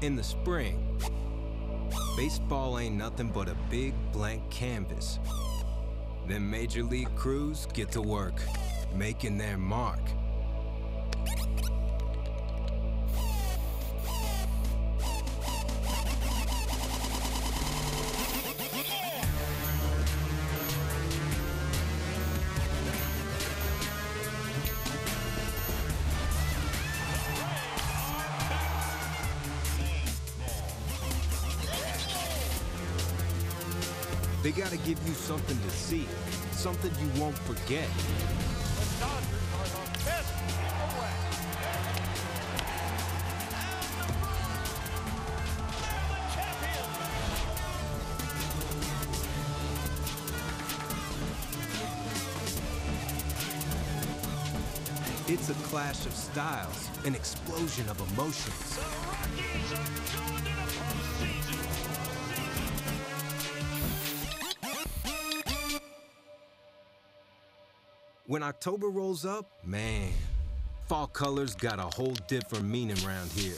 In the spring, baseball ain't nothing but a big blank canvas. Then major league crews get to work, making their mark. They gotta give you something to see, something you won't forget. The Dodgers are the best in the West. And the Brewers, they're the champions. It's a clash of styles, an explosion of emotions. The Rockies are going to the postseason. When October rolls up, man, fall colors got a whole different meaning around here.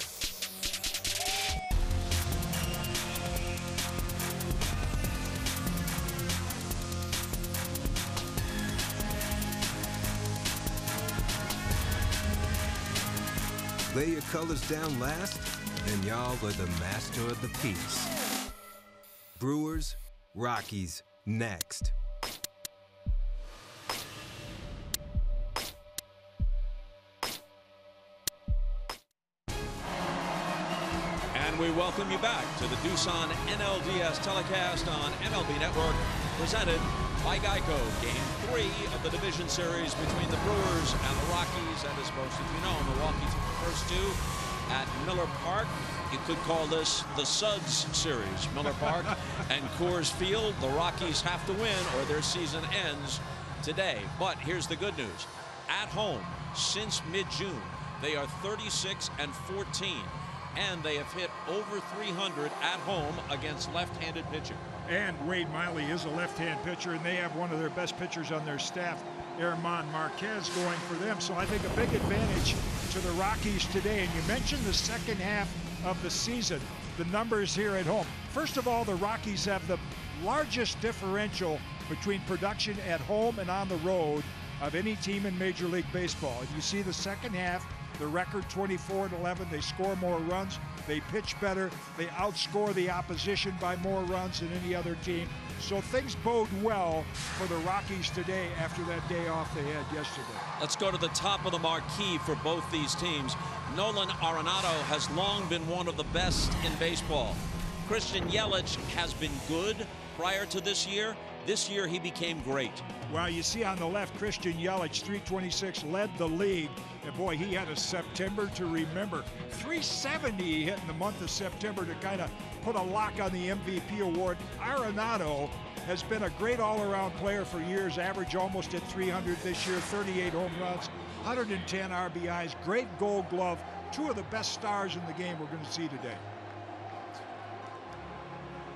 Lay your colors down last, and y'all are the master of the piece. Brewers, Rockies, next. We welcome you back to the Doosan NLDS telecast on MLB Network, presented by Geico. Game 3 of the division series between the Brewers and the Rockies. And as most of you know, Milwaukee took the first two at Miller Park. You could call this the Suds series. Miller Park and Coors Field. The Rockies have to win or their season ends today. But here's the good news. At home, since mid-June, they are 36-14. And they have hit over 300 at home against left-handed pitching. And Wade Miley is a left-hand pitcher, and they have one of their best pitchers on their staff, Germán Marquez, going for them. So I think a big advantage to the Rockies today. And you mentioned the second half of the season, the numbers here at home. First of all, the Rockies have the largest differential between production at home and on the road of any team in Major League Baseball. And you see the second half, the record 24-11. They score more runs. They pitch better. They outscore the opposition by more runs than any other team. So things bode well for the Rockies today after that day off they had yesterday. Let's go to the top of the marquee for both these teams. Nolan Arenado has long been one of the best in baseball. Christian Yelich has been good prior to this year. This year he became great. Well, you see on the left, Christian Yelich, 326, led the league. And boy, he had a September to remember. 370 he hit in the month of September to kind of put a lock on the MVP award. Arenado has been a great all-around player for years, average almost at 300 this year, 38 home runs, 110 RBIs, great Gold Glove, two of the best stars in the game we're going to see today.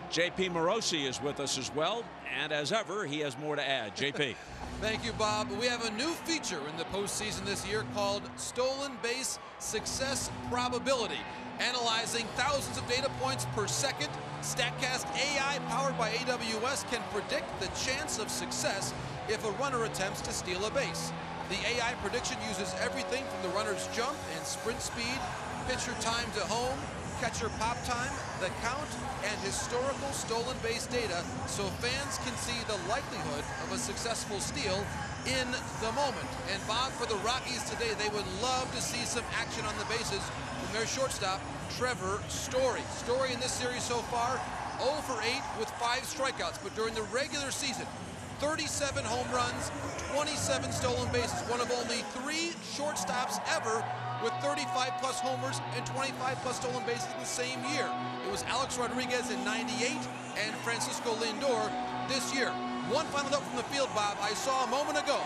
JP Morosi is with us as well, and as ever, he has more to add. JP. Thank you, Bob. We have a new feature in the postseason this year called Stolen Base Success Probability. Analyzing thousands of data points per second, StatCast AI powered by AWS can predict the chance of success if a runner attempts to steal a base. The AI prediction uses everything from the runner's jump and sprint speed, pitcher time to home, catcher pop time, the count, and historical stolen base data so fans can see the likelihood of a successful steal in the moment. And Bob, for the Rockies today, they would love to see some action on the bases from their shortstop, Trevor Story. Story in this series so far, 0 for 8 with 5 strikeouts, but during the regular season, 37 home runs, 27 stolen bases, one of only 3 shortstops ever with 35-plus homers and 25-plus stolen bases in the same year. It was Alex Rodriguez in '98 and Francisco Lindor this year. One final note from the field, Bob. I saw a moment ago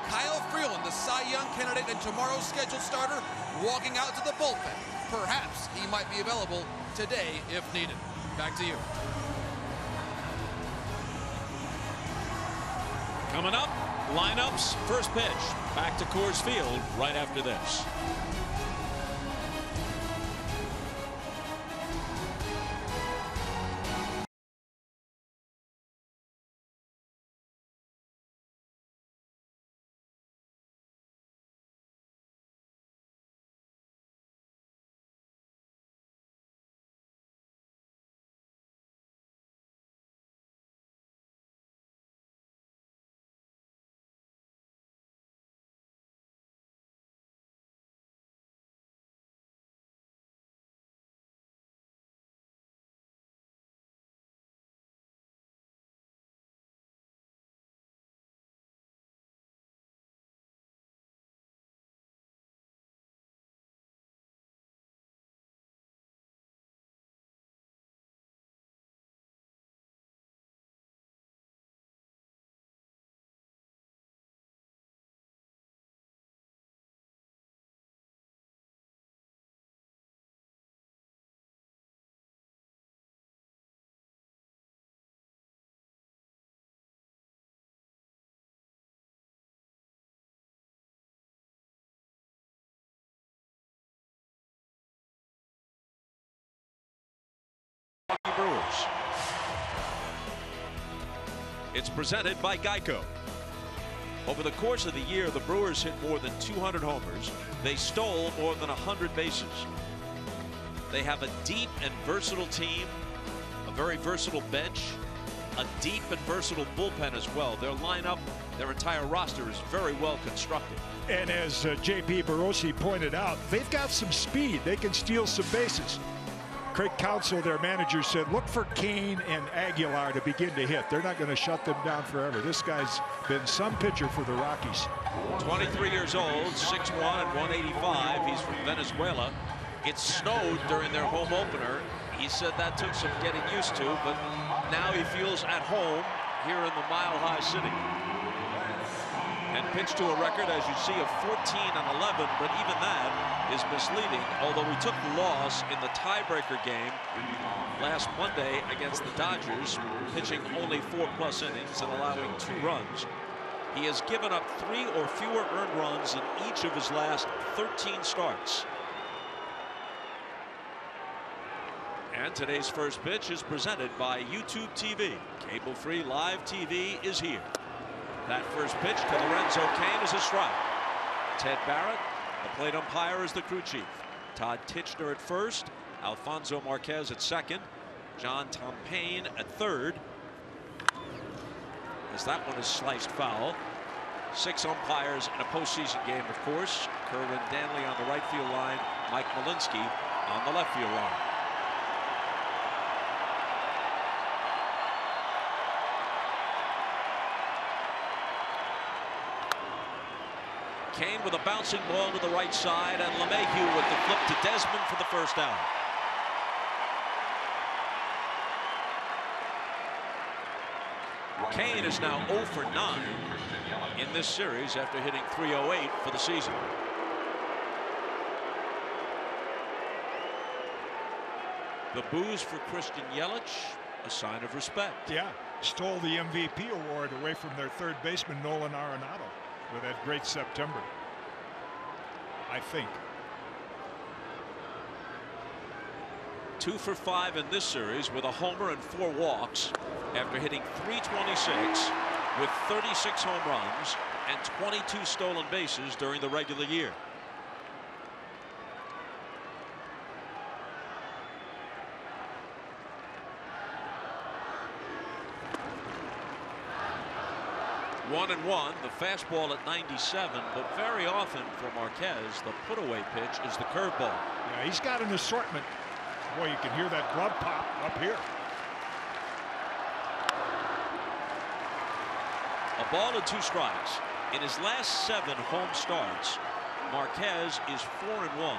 Kyle Freeland, the Cy Young candidate and tomorrow's scheduled starter, walking out to the bullpen. Perhaps he might be available today if needed. Back to you. Coming up, lineups, first pitch. Back to Coors Field right after this. Brewers. It's presented by Geico. Over the course of the year, the Brewers hit more than 200 homers. They stole more than 100 bases. They have a deep and versatile team, a very versatile bench, a deep and versatile bullpen as well. Their lineup, their entire roster is very well constructed. And as J.P. Barossi pointed out, they've got some speed. They can steal some bases. Craig Counsell, their manager, said, look for Cain and Aguilar to begin to hit. They're not going to shut them down forever. This guy's been some pitcher for the Rockies. 23 years old, 6'1" and 185. He's from Venezuela. It snowed during their home opener. He said that took some getting used to, but now he feels at home here in the Mile High City. And pitched to a record, as you see, of 14 and 11, but even that is misleading, although he took the loss in the tiebreaker game last Monday against the Dodgers, pitching only 4+ innings and allowing 2 runs. He has given up 3 or fewer earned runs in each of his last 13 starts. And today's first pitch is presented by YouTube TV. Cable-free live TV is here. That first pitch to Lorenzo Cain is a strike. Ted Barrett, the plate umpire, is the crew chief. Todd Tichenor at first, Alfonso Marquez at second, John Tompane at third. As that one is sliced foul. 6 umpires in a postseason game, of course. Kerwin Danley on the right field line, Mike Malinsky on the left field line. Cain with a bouncing ball to the right side, and Lemahieu with the flip to Desmond for the first out. Cain is now 0 for 9 in this series after hitting .308 for the season. The boos for Christian Yelich, a sign of respect. Yeah, stole the MVP award away from their third baseman, Nolan Arenado, with that great September, I think. 2 for 5 in this series with a homer and 4 walks after hitting .326 with 36 home runs and 22 stolen bases during the regular year. One and one, the fastball at 97, but very often for Marquez, the put-away pitch is the curveball. Yeah, he's got an assortment. Boy, you can hear that glove pop up here. A ball and 2 strikes. In his last 7 home starts, Marquez is 4-1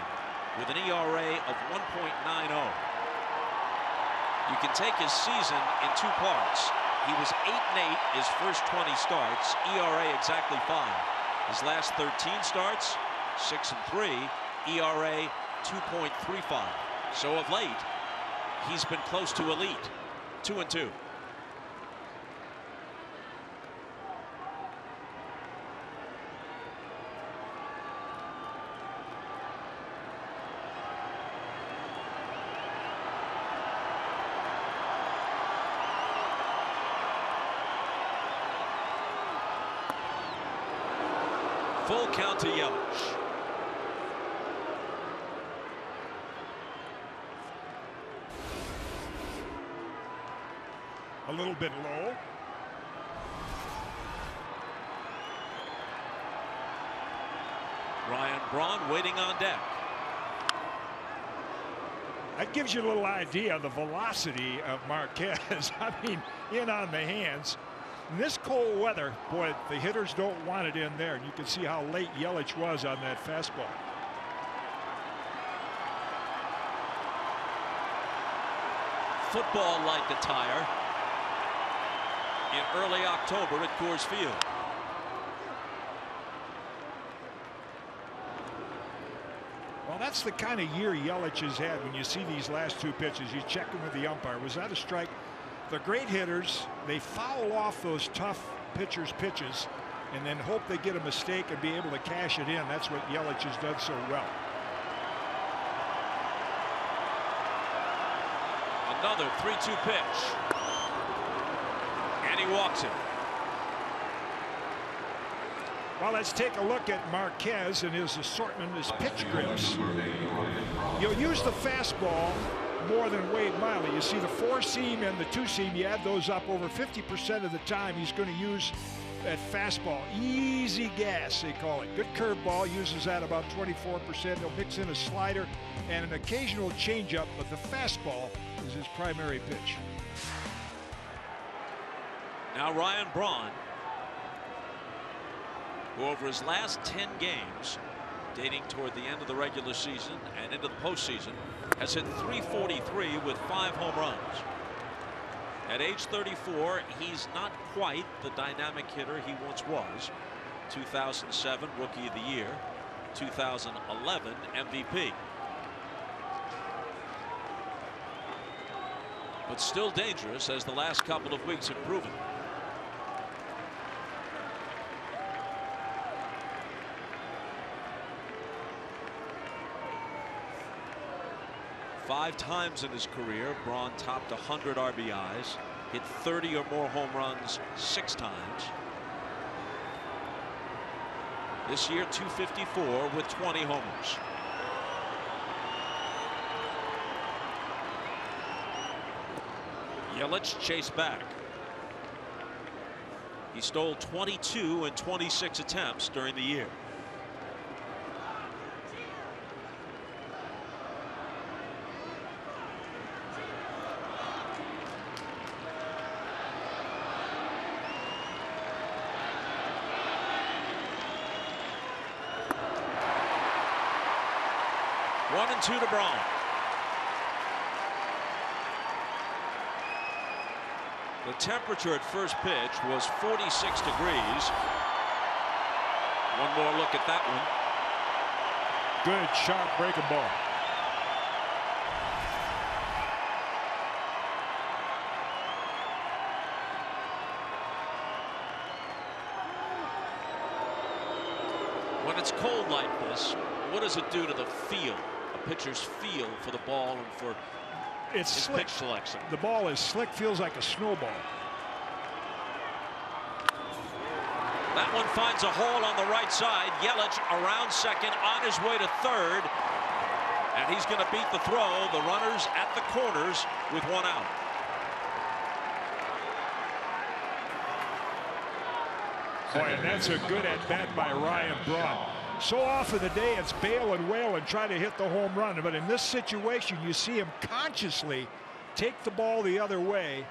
with an ERA of 1.90. You can take his season in 2 parts. He was 8-8 his first 20 starts, ERA exactly 5. His last 13 starts, 6-3, ERA 2.35. So of late, he's been close to elite, 2-2. Full count to Yelich. A little bit low. Ryan Braun waiting on deck. That gives you a little idea of the velocity of Marquez. I mean, in on the hands. In this cold weather, boy, the hitters don't want it in there. And you can see how late Yelich was on that fastball. Football like attire in early October at Coors Field. Well, that's the kind of year Yelich has had when you see these last 2 pitches. You check them with the umpire. Was that a strike? The great hitters, they foul off those tough pitchers' pitches and then hope they get a mistake and be able to cash it in. That's what Yelich has done so well. Another 3-2 pitch. And he walks it. Well, let's take a look at Marquez and his assortment, his pitch grips. You'll use the fastball more than Wade Miley. You see the 4-seam and the 2-seam, you add those up over 50% of the time. He's going to use that fastball. Easy gas, they call it. Good curveball, uses that about 24%. He'll mix in a slider and an occasional changeup, but the fastball is his primary pitch. Now Ryan Braun, who over his last 10 games, dating toward the end of the regular season and into the postseason, has hit .343 with 5 home runs. At age 34, he's not quite the dynamic hitter he once was. 2007 Rookie of the Year, 2011 MVP. But still dangerous, as the last couple of weeks have proven. Five times in his career, Braun topped 100 RBIs, hit 30 or more home runs 6 times. This year, 254 with 20 homers. Yelich chased back. He stole 22 in 26 attempts during the year. One and 2 to Braun. The temperature at first pitch was 46 degrees. One more look at that one. Good, sharp breaking ball. When it's cold like this, what does it do to the feel? A pitcher's feel for the ball and for it's his slick. pitch selection. The ball is slick, feels like a snowball. That one finds a hole on the right side. Yelich around second, on his way to third, and he's going to beat the throw. The runners at the corners with 1 out. Boy, and that's a good at bat by Ryan Braun. So often the day it's bail and wail and try to hit the home run, but in this situation you see him consciously take the ball the other way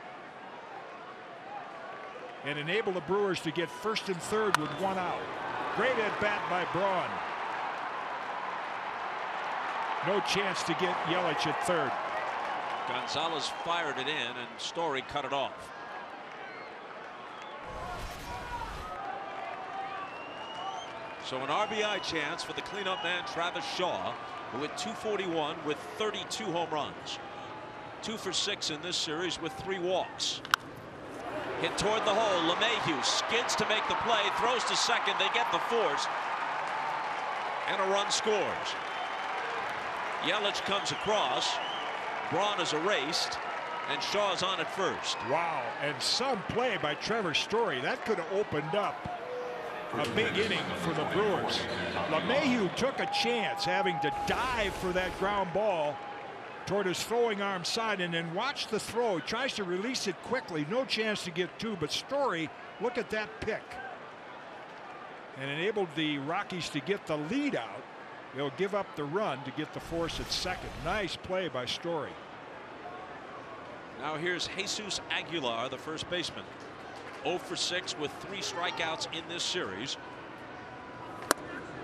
and enable the Brewers to get first and third with 1 out. Great at bat by Braun. No chance to get Yelich at third. Gonzalez fired it in and Story cut it off. So an RBI chance for the cleanup man Travis Shaw, who hit .241 with 32 home runs. 2 for 6 in this series with 3 walks. Hit toward the hole. Lemahieu skids to make the play, throws to second. They get the force, and a run scores. Yelich comes across. Braun is erased, and Shaw's on at first. Wow, and some play by Trevor Story. That could have opened up a big inning for the Brewers. Lemahieu took a chance, having to dive for that ground ball toward his throwing arm side, and then watch the throw. He tries to release it quickly. No chance to get 2, but Story, look at that pick. And enabled the Rockies to get the lead out. They'll give up the run to get the force at second. Nice play by Story. Now here's Jesus Aguilar, the first baseman. 0 for 6 with 3 strikeouts in this series,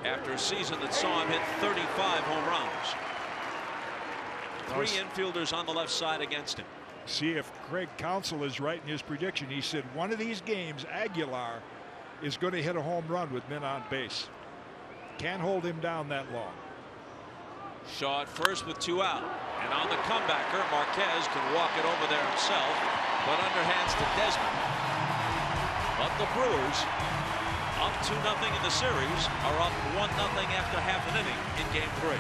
after a season that saw him hit 35 home runs. 3 infielders on the left side against him. See if Craig Counsell is right in his prediction. He said one of these games Aguilar is going to hit a home run with men on base. Can't hold him down that long. Shaw at first with 2 out, and on the comebacker Marquez can walk it over there himself, but underhands to Desmond. But the Brewers, up 2-0 in the series, are up 1-0 after half an inning in Game 3.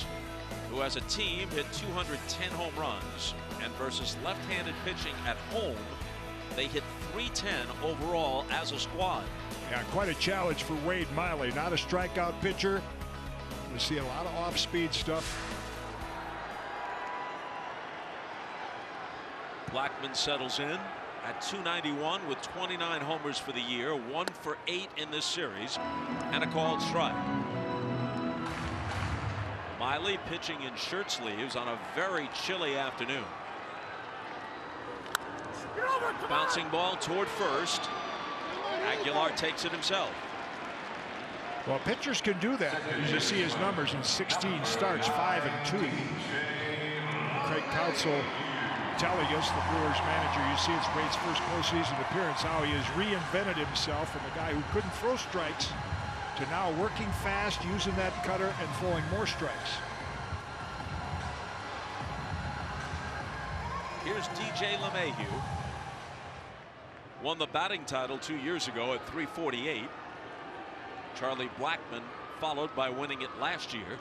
Rockies, who as a team hit 210 home runs, and versus left-handed pitching at home, they hit 310 overall as a squad. Yeah, quite a challenge for Wade Miley. Not a strikeout pitcher. We see a lot of off-speed stuff. Blackman settles in at 291 with 29 homers for the year, 1 for 8 in this series, and a called strike. Miley pitching in shirt sleeves on a very chilly afternoon. Bouncing ball toward first. Aguilar takes it himself. Well, pitchers can do that. As you see his numbers in 16 starts, 5 and 2. Craig Counsell telling us, the Brewers manager, you see it's Wade's first postseason appearance, how he has reinvented himself from a guy who couldn't throw strikes to now working fast, using that cutter, and throwing more strikes. Here's DJ Lemahieu. Won the batting title 2 years ago at 348. Charlie Blackmon followed by winning it last year.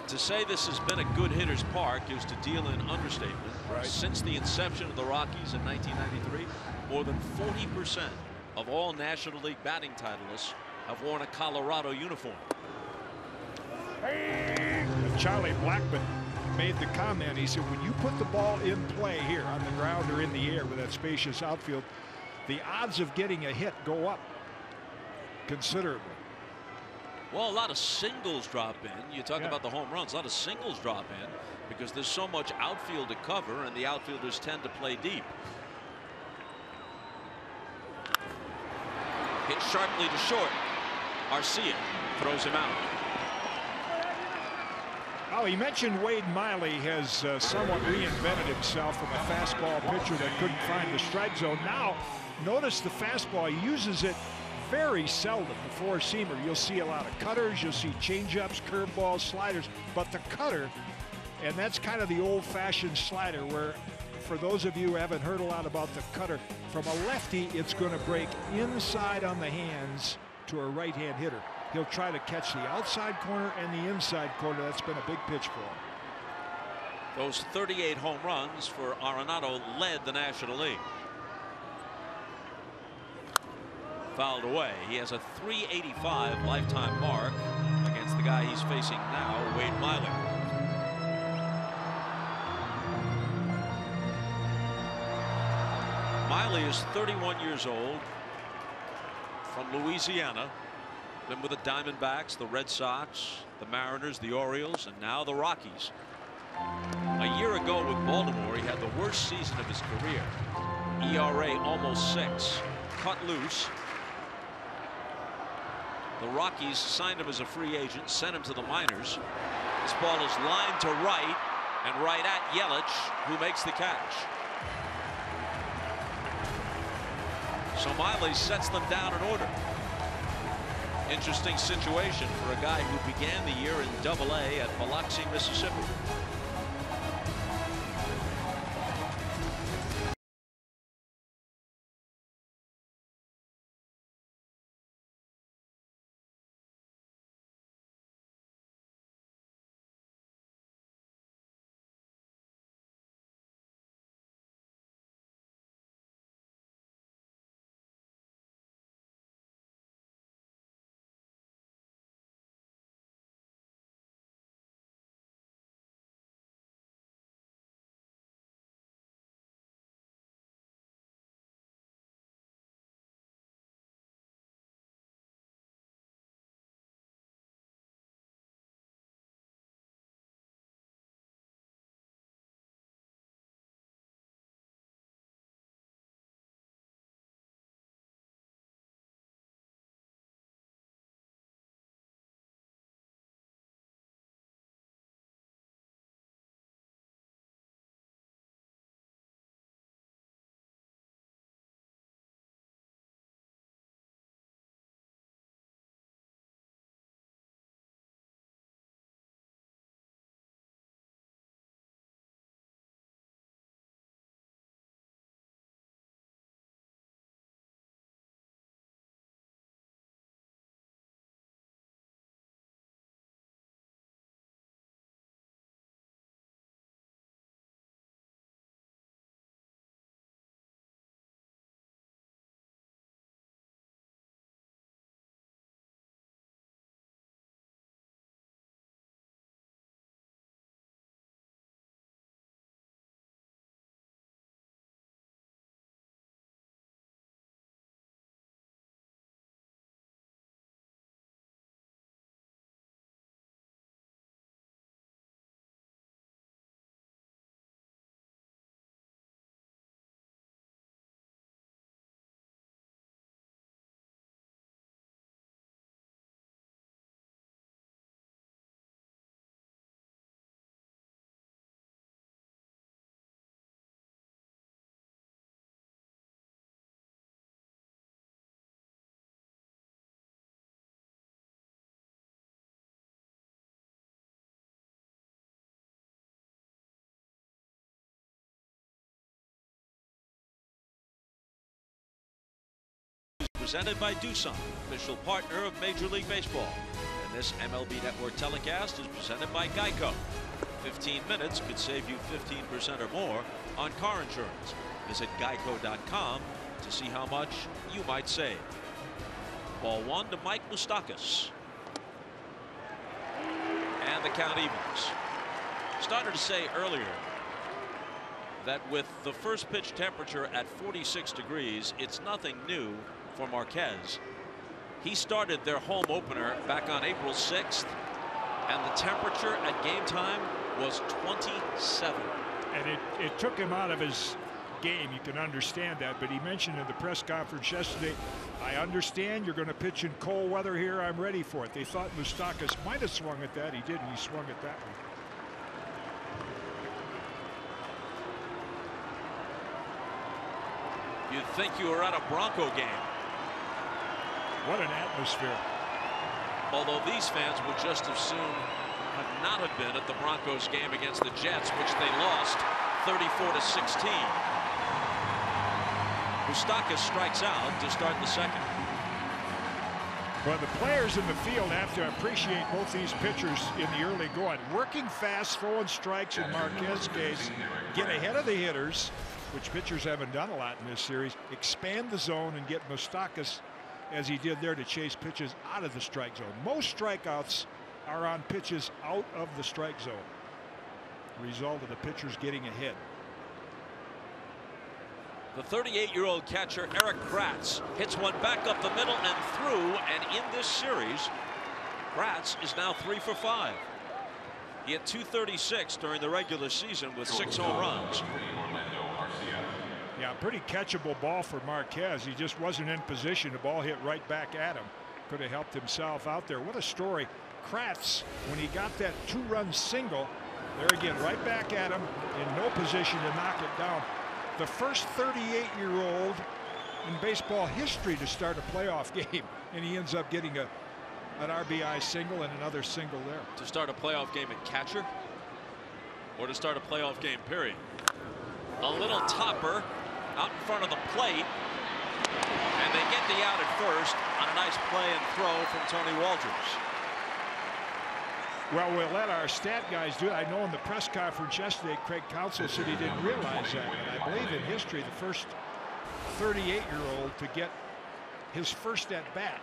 To say this has been a good hitter's park is to deal in understatement. Right. Since the inception of the Rockies in 1993, more than 40% of all National League batting titleists have worn a Colorado uniform. Charlie Blackmon made the comment. He said, when you put the ball in play here on the ground or in the air with that spacious outfield, the odds of getting a hit go up considerably. Well, a lot of singles drop in. You talk about the home runs. A lot of singles drop in because there's so much outfield to cover, and the outfielders tend to play deep. Hit sharply to short. Arcia throws him out. Oh, he mentioned Wade Miley has somewhat reinvented himself from a fastball pitcher that couldn't find the strike zone. Now, notice the fastball. He uses it very seldom. The four-seamer. You'll see a lot of cutters. You'll see changeups, curveballs, sliders. But the cutter, and that's kind of the old-fashioned slider where, for those of you who haven't heard a lot about the cutter, from a lefty, it's going to break inside on the hands to a right-hand hitter. He'll try to catch the outside corner and the inside corner. That's been a big pitch for him. Those 38 home runs for Arenado led the National League. Fouled away. He has a 385 lifetime mark against the guy he's facing now, Wade Miley. Miley is 31 years old, from Louisiana. Been with the Diamondbacks, the Red Sox, the Mariners, the Orioles, and now the Rockies. A year ago with Baltimore, he had the worst season of his career. ERA almost 6. Cut loose. The Rockies signed him as a free agent, sent him to the minors. This ball is lined to right, and right at Yelich, who makes the catch. So Miley sets them down in order. Interesting situation for a guy who began the year in Double-A at Biloxi, Mississippi. presented by Doosan, official partner of Major League Baseball. And this MLB Network telecast is presented by Geico. 15 minutes could save you 15% or more on car insurance. Visit geico.com to see how much you might save. Ball one to Mike Moustakas. And the count evens. Started to say earlier that with the first pitch temperature at 46 degrees, it's nothing new for Marquez. He started their home opener back on April 6th, and the temperature at game time was 27. And it took him out of his game. You can understand that, but he mentioned in the press conference yesterday, I understand you're going to pitch in cold weather here. I'm ready for it. They thought Moustakas might have swung at that. He didn't. He swung at that one. You'd think you were at a Bronco game. What an atmosphere. Although these fans would just as soon have not have been at the Broncos game against the Jets, which they lost 34-16. Moustakas strikes out to start the second. Well, the players in the field have to appreciate both these pitchers in the early going. Working fast, throwing strikes in Marquez's case, get ahead of the hitters, which pitchers haven't done a lot in this series, expand the zone and get Moustakas, as he did there, to chase pitches out of the strike zone. Most strikeouts are on pitches out of the strike zone. Result of the pitchers getting ahead. The 38-year-old catcher Eric Kratz hits one back up the middle and through, and in this series, Kratz is now 3 for 5. He had 236 during the regular season with 6 home runs. Yeah, pretty catchable ball for Marquez. He just wasn't in position. The ball hit right back at him. Could have helped himself out there. What a story. Kratz, when he got that 2-run single, there again, right back at him, in no position to knock it down. The first 38-year-old in baseball history to start a playoff game, and he ends up getting an RBI single and another single there. To start a playoff game at catcher, or to start a playoff game, period. A little topper out in front of the plate, and they get the out at first on a nice play and throw from Tony Walters. Well, we'll let our stat guys do it. I know in the press conference yesterday, Craig Counsell said he didn't realize that. And I believe in history, the first 38-year-old to get his first at bat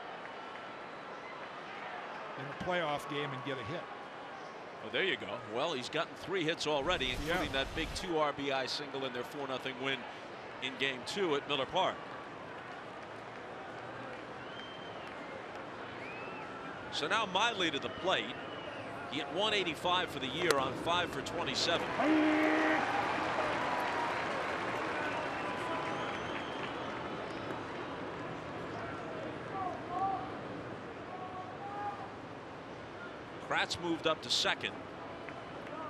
in a playoff game and get a hit. Well, there you go. Well, he's gotten 3 hits already, including that big 2 RBI single in their 4-0 win in Game 2 at Miller Park. So now Miley to the plate. He hit 185 for the year on 5 for 27. Kratz moved up to second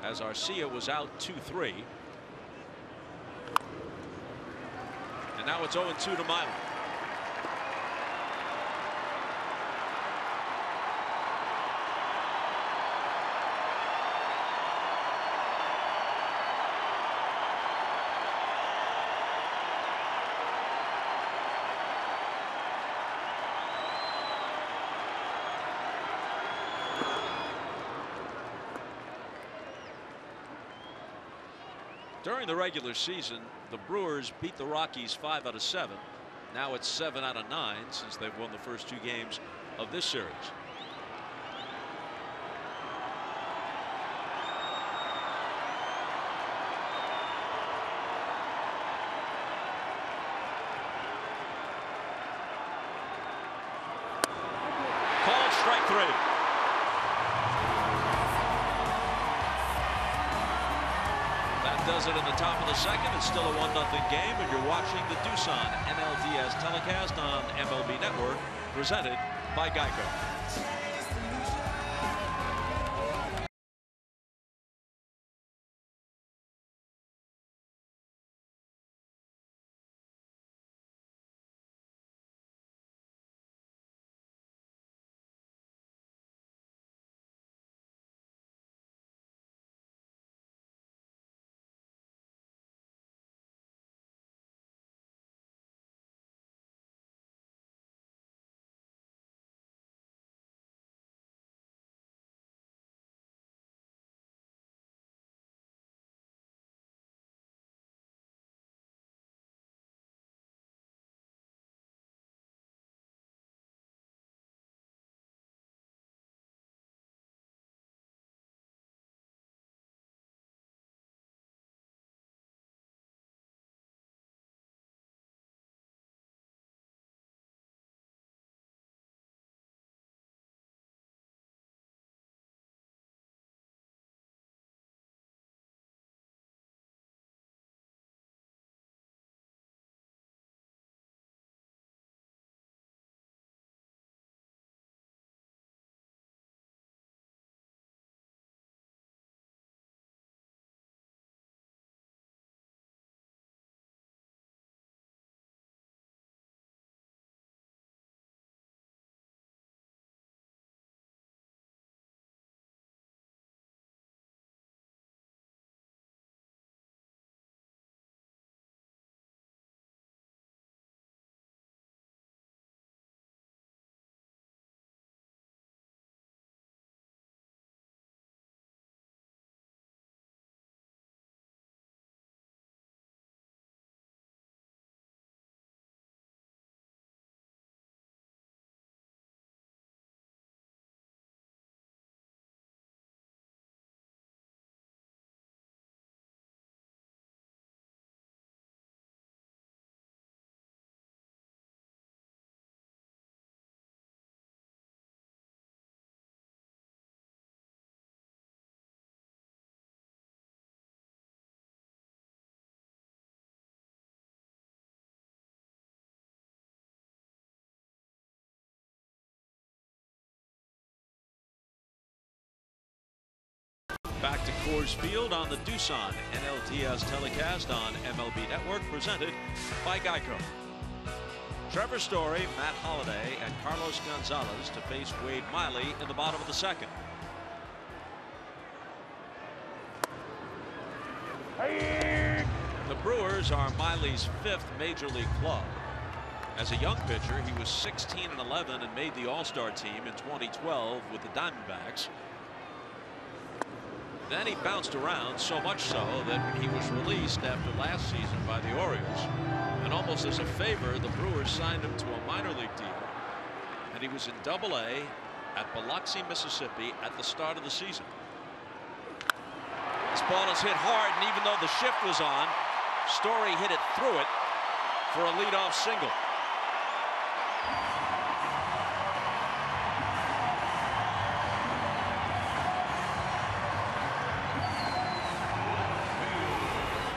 as Arcia was out 2-3. And now it's 0-2 to Miley. During the regular season, the Brewers beat the Rockies 5 out of 7. Now it's 7 out of 9 since they've won the first 2 games of this series. Called strike 3. Does it in the top of the second. It's still a 1-0 game, and you're watching the Doosan NLDS telecast on MLB Network, presented by Geico. Back to Coors Field on the Doosan NLDS telecast on MLB Network, presented by Geico. Trevor Story, Matt Holliday, and Carlos Gonzalez to face Wade Miley in the bottom of the second. The Brewers are Miley's 5th major league club. As a young pitcher, he was 16-11 and made the All-Star team in 2012 with the Diamondbacks. Then he bounced around, so much so that he was released after last season by the Orioles. And almost as a favor, the Brewers signed him to a minor league deal. And he was in Double-A at Biloxi, Mississippi at the start of the season. This ball is hit hard, and even though the shift was on, Story hit it through it for a leadoff single.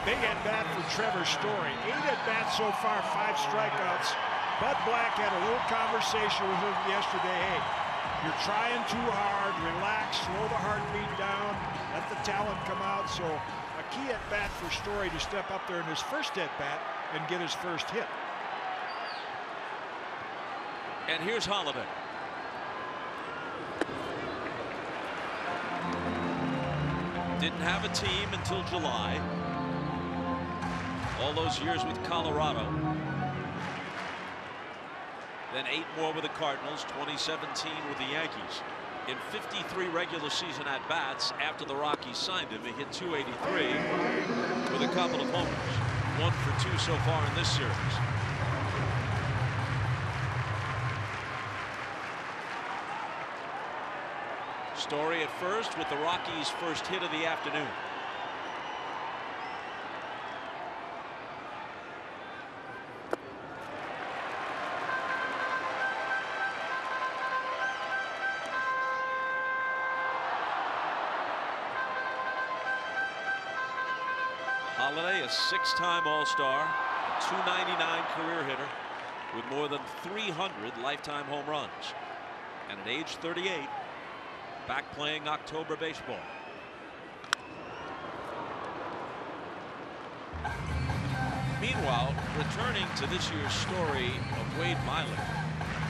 Big at-bat for Trevor Story. 8 at-bats so far, 5 strikeouts. Bud Black had a little conversation with him yesterday. Hey, you're trying too hard. Relax, slow the heartbeat down, let the talent come out. So a key at-bat for Story to step up there in his first at-bat and get his first hit. And here's Holliday. Didn't have a team until July. All those years with Colorado. Then 8 more with the Cardinals, 2017 with the Yankees. In 53 regular season at-bats after the Rockies signed him, he hit .283 with a couple of homers. 1 for 2 so far in this series. Story at first with the Rockies' first hit of the afternoon. Holliday, a 6-time All-Star, a .299 career hitter with more than 300 lifetime home runs. And at age 38, back playing October baseball. Meanwhile, returning to this year's story of Wade Miley,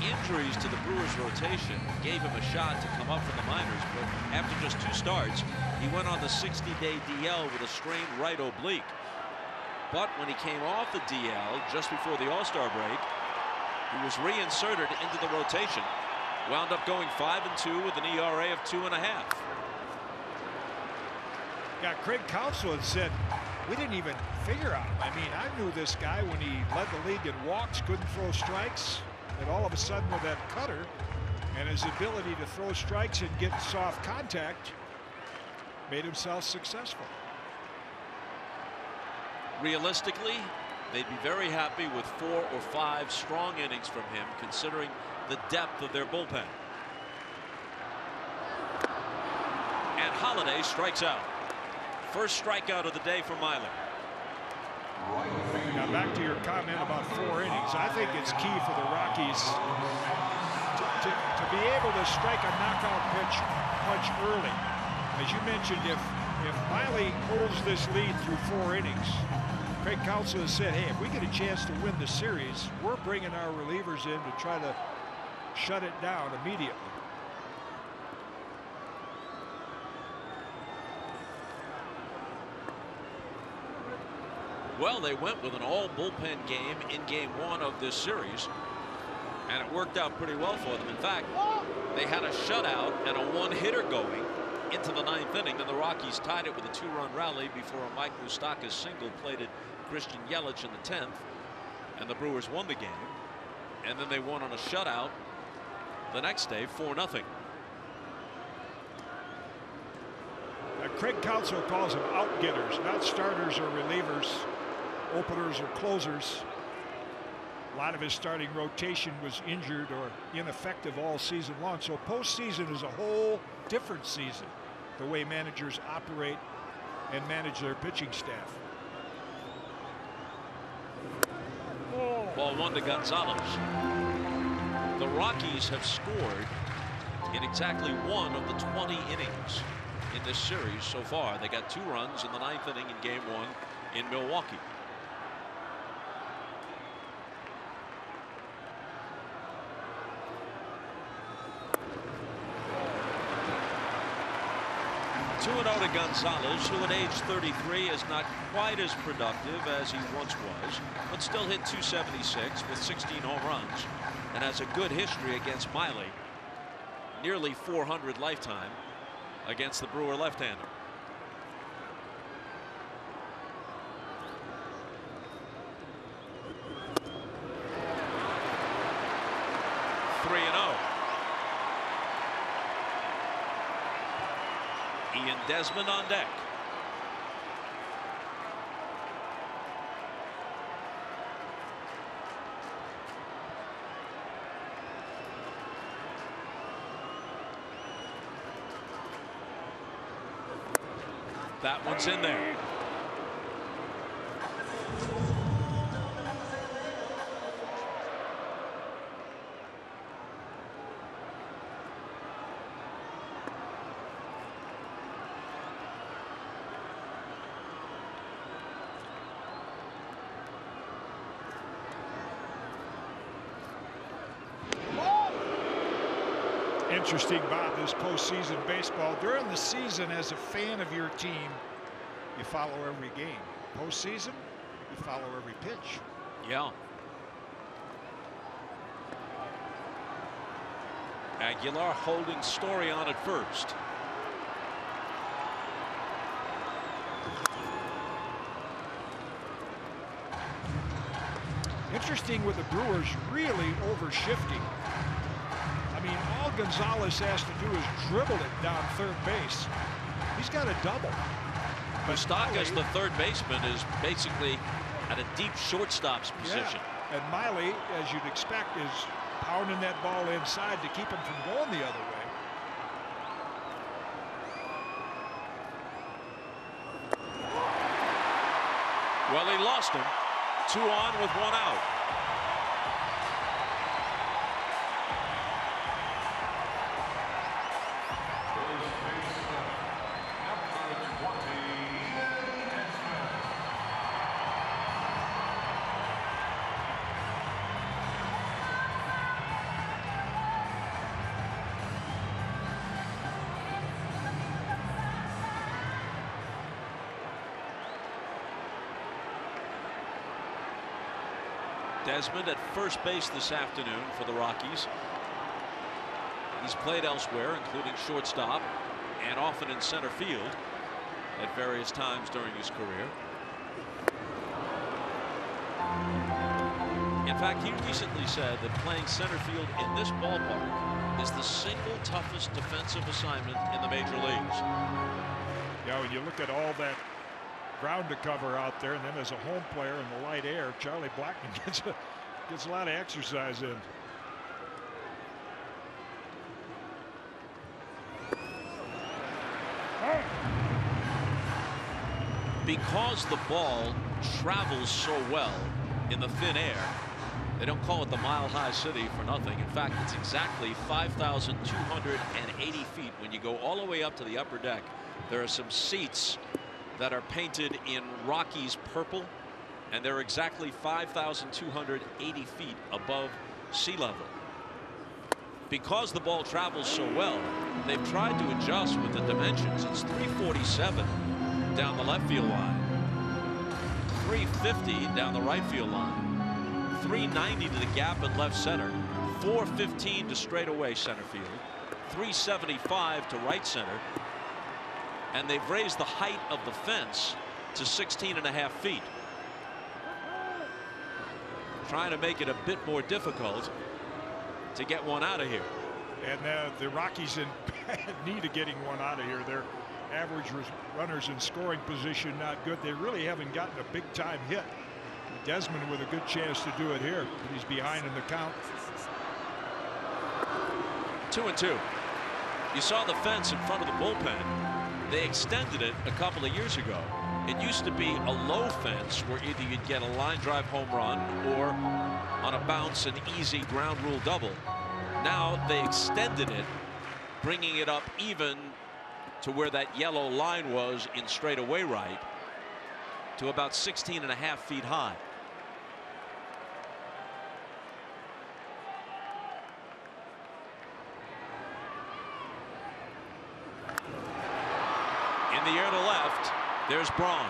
injuries to the Brewers rotation gave him a shot to come up from the minors, but after just 2 starts, he went on the 60-day DL with a strained right oblique. But when he came off the DL just before the All-Star break, he was reinserted into the rotation. Wound up going 5-2 with an ERA of 2.5. Yeah, Craig Counsell had said, we didn't even figure out him. I mean, I knew this guy when he led the league in walks, couldn't throw strikes. And all of a sudden with that cutter and his ability to throw strikes and get soft contact, made himself successful. Realistically, they'd be very happy with 4 or 5 strong innings from him, considering the depth of their bullpen. And Holliday strikes out. First strikeout of the day for Miley. Now back to your comment about 4 innings. I think it's key for the Rockies to be able to strike a knockout punch early. As you mentioned, if Miley holds this lead through 4 innings, Craig Counsell has said, hey, if we get a chance to win the series, we're bringing our relievers in to try to shut it down immediately. Well, they went with an all bullpen game in game 1 of this series, and it worked out pretty well for them. In fact, they had a shutout and a 1-hitter going into the 9th inning, and the Rockies tied it with a 2-run rally before a Mike Moustakas single plated Christian Yelich in the 10th, and the Brewers won the game. And then they won on a shutout the next day, 4-0. Craig Counsell calls them outgetters, not starters or relievers, openers or closers. A lot of his starting rotation was injured or ineffective all season long. So postseason is a whole different season, the way managers operate and manage their pitching staff. Ball 1 to Gonzalez. The Rockies have scored in exactly 1 of the 20 innings in this series so far. They got 2 runs in the 9th inning in Game 1 in Milwaukee. Two and 0 to Gonzalez, who at age 33 is not quite as productive as he once was, but still hit .276 with 16 home runs and has a good history against Miley. Nearly .400 lifetime against the Brewer left-hander. Ian Desmond on deck. That one's in there. Interesting, Bob, this postseason baseball. During the season, as a fan of your team, you follow every game. Postseason, you follow every pitch. Yeah. Aguilar holding Story on at first. Interesting with the Brewers really overshifting. I mean, all Gonzalez has to do is dribble it down third base. He's got a double. Moustakas, the third baseman, is basically at a deep shortstop's position. Yeah. And Miley, as you'd expect, is pounding that ball inside to keep him from going the other way. Well, he lost him. 2 on with 1 out. Desmond at first base this afternoon for the Rockies. He's played elsewhere, including shortstop and often in center field at various times during his career. In fact, he recently said that playing center field in this ballpark is the single toughest defensive assignment in the major leagues. Yeah, when you look at all that ground to cover out there, and then as a home player in the light air, Charlie Blackmon gets a lot of exercise in. Because the ball travels so well in the thin air, they don't call it the Mile High City for nothing. In fact, it's exactly 5,280 feet. When you go all the way up to the upper deck, there are some seats that are painted in Rockies purple, and they're exactly 5,280 feet above sea level. Because the ball travels so well, they've tried to adjust with the dimensions. It's 347 down the left field line, 350 down the right field line, 390 to the gap in left center, 415 to straightaway center field, 375 to right center, and they've raised the height of the fence to 16.5 feet. Trying to make it a bit more difficult to get one out of here. And the Rockies in bad need of getting one out of here. Their average runners in scoring position not good. They really haven't gotten a big time hit. Desmond with a good chance to do it here, but he's behind in the count. 2-2. You saw the fence in front of the bullpen. They extended it a couple of years ago. It used to be a low fence where either you'd get a line drive home run or on a bounce an easy ground rule double. Now they extended it, bringing it up even to where that yellow line was in straightaway right, to about 16.5 feet high. In the air to left, there's Braun.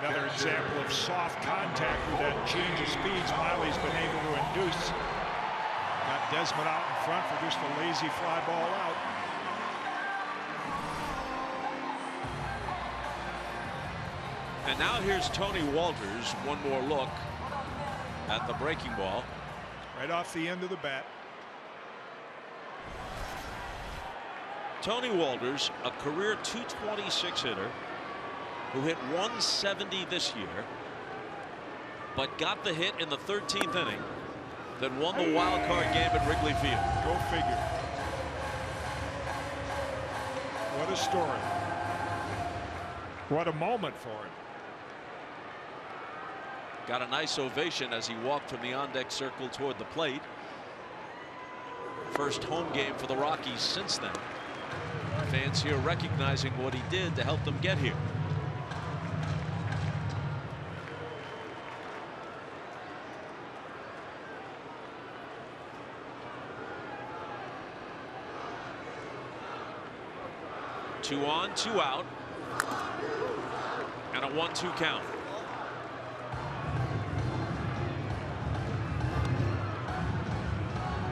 Another example of soft contact with that change of speeds Miley's been able to induce. Got Desmond out in front for just a lazy fly ball out. And now here's Tony Walters. One more look at the breaking ball. Right off the end of the bat. Tony Walters, a career .226 hitter who hit .170 this year, but got the hit in the 13th inning that won the wild card game at Wrigley Field. Go figure. What a story. What a moment for him. Got a nice ovation as he walked from the on-deck circle toward the plate. First home game for the Rockies since then. Fans here recognizing what he did to help them get here. Two on, two out, and a 1-2 count.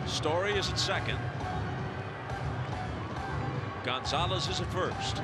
Story is at second. Gonzalez is at first.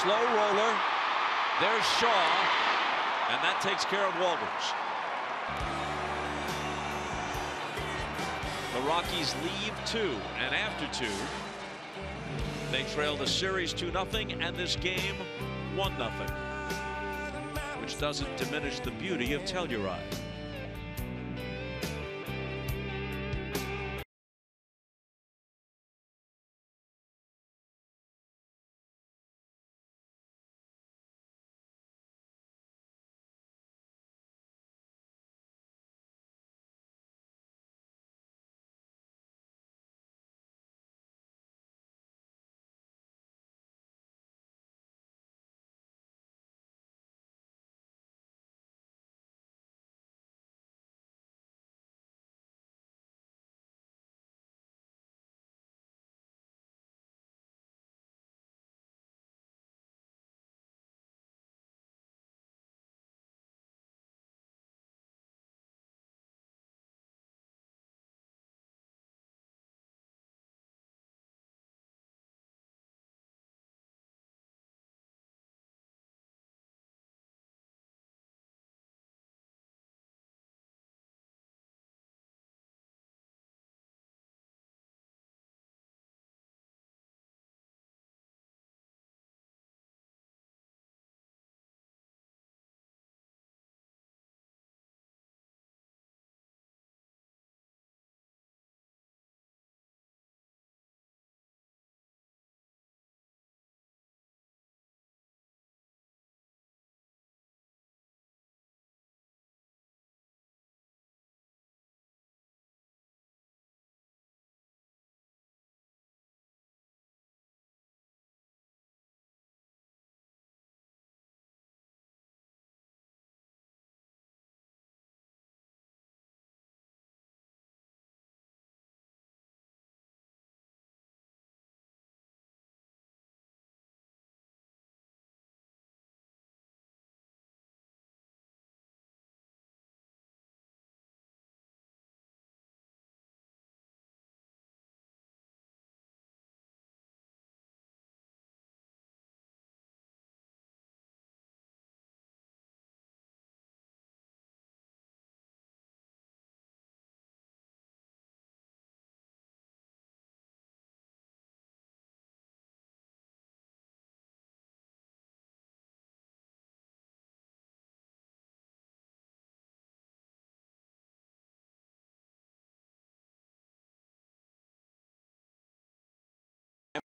Slow roller. There's Shaw, and that takes care of Walters. The Rockies leave 2, and after 2, they trail the series 2-0 and this game 1-0, which doesn't diminish the beauty of Telluride.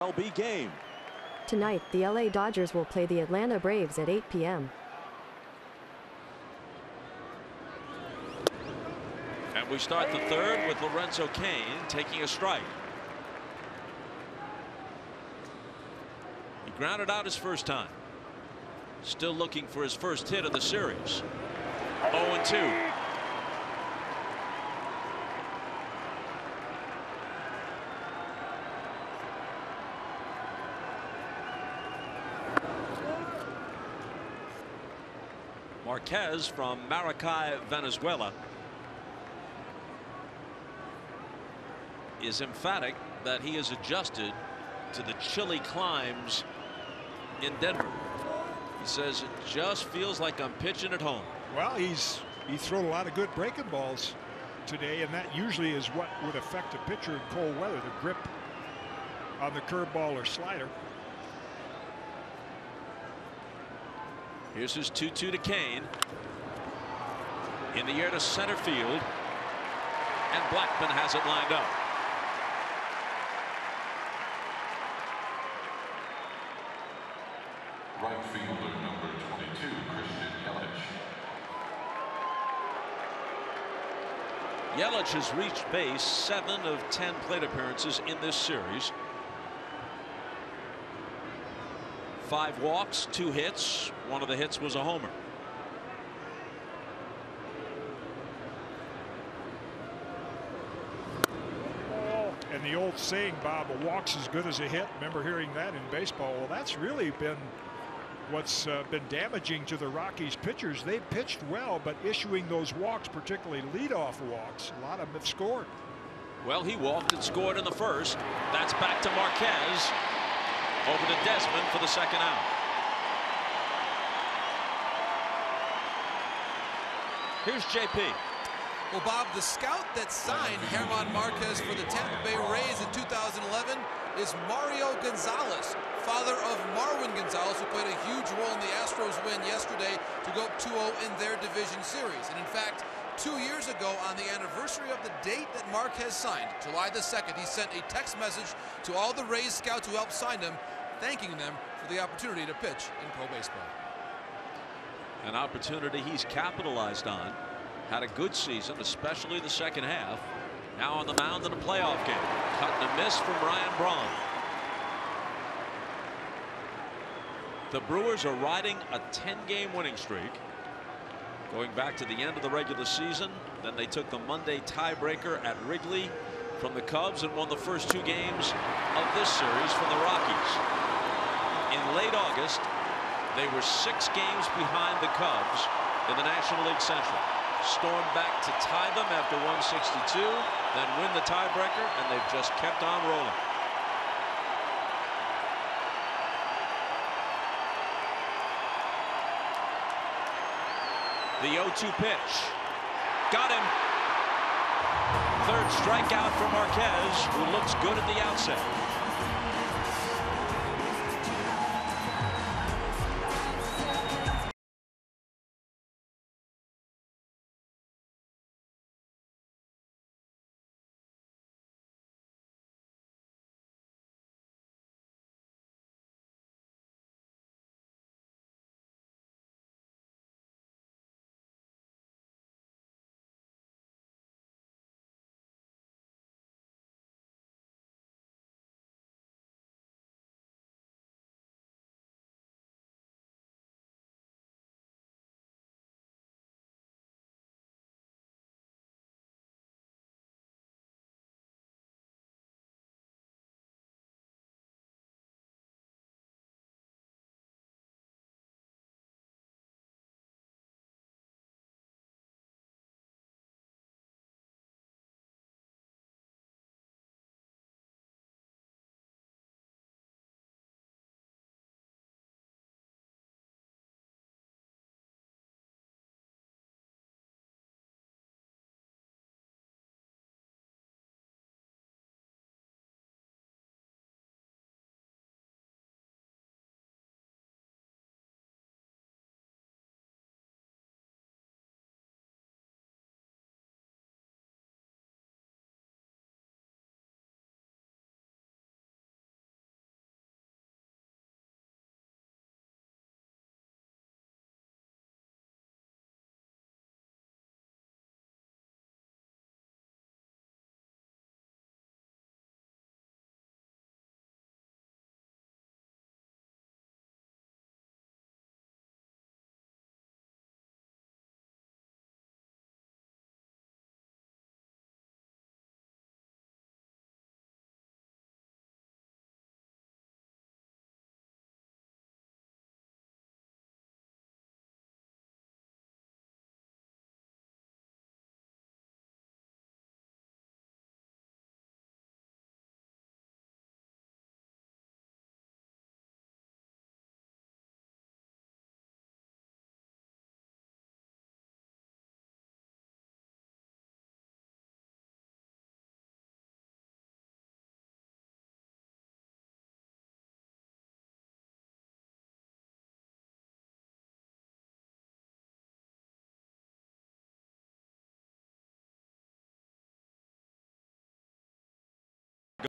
MLB game. Tonight, the LA Dodgers will play the Atlanta Braves at 8 p.m. And we start the third with Lorenzo Cain taking a strike. He grounded out his first time. Still looking for his first hit of the series. 0-2. Marquez from Maracay, Venezuela, is emphatic that he is adjusted to the chilly climes in Denver. He says it just feels like I'm pitching at home. Well, he threw a lot of good breaking balls today, and that usually is what would affect a pitcher in cold weather, the grip on the curveball or slider. Here's his 2-2 to Cain. In the air to center field. And Blackman has it lined up. Right fielder number 22, Christian Yelich. Yelich has reached base 7 of 10 plate appearances in this series. 5 walks, 2 hits. One of the hits was a homer. And the old saying, Bob, a walk's as good as a hit. Remember hearing that in baseball? Well, that's really been what's been damaging to the Rockies pitchers. They've pitched well, but issuing those walks, particularly leadoff walks, a lot of them have scored. Well, he walked and scored in the first. That's back to Marquez. Over to Desmond for the second out. Here's JP. Well, Bob, the scout that signed German Marquez for the Tampa Bay Rays in 2011 is Mario Gonzalez, father of Marwin Gonzalez, who played a huge role in the Astros win yesterday to go up 2-0 in their division series. And in fact, 2 years ago, on the anniversary of the date that Marquez signed, July the 2nd, he sent a text message to all the Rays scouts who helped sign him, thanking them for the opportunity to pitch in pro baseball. An opportunity he's capitalized on. Had a good season, especially the second half. Now on the mound in a playoff game. Cut and a miss from Braun. The Brewers are riding a 10-game winning streak. Going back to the end of the regular season. Then they took the Monday tiebreaker at Wrigley from the Cubs and won the first 2 games of this series from the Rockies. In late August, they were 6 games behind the Cubs in the National League Central. Stormed back to tie them after 162, then win the tiebreaker, and they've just kept on rolling. The 0-2 pitch. Got him. Third strikeout for Marquez, who looks good at the outset.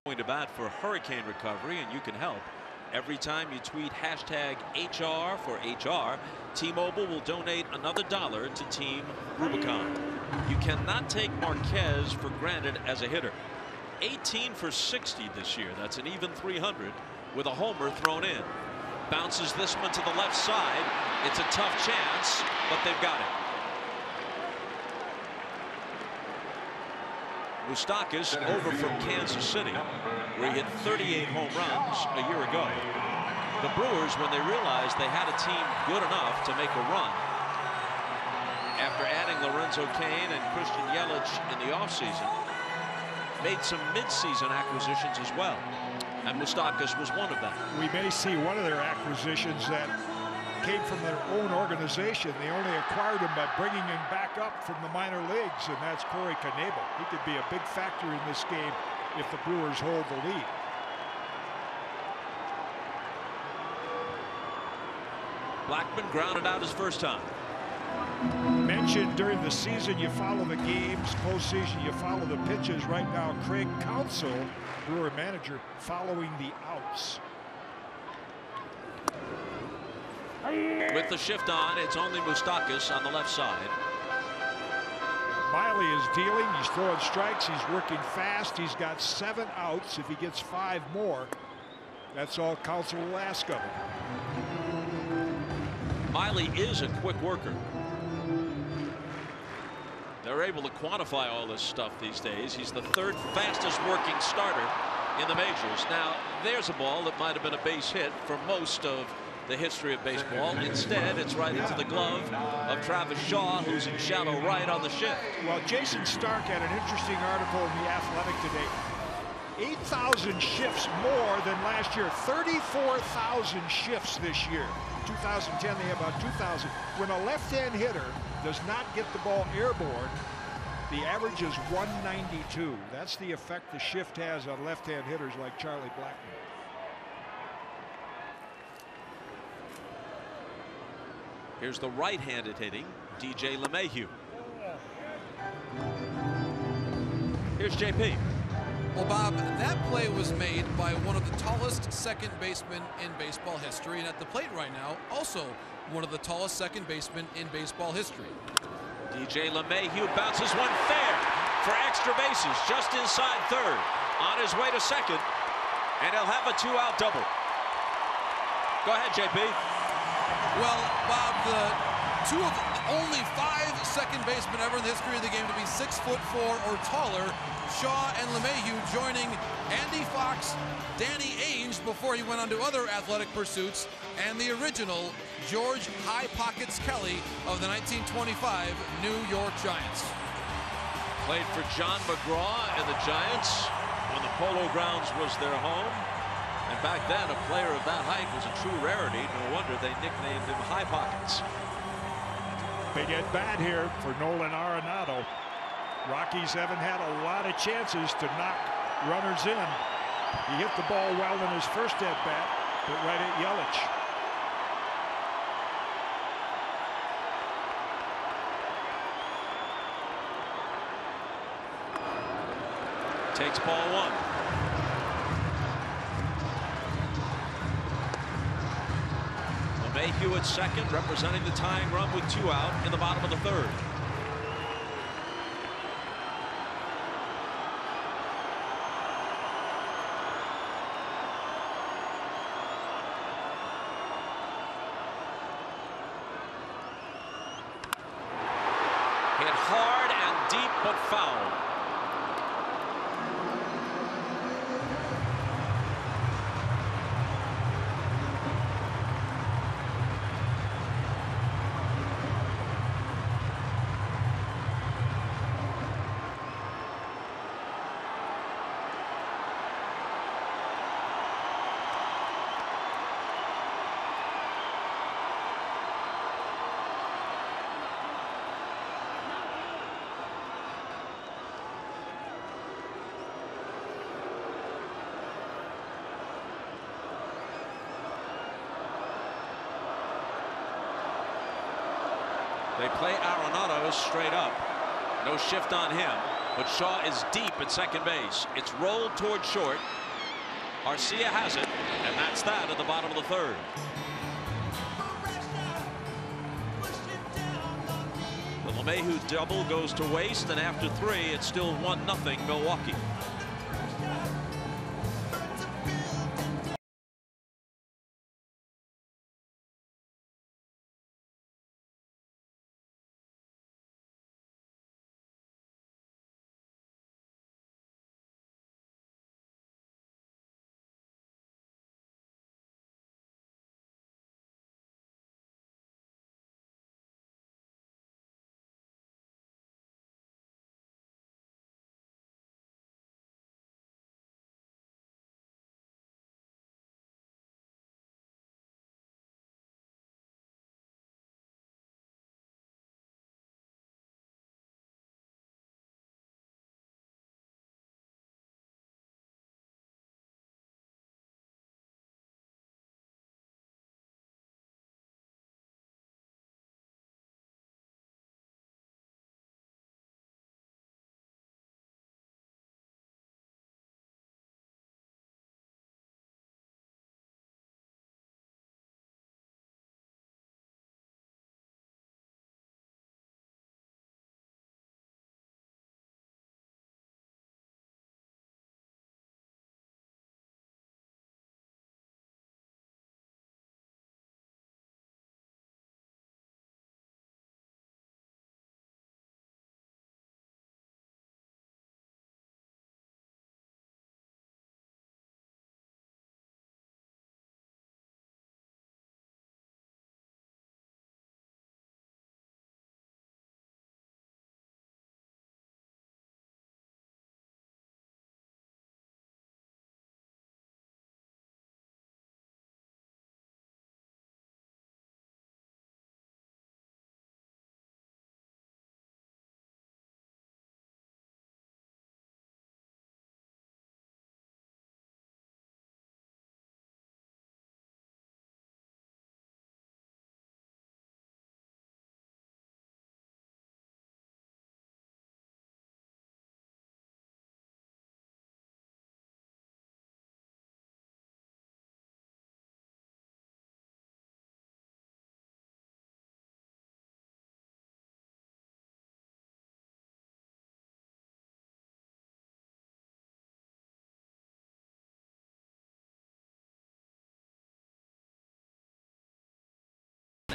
going to bat for hurricane recovery, and you can help. Every time you tweet hashtag HR for HR, T-Mobile will donate another $1 to Team Rubicon. You cannot take Marquez for granted as a hitter. 18 for 60 this year. That's an even 300 with a homer thrown in. Bounces this one to the left side. It's a tough chance, but they've got it. Moustakas over from Kansas City, where he hit 38 home runs a year ago. The Brewers, when they realized they had a team good enough to make a run, after adding Lorenzo Cain and Christian Yelich in the offseason, made some midseason acquisitions as well. And Moustakas was one of them. We may see one of their acquisitions that came from their own organization. They only acquired him by bringing him back up from the minor leagues, and that's Corey Knebel. He could be a big factor in this game if the Brewers hold the lead. Blackman grounded out his first time. Mentioned during the season you follow the games, postseason you follow the pitches. Right now Craig Counsell, Brewer manager, following the outs. With the shift on, it's only Moustakas on the left side. Miley is dealing. He's throwing strikes. He's working fast. He's got 7 outs. If he gets 5 more, that's all Counsell will ask of him. Miley is a quick worker. They're able to quantify all this stuff these days. He's the 3rd fastest working starter in the majors. Now, there's a ball that might have been a base hit for most of the history of baseball. Instead, it's right into the glove of Travis Shaw, who's in shallow right on the shift. Well, Jason Stark had an interesting article in The Athletic today. 8,000 shifts more than last year. 34,000 shifts this year. 2010, they have about 2,000. When a left-hand hitter does not get the ball airborne, the average is 192. That's the effect the shift has on left-hand hitters like Charlie Blackman. Here's the right-handed hitting DJ Lemahieu. Here's JP. Well, Bob, that play was made by one of the tallest second basemen in baseball history, and at the plate right now, also one of the tallest second basemen in baseball history. DJ Lemahieu bounces one fair for extra bases just inside 3rd. On his way to 2nd, and he'll have a 2-out double. Go ahead, JP. Well, Bob, only 5 second basemen ever in the history of the game to be 6'4" or taller. Shaw and Lemahieu joining Andy Fox, Danny Ainge before he went on to other athletic pursuits, and the original George High Pockets Kelly of the 1925 New York Giants. Played for John McGraw and the Giants when the Polo Grounds was their home. And back then, a player of that height was a true rarity. No wonder they nicknamed him High Pockets. Big at bat here for Nolan Arenado. Rockies haven't had a lot of chances to knock runners in. He hit the ball well in his first at bat, but right at Yelich. Takes ball 1. Lemahieu at 2nd, representing the tying run with 2 out in the bottom of the 3rd. Hit hard and deep, but foul. They play Arenado straight up. No shift on him. But Shaw is deep at second base. It's rolled toward short. Garcia has it, and that's that at the bottom of the third. The Lemahieu double goes to waste, and after 3, it's still 1-0 Milwaukee.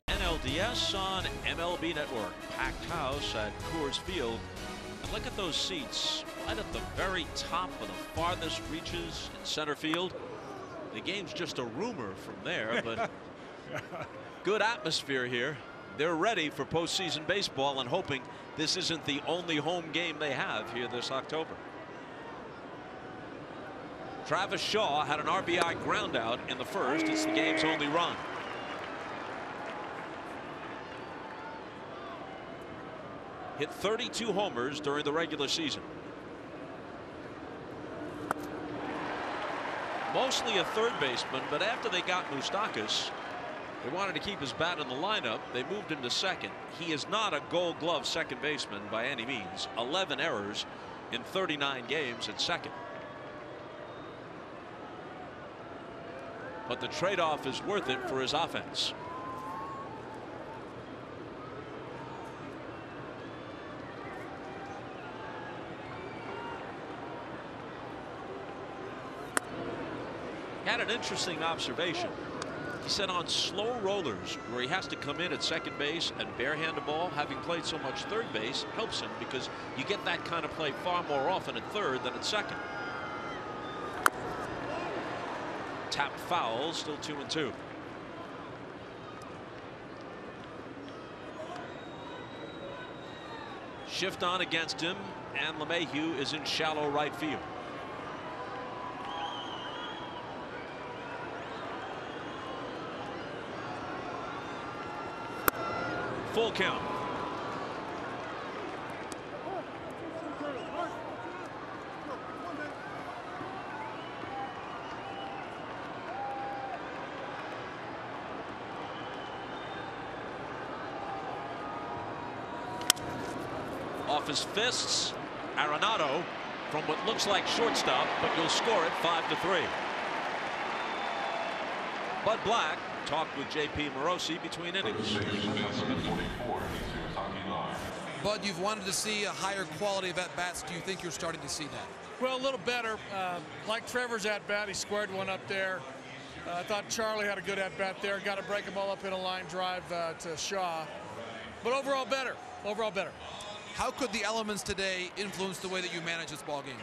NLDS on MLB Network. Packed house at Coors Field. And look at those seats right at the very top of the farthest reaches in center field. The game's just a rumor from there, but good atmosphere here. They're ready for postseason baseball and hoping this isn't the only home game they have here this October. Travis Shaw had an RBI groundout in the first. It's the game's only run. Hit 32 homers during the regular season. Mostly a third baseman, but after they got Moustakas, they wanted to keep his bat in the lineup. They moved him to second. He is not a Gold Glove second baseman by any means. 11 errors in 39 games at second. But the trade-off is worth it for his offense. Had an interesting observation. He said on slow rollers where he has to come in at second base and barehand the ball, having played so much third base helps him because you get that kind of play far more often at third than at second. Tapped foul, still 2-2. Shift on against him, and Lemahieu is in shallow right field. Full count. Off his fists, Arenado from what looks like shortstop, but you'll score it 5-3. Bud Black talked with J.P. Morosi between innings. Bud, you've wanted to see a higher quality of at-bats. Do you think you're starting to see that? Well, a little better. Like Trevor's at-bat, he squared one up there. I thought Charlie had a good at-bat there. Got to break them all up in a line drive to Shaw. But overall better. Overall better. How could the elements today influence the way that you manage this ball game?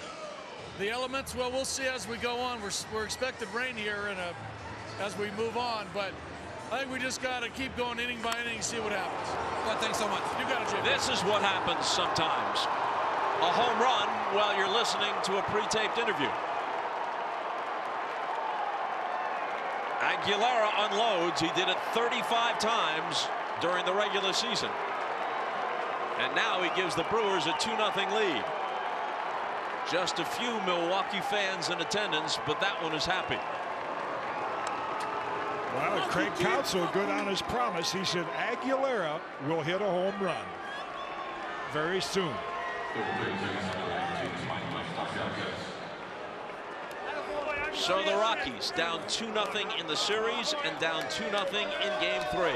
The elements, well, we'll see as we go on. We're expected rain here as we move on, but I think we just got to keep going inning by inning, see what happens. Well, thanks so much. You got it, Jim. This is what happens sometimes. A home run while you're listening to a pre-taped interview. Aguilera unloads. He did it 35 times during the regular season. And now he gives the Brewers a 2-0 lead. Just a few Milwaukee fans in attendance, but that one is happy. Well, Craig Counsell good on his promise. He said Aguilera will hit a home run very soon. So the Rockies down 2-0 in the series and down 2-0 in Game 3.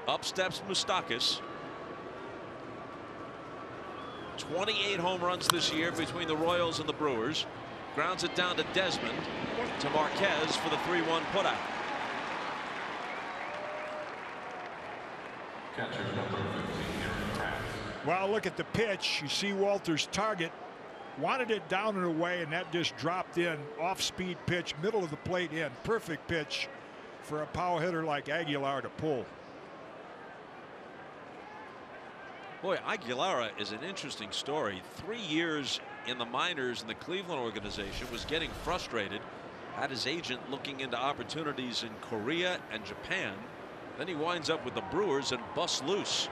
Up steps Moustakas. 28 home runs this year between the Royals and the Brewers. Grounds it down to Desmond, to Marquez for the 3-1 putout. Well, look at the pitch. You see Walter's target. Wanted it down and away, and that just dropped in. Off-speed pitch, middle of the plate in. Perfect pitch for a power hitter like Aguilar to pull. Boy, Aguilera is an interesting story. 3 years in the minors in the Cleveland organization, was getting frustrated. Had his agent looking into opportunities in Korea and Japan. Then he winds up with the Brewers and busts loose.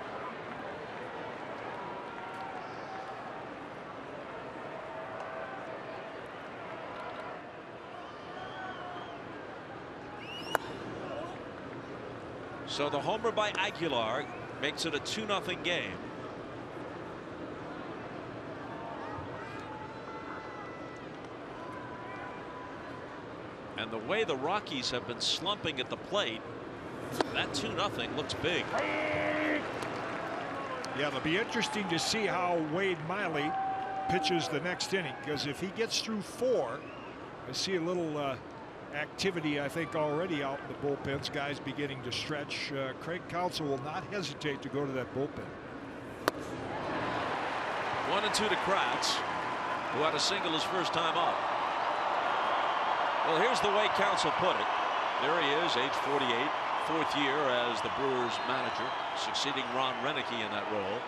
So the homer by Aguilar makes it a 2-0 game. And the way the Rockies have been slumping at the plate, that 2-0 looks big. Yeah, it'll be interesting to see how Wade Miley pitches the next inning, because if he gets through 4, I see a little activity, I think, already out in the bullpens. Guys beginning to stretch. Craig Counsell will not hesitate to go to that bullpen. 1-2 to Kratz, who had a single his first time up. Well, here's the way Counsell put it. There he is, age 48, 4th year as the Brewers manager, succeeding Ron Renicky in that role.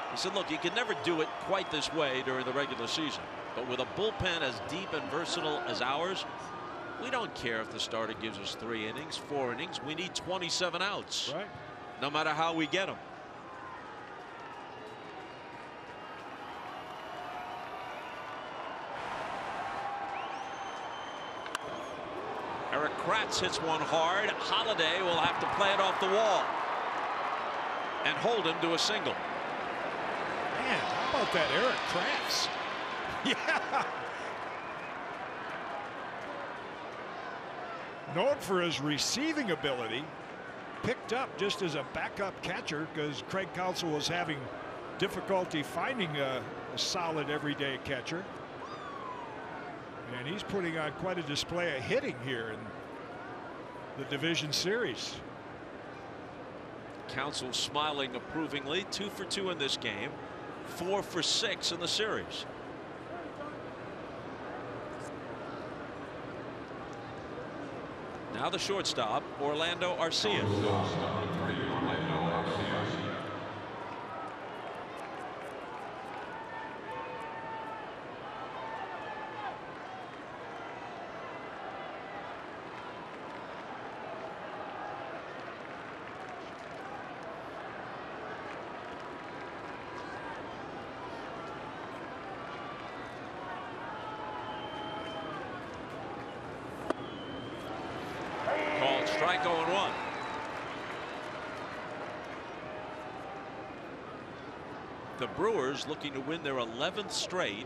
He said, look, you can never do it quite this way during the regular season, but with a bullpen as deep and versatile as ours, we don't care if the starter gives us 3 innings, 4 innings. We need 27 outs, right? No matter how we get them. Eric Kratz hits one hard. Holiday will have to play it off the wall and hold him to a single. Man, how about that Eric Kratz? Yeah. Known for his receiving ability, picked up just as a backup catcher because Craig Counsell was having difficulty finding a solid everyday catcher. And he's putting on quite a display of hitting here in the division series. Counsell smiling approvingly. 2 for 2 in this game, 4 for 6 in the series. Now the shortstop, Orlando Arcia. Strike 0-1. The Brewers looking to win their 11th straight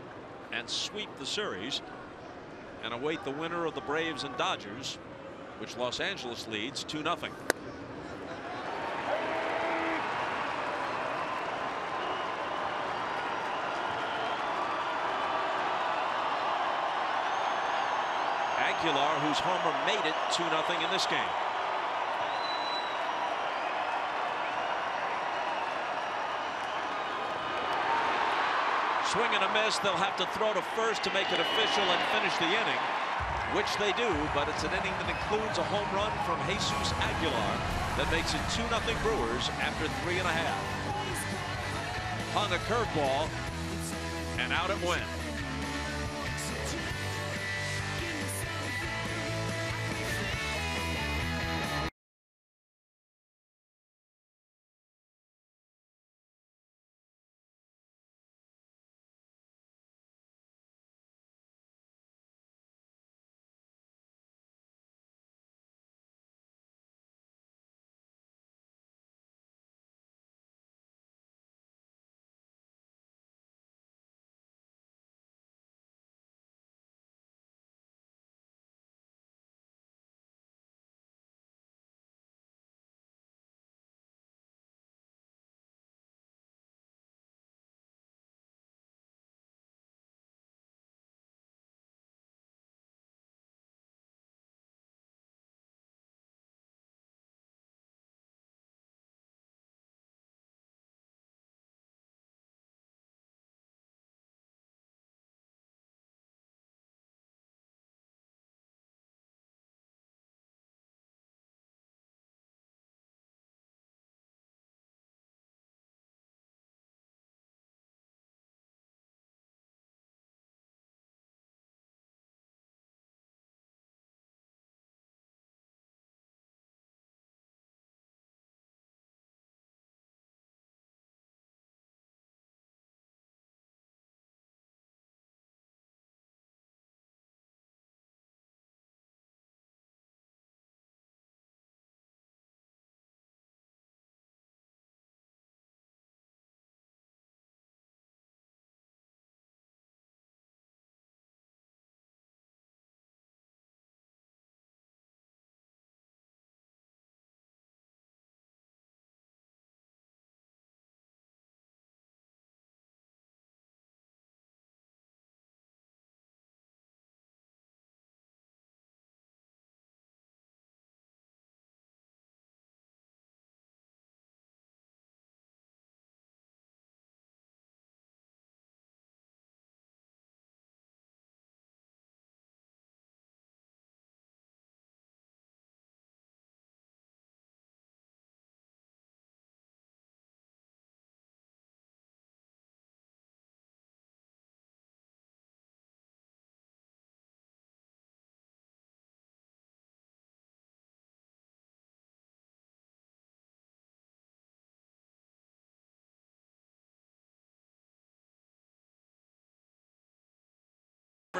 and sweep the series and await the winner of the Braves and Dodgers, which Los Angeles leads 2-0. Aguilar, whose homer made it 2-0 in this game. Swing and a miss. They'll have to throw to first to make it official and finish the inning, which they do, but it's an inning that includes a home run from Jesus Aguilar that makes it 2-0 Brewers after 3.5. Hung a curveball, and out it went.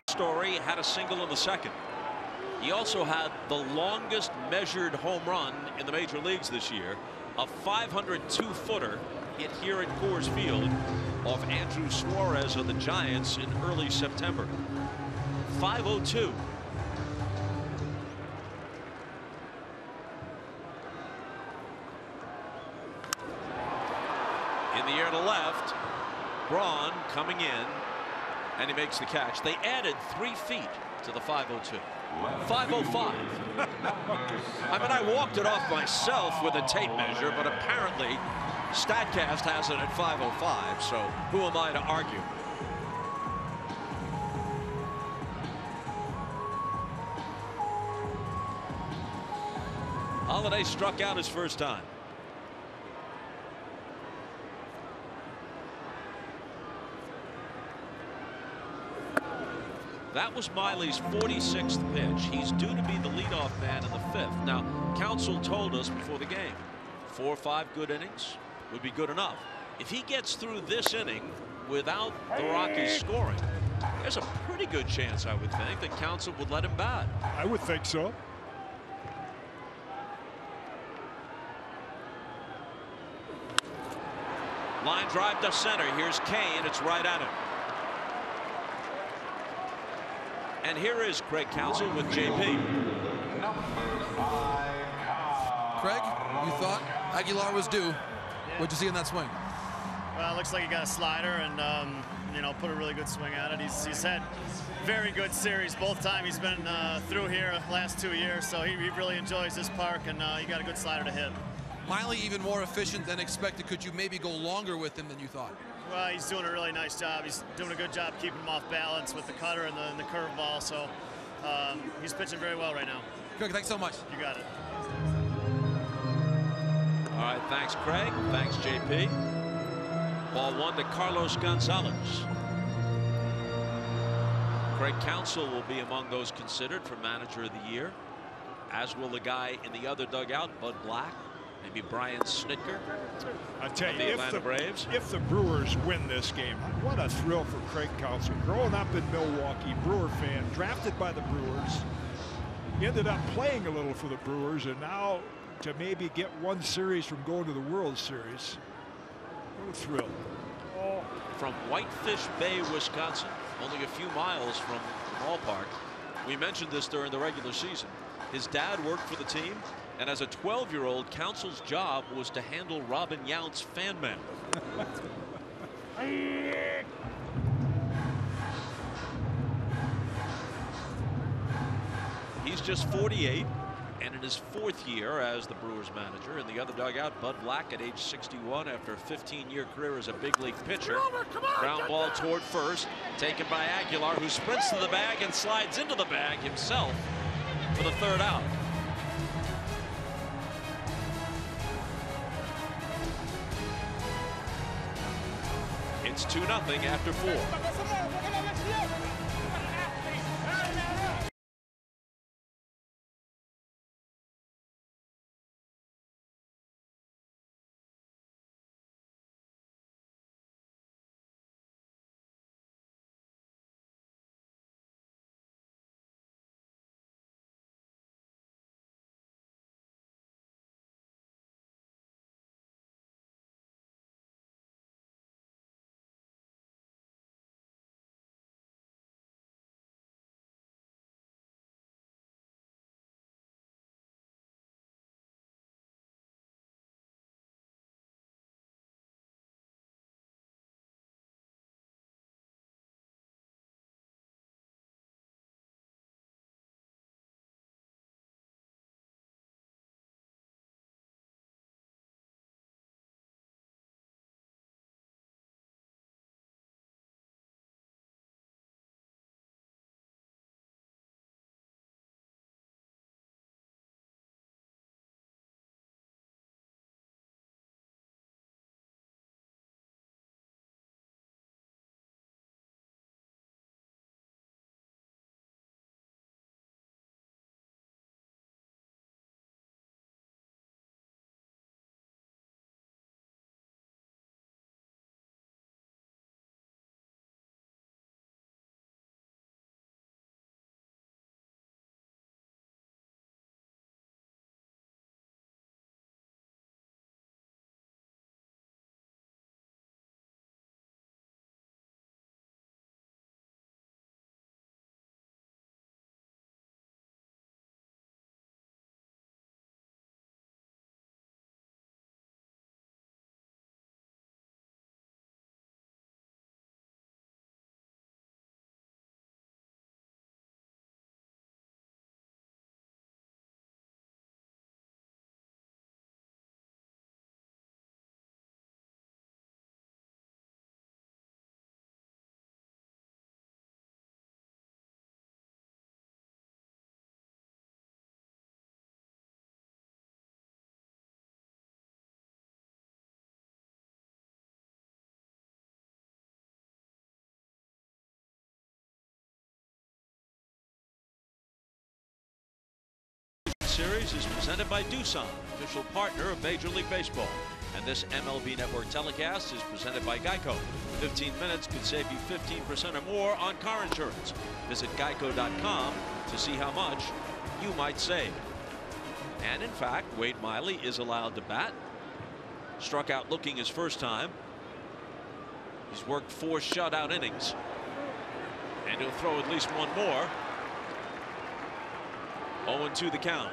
Story had a single in the second. He also had the longest measured home run in the major leagues this year, a 502-footer hit here at Coors Field off Andrew Suarez of the Giants in early September. 502. In the air to left, Braun coming in, and he makes the catch. They added 3 feet to the 502. 505. I mean, I walked it off myself with a tape measure, but apparently StatCast has it at 505, so who am I to argue? Holiday struck out his first time. That was Miley's 46th pitch. He's due to be the leadoff man in the 5th. Now, Counsell told us before the game, 4 or 5 good innings would be good enough. If he gets through this inning without the Rockies scoring, there's a pretty good chance, I would think, that Counsell would let him bat. I would think so. Line drive to center. Here's Cain. It's right at him. And here is Craig Counsell with JP. Craig, you thought Aguilar was due. What'd you see in that swing? Well, it looks like he got a slider and, you know, put a really good swing at it. He's had very good series both times he's been through here last 2 years, so he really enjoys this park, and he got a good slider to hit. Miley even more efficient than expected. Could you maybe go longer with him than you thought? Well, he's doing a really nice job. He's doing a good job keeping him off balance with the cutter and the curveball, so he's pitching very well right now. Craig, thanks so much. You got it. All right, thanks, Craig. Thanks, JP. Ball 1 to Carlos Gonzalez. Craig Counsell will be among those considered for Manager of the Year, as will the guy in the other dugout, Bud Black, maybe Brian Snitker. I tell you, the Atlanta Braves. If the Brewers win this game, what a thrill for Craig Counsell. Growing up in Milwaukee, Brewer fan, drafted by the Brewers, ended up playing a little for the Brewers, and now to maybe get one series from going to the World Series. What a thrill. From Whitefish Bay, Wisconsin, only a few miles from the ballpark. We mentioned this during the regular season. His dad worked for the team, and as a 12-year-old, Counsell's job was to handle Robin Yount's fan mail. He's just 48 and in his 4th year as the Brewers manager. In the other dugout, Bud Black at age 61 after a 15-year career as a big league pitcher. Ground ball toward first, taken by Aguilar, who sprints to the bag and slides into the bag himself for the 3rd out. It's 2-0 after 4. Series is presented by Doosan, official partner of Major League Baseball. And this MLB Network telecast is presented by Geico. 15 minutes could save you 15% or more on car insurance. Visit geico.com to see how much you might save. And in fact, Wade Miley is allowed to bat. Struck out looking his first time. He's worked 4 shutout innings, and he'll throw at least one more. 0-2 the count.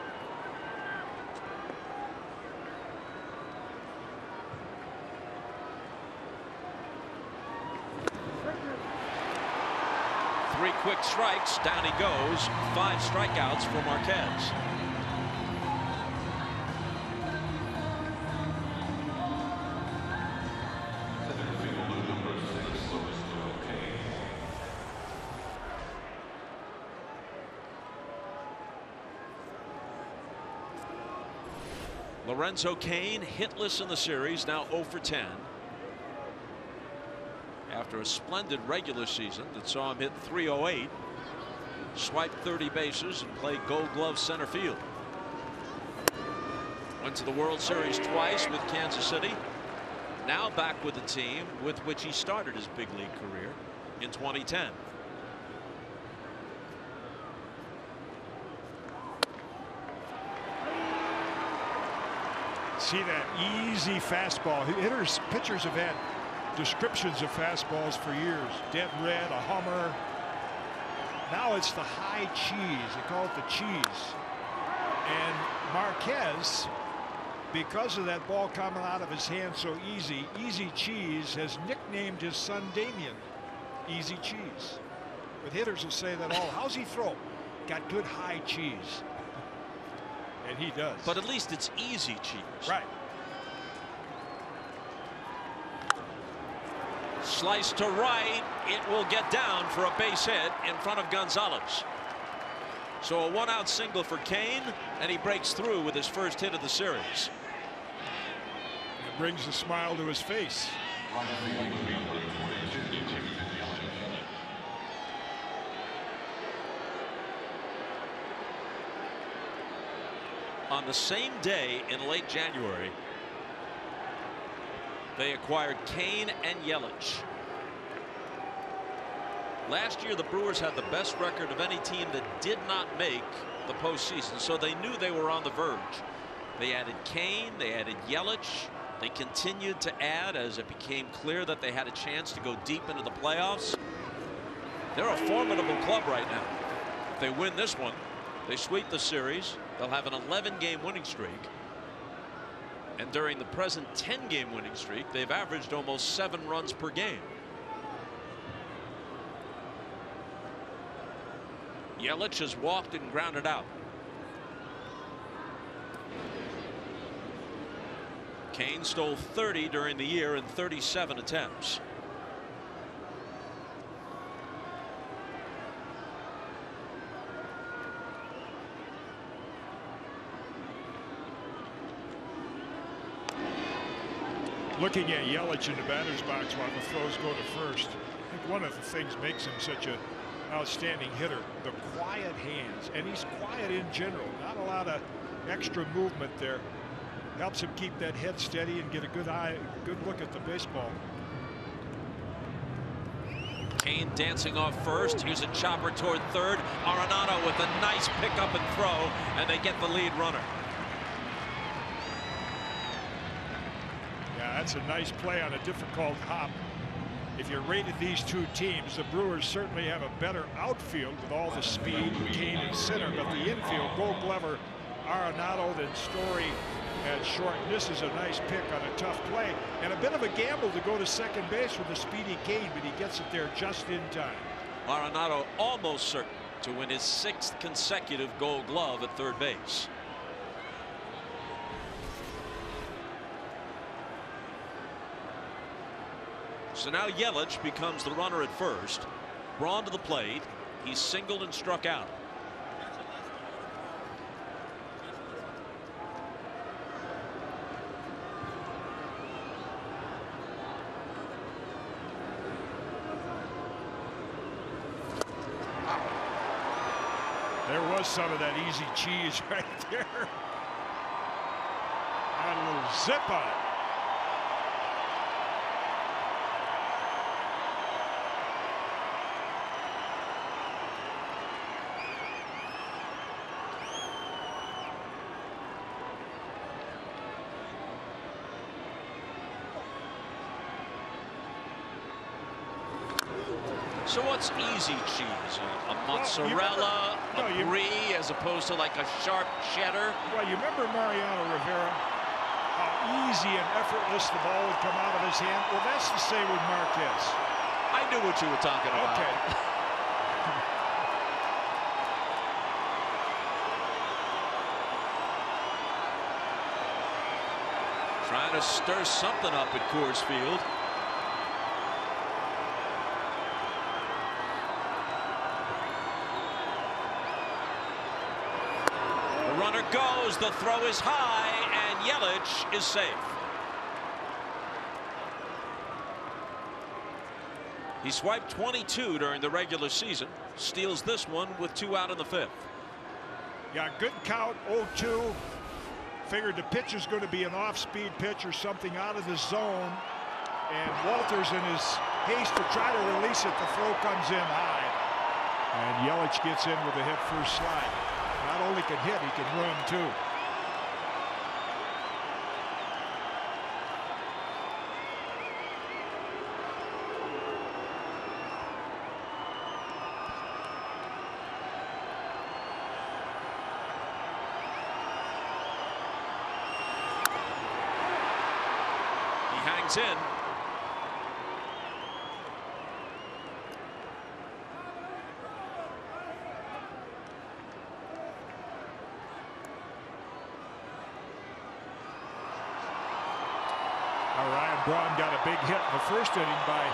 Three quick strikes, down he goes. 5 strikeouts for Marquez. Lorenzo Cain hitless in the series, now 0 for 10. After a splendid regular season that saw him hit .308, swipe 30 bases, and play Gold Glove center field. Went to the World Series twice with Kansas City. Now back with the team with which he started his big league career in 2010. See that easy fastball. Pitchers have had descriptions of fastballs for years. Dead red, a hummer. Now it's the high cheese. They call it the cheese. And Marquez, because of that ball coming out of his hand so easy, Easy Cheese, has nicknamed his son Damien Easy Cheese. But hitters will say that all. How's he throw? Got good high cheese. And he does. But at least it's easy cheese. Right. Slice to right. It will get down for a base hit in front of Gonzalez. So a 1-out single for Cain, and he breaks through with his first hit of the series. It brings a smile to his face. On the same day in late January, they acquired Cain and Yelich. Last year, the Brewers had the best record of any team that did not make the postseason, so they knew they were on the verge. They added Cain, they added Yelich. They continued to add as it became clear that they had a chance to go deep into the playoffs. They're a formidable club right now. If they win this one, they sweep the series. They'll have an 11-game winning streak. And during the present 10-game winning streak, they've averaged almost 7 runs per game. Yelich has walked and grounded out. Cain stole 30 during the year in 37 attempts. Looking at Yelich in the batter's box while the throws go to first, I think one of the things makes him such an outstanding hitter, the quiet hands. And he's quiet in general, not a lot of extra movement there. Helps him keep that head steady and get a good look at the baseball. Cain dancing off first. Here's a chopper toward third. Arenado with a nice pickup and throw, and they get the lead runner. Yeah, that's a nice play on a difficult hop. If you rated these two teams, the Brewers certainly have a better outfield with all the speed, Cain in center, but the infield, Gold Glover, Arenado, then Story at short. This is a nice pick on a tough play, and a bit of a gamble to go to second base with a speedy Cain, but he gets it there just in time. Arenado almost certain to win his 6th consecutive Gold Glove at third base. So now Yelich becomes the runner at first. Braun to the plate. He's singled and struck out. There was some of that easy cheese right there. And a little zip on it. So what's easy cheese? A mozzarella, a brie, as opposed to like a sharp cheddar? Well, you remember Mariano Rivera? How easy and effortless the ball would come out of his hand. Well, that's the same with Marquez. I knew what you were talking about. Okay. Trying to stir something up at Coors Field. The runner goes, the throw is high, and Yelich is safe. He swiped 22 during the regular season, steals this one with 2 out in the 5th. Yeah, good count, 0-2. Figured the pitch is going to be an off-speed pitch or something out of the zone. And Walters, in his haste to try to release it, the throw comes in high. And Yelich gets in with a hit first slide. Not only can hit, he can run too. Hangs in. Ryan Braun got a big hit in the first inning by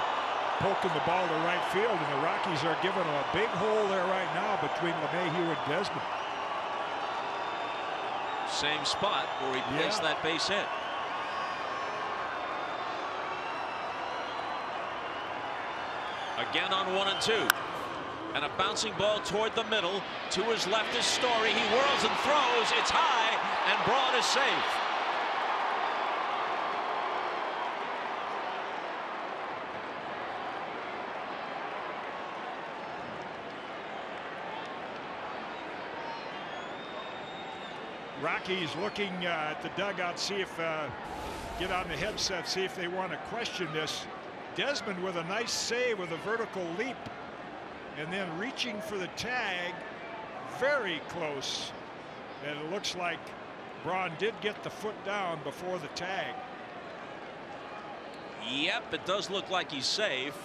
poking the ball to right field, and the Rockies are giving him a big hole there right now between Lemahieu and Desmond. Same spot where he placed that base hit. Again on 1 and 2. And a bouncing ball toward the middle. To his left is Story. He whirls and throws. It's high, and Braun is safe. Rockies looking at the dugout, see if get on the headset, see if they want to question this. Desmond with a nice save with a vertical leap, and then reaching for the tag, very close. And it looks like Braun did get the foot down before the tag. Yep, it does look like he's safe.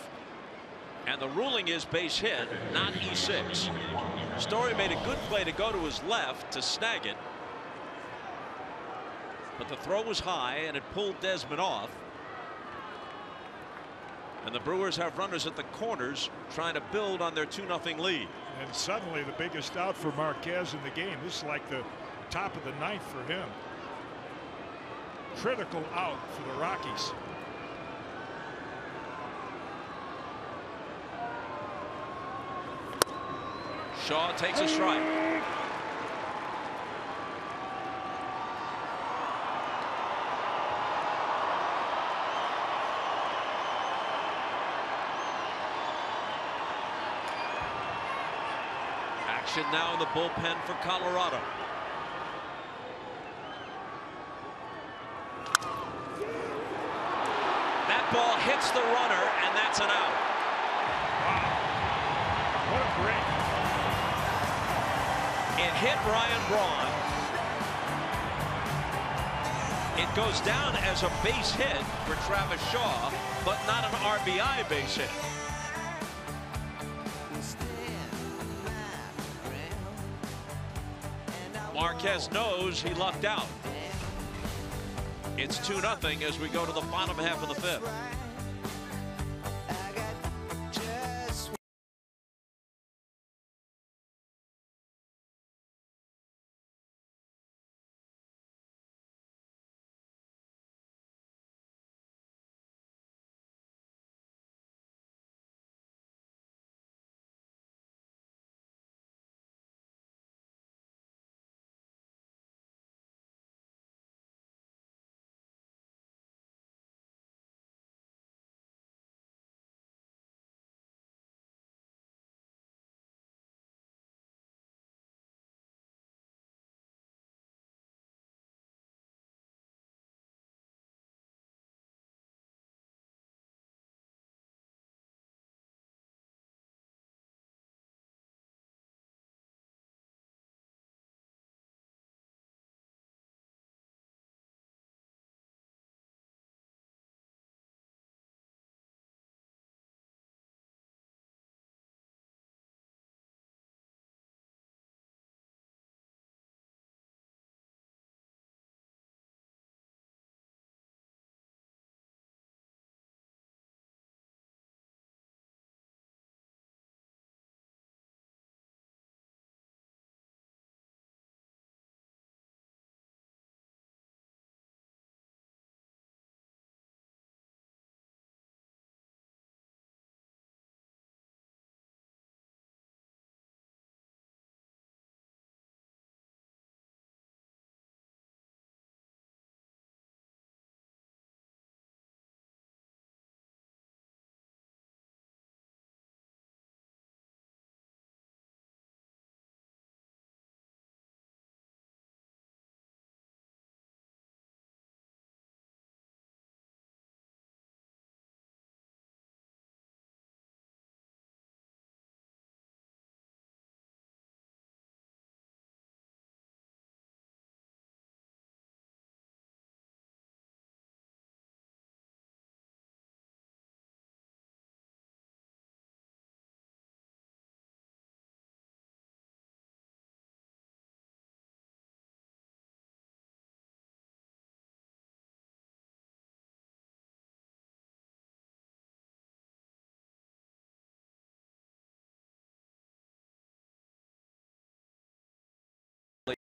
And the ruling is base hit, not E6. Story made a good play to go to his left to snag it. But the throw was high, and it pulled Desmond off. And the Brewers have runners at the corners trying to build on their 2-0 lead. And suddenly the biggest out for Marquez in the game. This is like the top of the 9th for him. Critical out for the Rockies. Shaw takes a strike. Now in the bullpen for Colorado. That ball hits the runner, and that's an out. Wow. What a break. It hit Ryan Braun. It goes down as a base hit for Travis Shaw, but not an RBI base hit. Marquez knows he lucked out. It's 2-0 as we go to the bottom half of the 5th.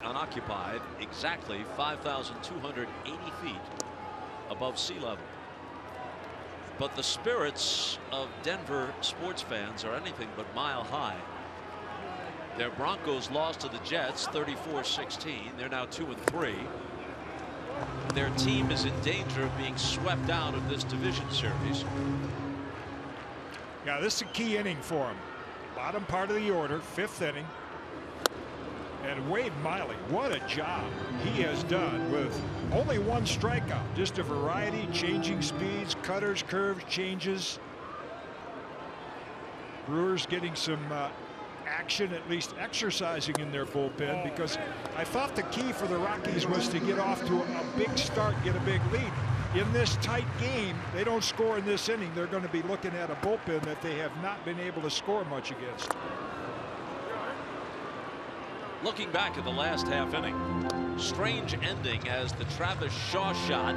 unoccupied, exactly 5,280 feet above sea level. But the spirits of Denver sports fans are anything but mile high. Their Broncos lost to the Jets 34-16. They're now 2-3. Their team is in danger of being swept out of this division series. Yeah, this is a key inning for them. Bottom part of the order, 5th inning. And Wade Miley, what a job he has done with only 1 strikeout. Just a variety, changing speeds, cutters, curves, changes. Brewers getting some action, at least exercising in their bullpen, because I thought the key for the Rockies was to get off to a big start, get a big lead. In this tight game, they don't score in this inning. They're going to be looking at a bullpen that they have not been able to score much against. Looking back at the last half inning, strange ending as the Travis Shaw shot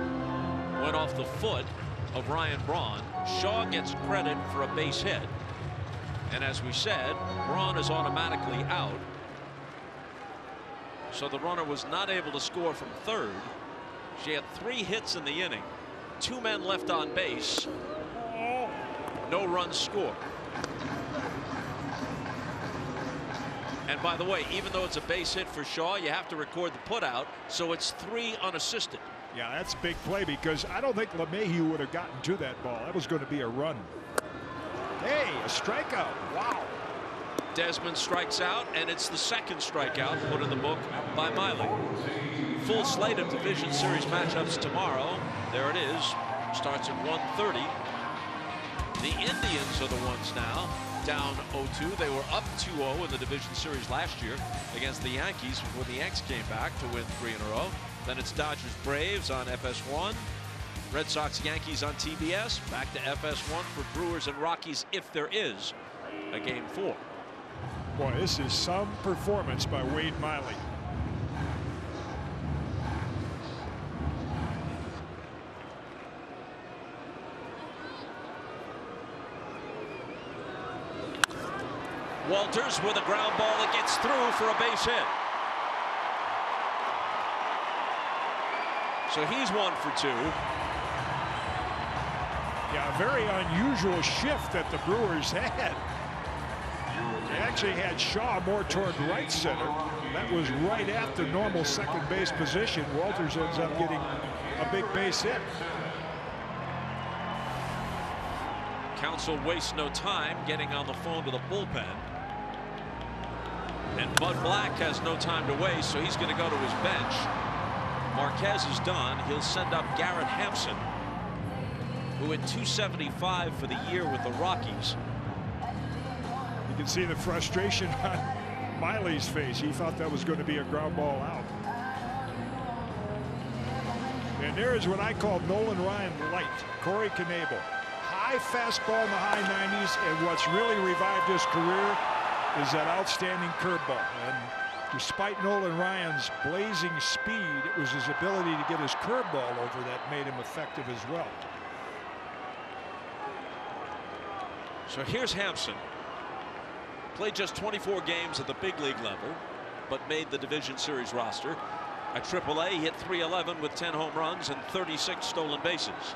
went off the foot of Ryan Braun. Shaw gets credit for a base hit. And as we said, Braun is automatically out. So the runner was not able to score from third. She had 3 hits in the inning. 2 men left on base. No runs scored. And by the way, even though it's a base hit for Shaw, you have to record the putout, so it's 3 unassisted. Yeah, that's a big play, because I don't think Lemahieu would have gotten to that ball. That was going to be a run. Hey, a strikeout. Wow. Desmond strikes out, and it's the 2nd strikeout put in the book by Miley. Full slate of division series matchups tomorrow. There it is. Starts at 1:30. The Indians are the ones now down 0-2. They were up 2-0 in the division series last year against the Yankees before the Yanks came back to win 3 in a row. Then it's Dodgers Braves on FS1. Red Sox Yankees on TBS. Back to FS1 for Brewers and Rockies if there is a game 4. Boy, this is some performance by Wade Miley. Walters with a ground ball that gets through for a base hit. So he's 1 for 2. Yeah, a very unusual shift that the Brewers had. They actually had Shaw more toward right center. That was right at the normal second base position. Walters ends up getting a big base hit. Counsell wastes no time getting on the phone to the bullpen. And Bud Black has no time to waste, so he's going to go to his bench. Marquez is done. He'll send up Garrett Hampson, who hit .275 for the year with the Rockies. You can see the frustration on Miley's face. He thought that was going to be a ground ball out. And there is what I call Nolan Ryan light. Corey Knebel. High fastball in the high 90s, and what's really revived his career is that outstanding curveball. And despite Nolan Ryan's blazing speed, it was his ability to get his curveball over that made him effective as well. So here's Hampson. Played just 24 games at the big league level, but made the division series roster. At AAA, he hit .311 with 10 home runs and 36 stolen bases.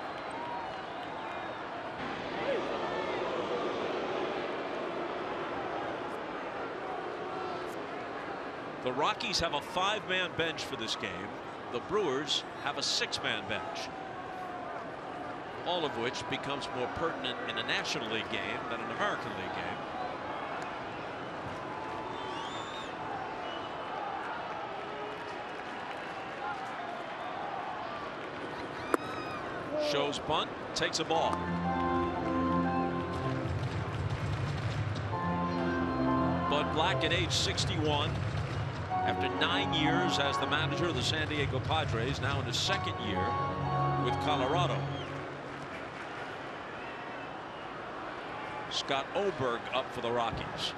The Rockies have a 5-man bench for this game. The Brewers have a 6-man bench. All of which becomes more pertinent in a National League game than an American League game. Shows bunt, takes a ball. Bud Black at age 61. After 9 years as the manager of the San Diego Padres, now in his 2nd year with Colorado. Scott Oberg up for the Rockies.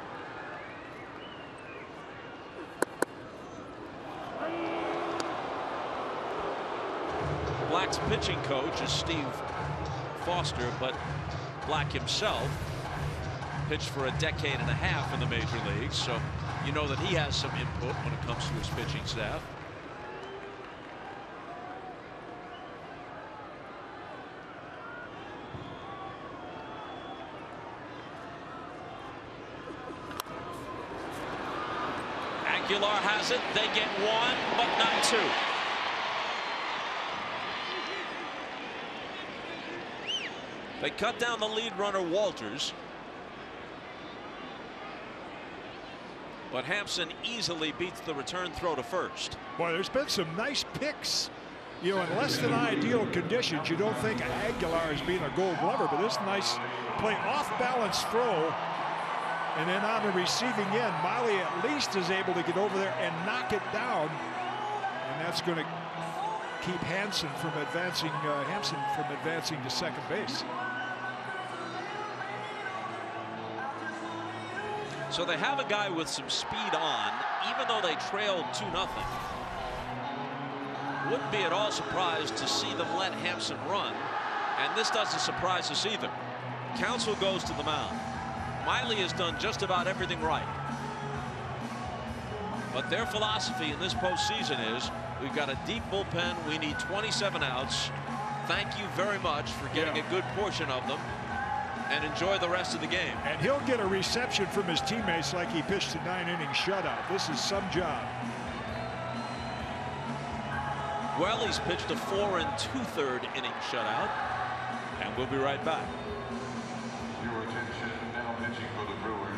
Black's pitching coach is Steve Foster, but Black himself pitched for a decade and a half in the major leagues, so you know that he has some input when it comes to his pitching staff. Aguilar has it. They get one, but not two. They cut down the lead runner, Walters. But Hampson easily beats the return throw to first. Boy, there's been some nice picks. You know, in less than ideal conditions, you don't think of Aguilar as being a Gold Glover, but this nice play, off-balance throw. And then on the receiving end, Miley at least is able to get over there and knock it down. And that's going to keep Hampson from advancing to second base. So they have a guy with some speed on, even though they trailed 2-0. Wouldn't be at all surprised to see them let Hampson run, and this doesn't surprise us either. Counsell goes to the mound. Miley has done just about everything right. But their philosophy in this postseason is, we've got a deep bullpen, we need 27 outs. Thank you very much for getting a good portion of them, and enjoy the rest of the game. And he'll get a reception from his teammates like he pitched a 9-inning shutout. This is some job. Well, he's pitched a 4 2/3 inning shutout, and we'll be right back. Your attention, now pitching for the Brewers.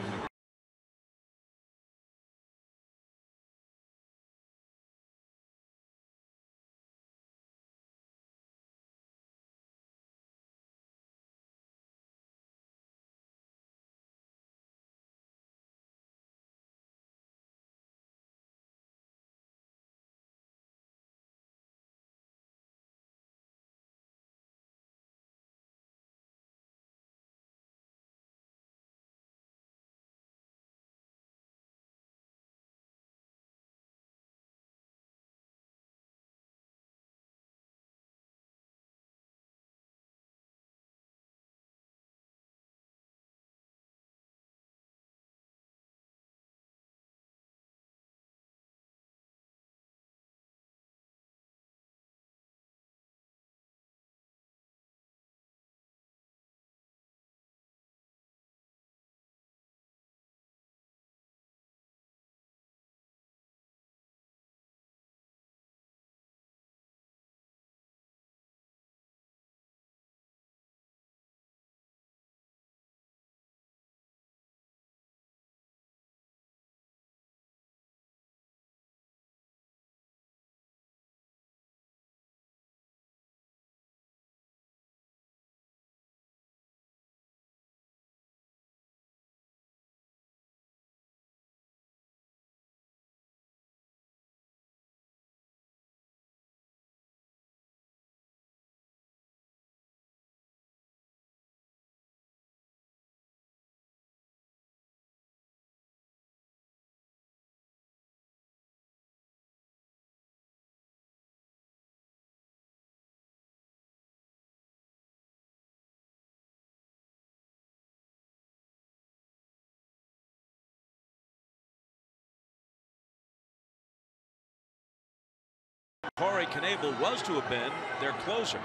Corey Knebel was to have been their closer.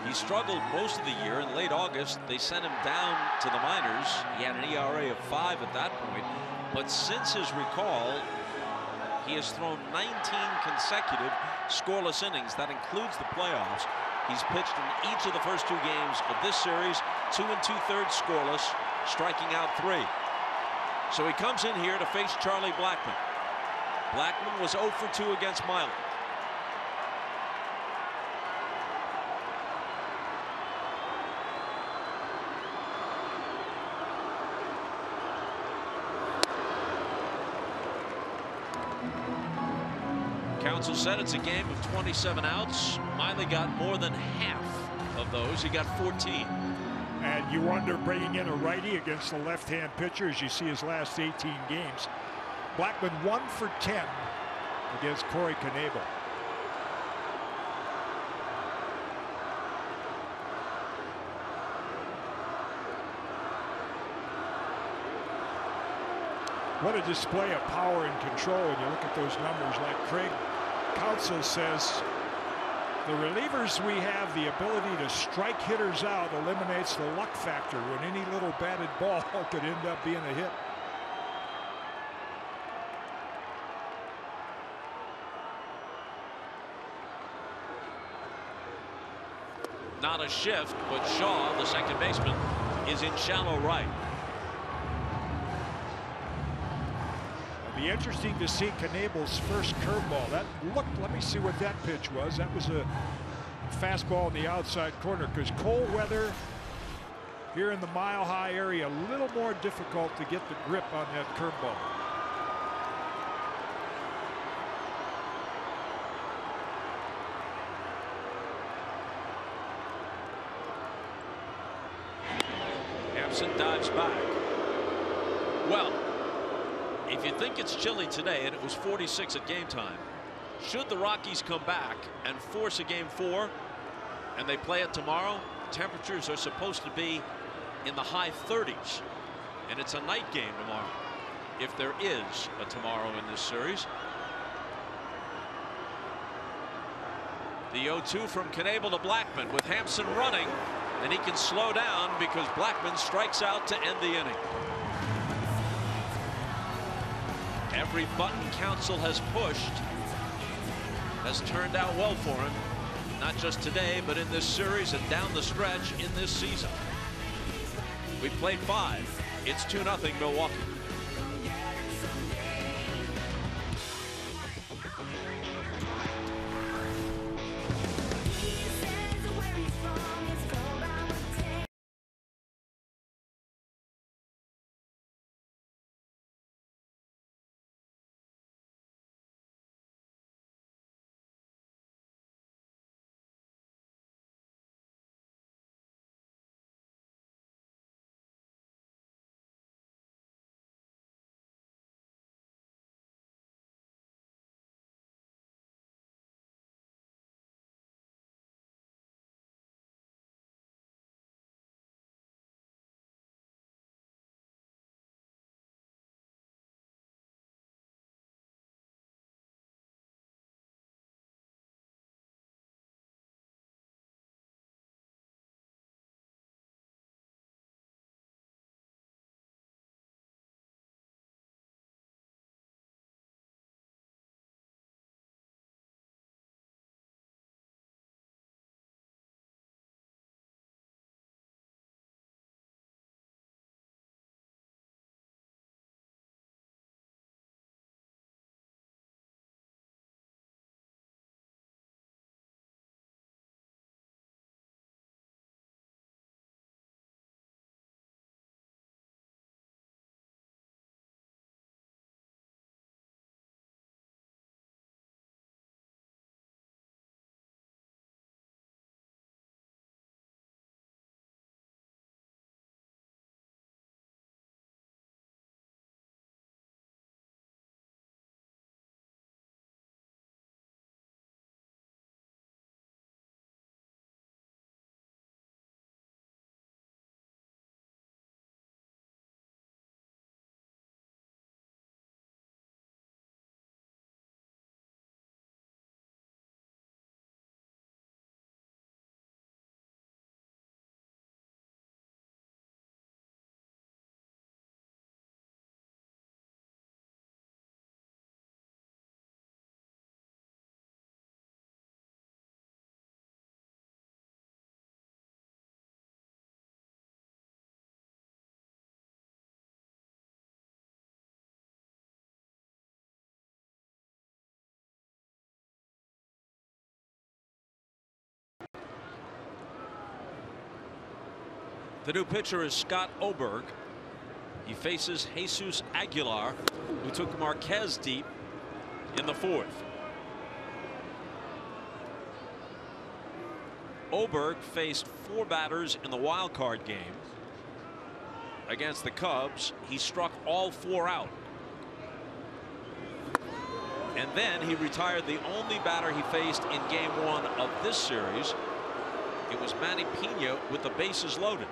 He struggled most of the year. In late August, they sent him down to the minors. He had an ERA of 5 at that point. But since his recall, he has thrown 19 consecutive scoreless innings. That includes the playoffs. He's pitched in each of the first 2 games of this series, 2 2/3 scoreless, striking out 3. So he comes in here to face Charlie Blackmon. Blackmon was 0 for 2 against Miley. Counsell said it's a game of 27 outs. Miley got more than half of those. He got 14. And you wonder, bringing in a righty against the left-hand pitcher, as you see his last 18 games. Blackmon 1 for 10 against Corey Knebel. What a display of power and control when you look at those numbers. Like Craig Counsell says, the relievers we have, the ability to strike hitters out eliminates the luck factor when any little batted ball could end up being a hit. Not a shift, but Shaw, the second baseman, is in shallow right. It'll be interesting to see Knebel's first curveball. That looked, let me see what that pitch was. That was a fastball in the outside corner, because cold weather here in the Mile High area, a little more difficult to get the grip on that curveball. Dives back. Well, if you think it's chilly today, and it was 46 at game time, should the Rockies come back and force a game 4 and they play it tomorrow, temperatures are supposed to be in the high 30s, and it's a night game tomorrow, if there is a tomorrow in this series. The 0-2 from Knebel to Blackman with Hampson running. And he can slow down because Blackman strikes out to end the inning. Every button Counsell has pushed has turned out well for him, not just today, but in this series and down the stretch in this season. We played 5. It's 2-0 Milwaukee. The new pitcher is Scott Oberg. He faces Jesus Aguilar, who took Marquez deep in the 4th. Oberg faced 4 batters in the wild card game against the Cubs. He struck all 4 out. And then he retired the only batter he faced in game 1 of this series. It was Manny Pena with the bases loaded.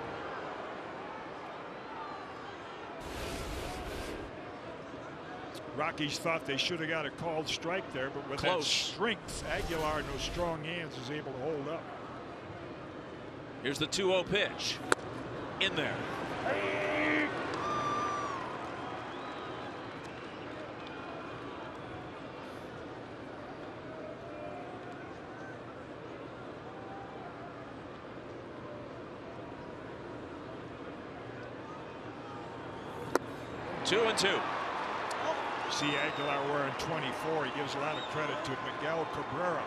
Rockies thought they should have got a called strike there, but with that strength, Aguilar and those strong hands is able to hold up. Here's the 2-0 pitch. In there. Two and two. See Aguilar wearing 24. He gives a lot of credit to Miguel Cabrera.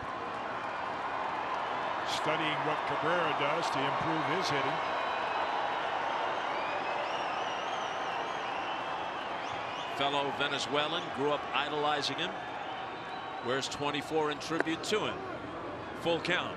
Studying what Cabrera does to improve his hitting. Fellow Venezuelan, grew up idolizing him. Wears 24 in tribute to him. Full count.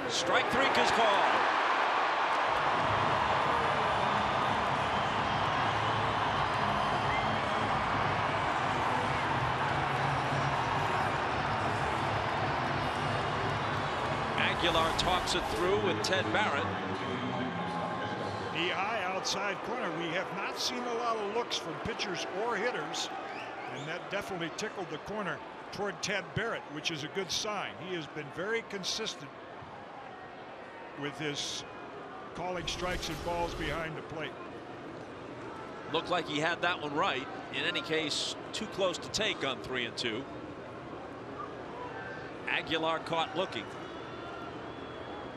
Strike three is called. Aguilar talks it through with Ted Barrett. The high outside corner. We have not seen a lot of looks from pitchers or hitters, and that definitely tickled the corner toward Ted Barrett, which is a good sign. He has been very consistent with his calling strikes and balls behind the plate. Looked like he had that one right. In any case, too close to take on 3 and 2. Aguilar caught looking.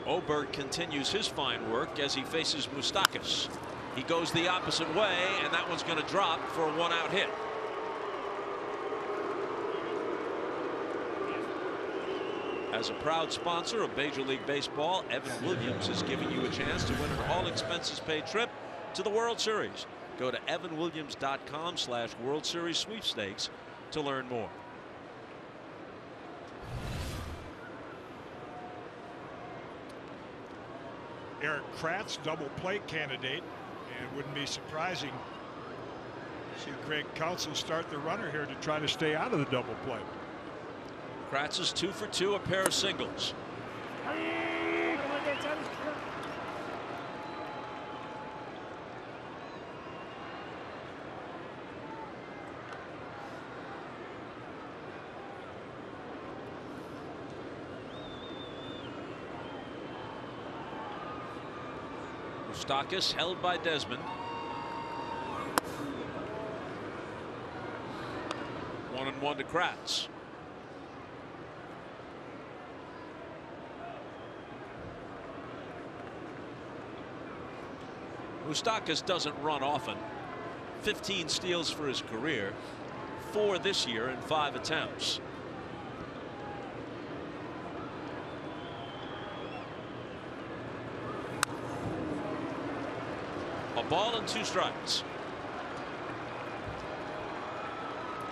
Oberg continues his fine work as he faces Moustakas. He goes the opposite way, and that one's going to drop for a 1-out hit. As a proud sponsor of Major League Baseball, Evan Williams is giving you a chance to win an all-expenses-paid trip to the World Series. Go to evanwilliams.com/World Series sweepstakes to learn more. Eric Kratz, double play candidate, and wouldn't be surprising to see Craig Counsell start the runner here to try to stay out of the double play. Kratz is 2 for 2, a pair of singles. Moustakas held by Desmond. 1-1 to Kratz. Moustakas doesn't run often. 15 steals for his career, 4 this year in 5 attempts. A ball and 2 strikes.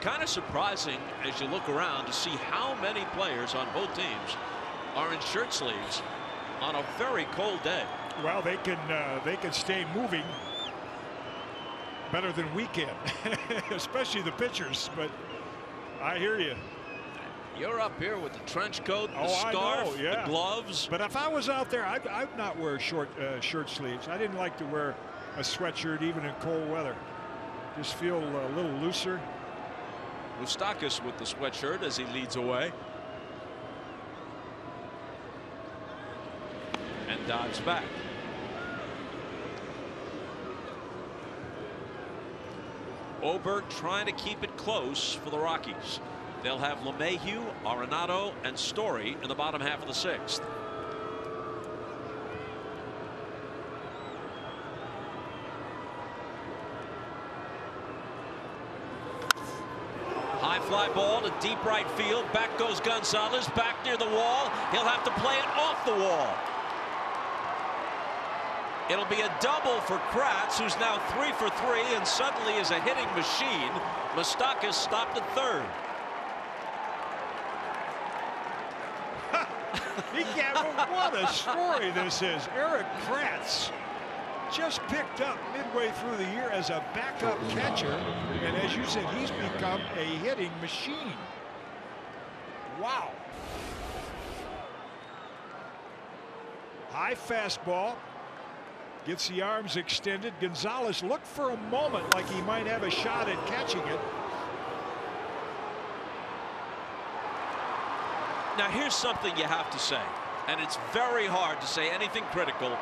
Kind of surprising as you look around to see how many players on both teams are in shirt sleeves on a very cold day. Well, they can stay moving better than we can, especially the pitchers. But I hear you. You're up here with the trench coat, the scarf, I know, yeah. the gloves. But if I was out there, I'd not wear short shirt sleeves. I didn't like to wear a sweatshirt even in cold weather. Just feel a little looser. Moustakas with the sweatshirt as he leads away. And dives back. Oberg trying to keep it close for the Rockies. They'll have Lemahieu, Arenado, and Story in the bottom half of the 6th. High fly ball to deep right field. Back goes Gonzalez. Back near the wall. He'll have to play it off the wall. It'll be a double for Kratz, who's now 3 for 3 and suddenly is a hitting machine. Moustakas stopped at 3rd. What a story this is. Eric Kratz just picked up midway through the year as a backup catcher, and as you said, he's become a hitting machine. Wow. High fastball. Gets the arms extended. Gonzalez looked for a moment like he might have a shot at catching it. Now here's something you have to say, and it's very hard to say anything critical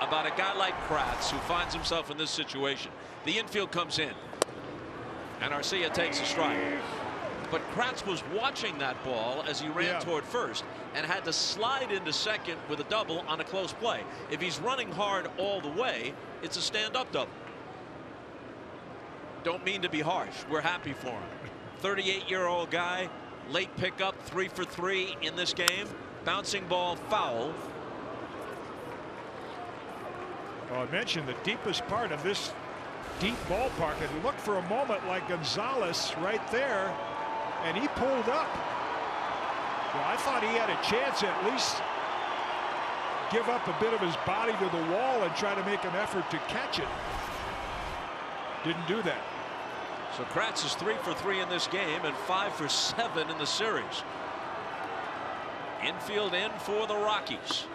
about a guy like Kratz who finds himself in this situation. The infield comes in, and Arcia takes a strike. But Kratz was watching that ball as he ran toward first and had to slide into second with a double on a close play. If he's running hard all the way, it's a stand-up double. Don't mean to be harsh. We're happy for him. 38-year-old guy, late pickup, 3 for 3 in this game. Bouncing ball foul. Well, I mentioned the deepest part of this deep ballpark. It looked for a moment like Gonzalez right there, and he pulled up. Well, I thought he had a chance at least give up a bit of his body to the wall and try to make an effort to catch it. Didn't do that. So Kratz is 3 for 3 in this game and 5 for 7 in the series. Infield in for the Rockies.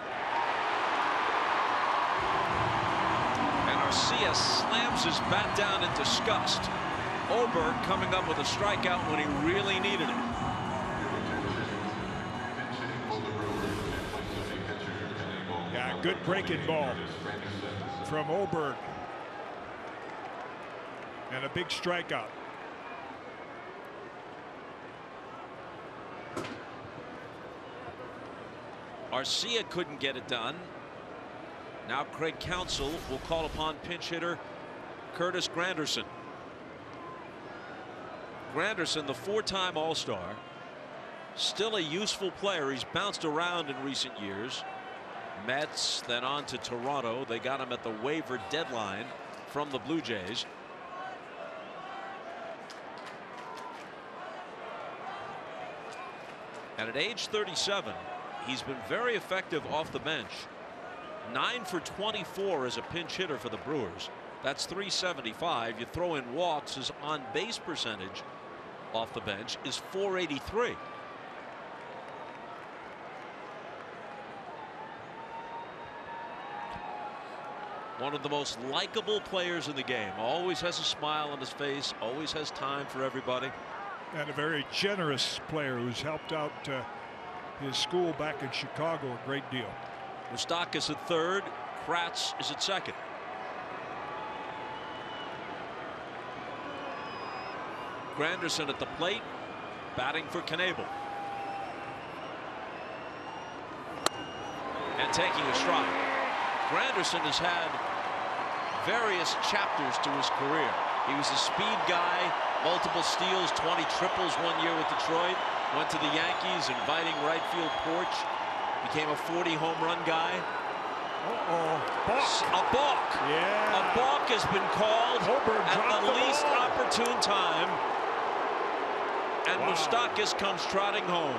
And Arcia slams his bat down in disgust. Oberg coming up with a strikeout when he really needed it. Yeah, good breaking ball from Oberg. And a big strikeout. Arcia couldn't get it done. Now Craig Counsell will call upon pinch hitter Curtis Granderson. Granderson, the 4-time All-Star, still a useful player. He's bounced around in recent years. Mets, then on to Toronto. They got him at the waiver deadline from the Blue Jays. And at age 37, he's been very effective off the bench. 9 for 24 as a pinch hitter for the Brewers. That's .375. You throw in walks, his on-base percentage off the bench is .483. One of the most likable players in the game. Always has a smile on his face. Always has time for everybody. And a very generous player who's helped out his school back in Chicago a great deal. Moustakas at third. Kratz is at second. Granderson at the plate, batting for Knebel. And taking a strike. Granderson has had various chapters to his career. He was a speed guy, multiple steals, 20 triples one year with Detroit. Went to the Yankees, inviting right field porch. Became a 40 home run guy. Balk. A balk. Yeah. A balk has been called at the least opportune time. And Moustakas comes trotting home.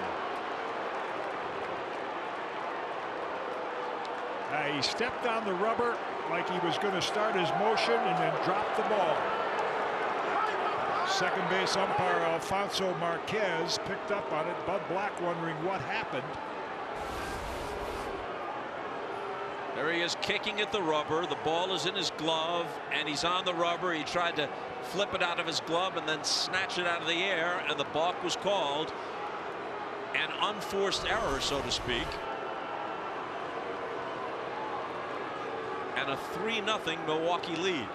He stepped on the rubber like he was going to start his motion and then dropped the ball. Second base umpire Alfonso Marquez picked up on it. Bud Black wondering what happened. There he is kicking at the rubber. The ball is in his glove and he's on the rubber. He tried to flip it out of his glove and then snatch it out of the air, and the balk was called. An unforced error, so to speak. And a 3-0 Milwaukee lead.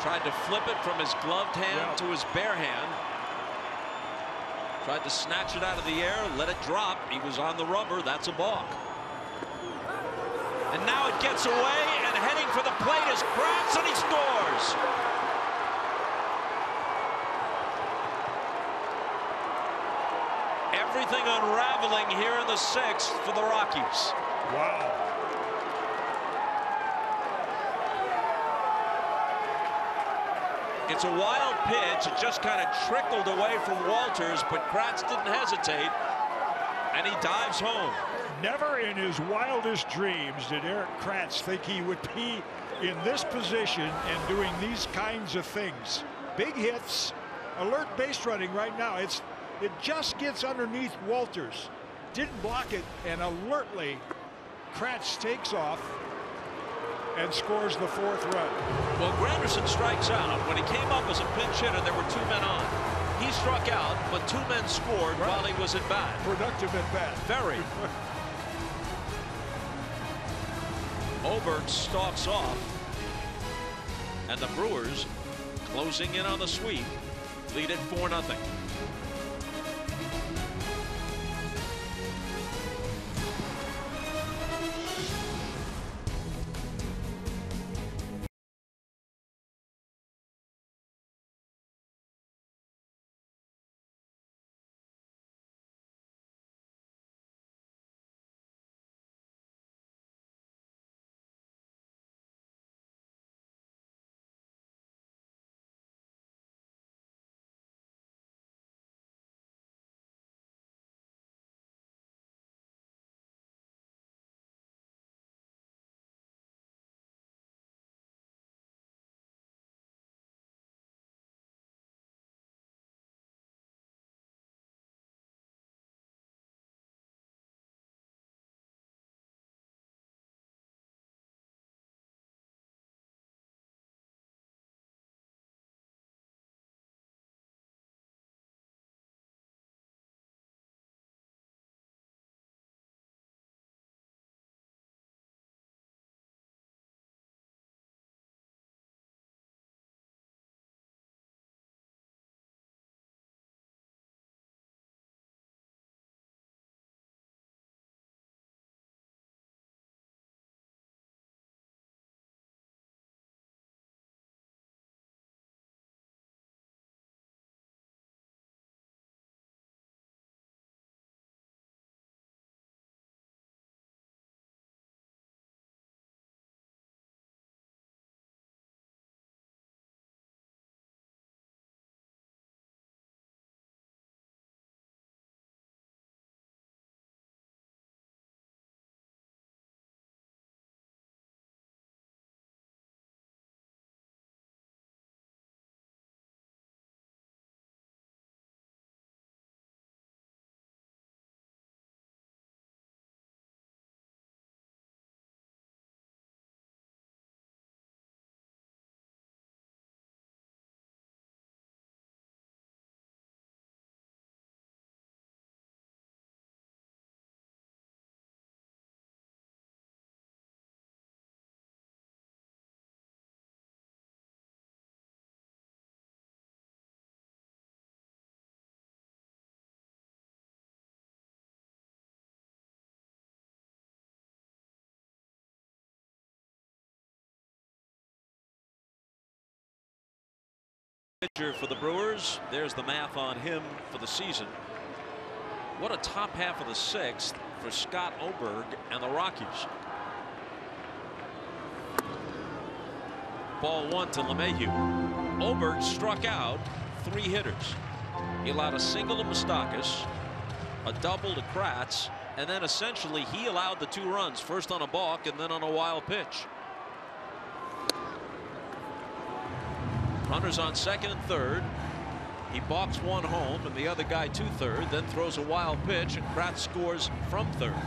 Tried to flip it from his gloved hand to his bare hand. Tried to snatch it out of the air, let it drop. He was on the rubber. That's a balk. And now it gets away, and heading for the plate is Kratz, and he scores. Everything unraveling here in the 6th for the Rockies. Wow. It's a wild pitch. It just kind of trickled away from Walters, but Kratz didn't hesitate, and he dives home. Never in his wildest dreams did Erik Kratz think he would be in this position and doing these kinds of things. Big hits, alert base running right now. It just gets underneath Walters. Didn't block it, and alertly Kratz takes off and scores the 4th run. Well, Granderson strikes out. When he came up as a pinch hitter, there were 2 men on. He struck out, but 2 men scored while he was at bat. Productive at bat. Very. Oberg stalks off, and the Brewers, closing in on the sweep, lead it 4-0. Pitcher for the Brewers. There's the math on him for the season. What a top half of the 6th for Scott Oberg and the Rockies. Ball 1 to Lemahieu. Oberg struck out 3 hitters. He allowed a single to Moustakas, a double to Kratz, and then essentially he allowed the 2 runs, first on a balk and then on a wild pitch. Runners on 2nd and 3rd. He balks 1 home and the other guy to 3rd, then throws a wild pitch, and Kratz scores from 3rd.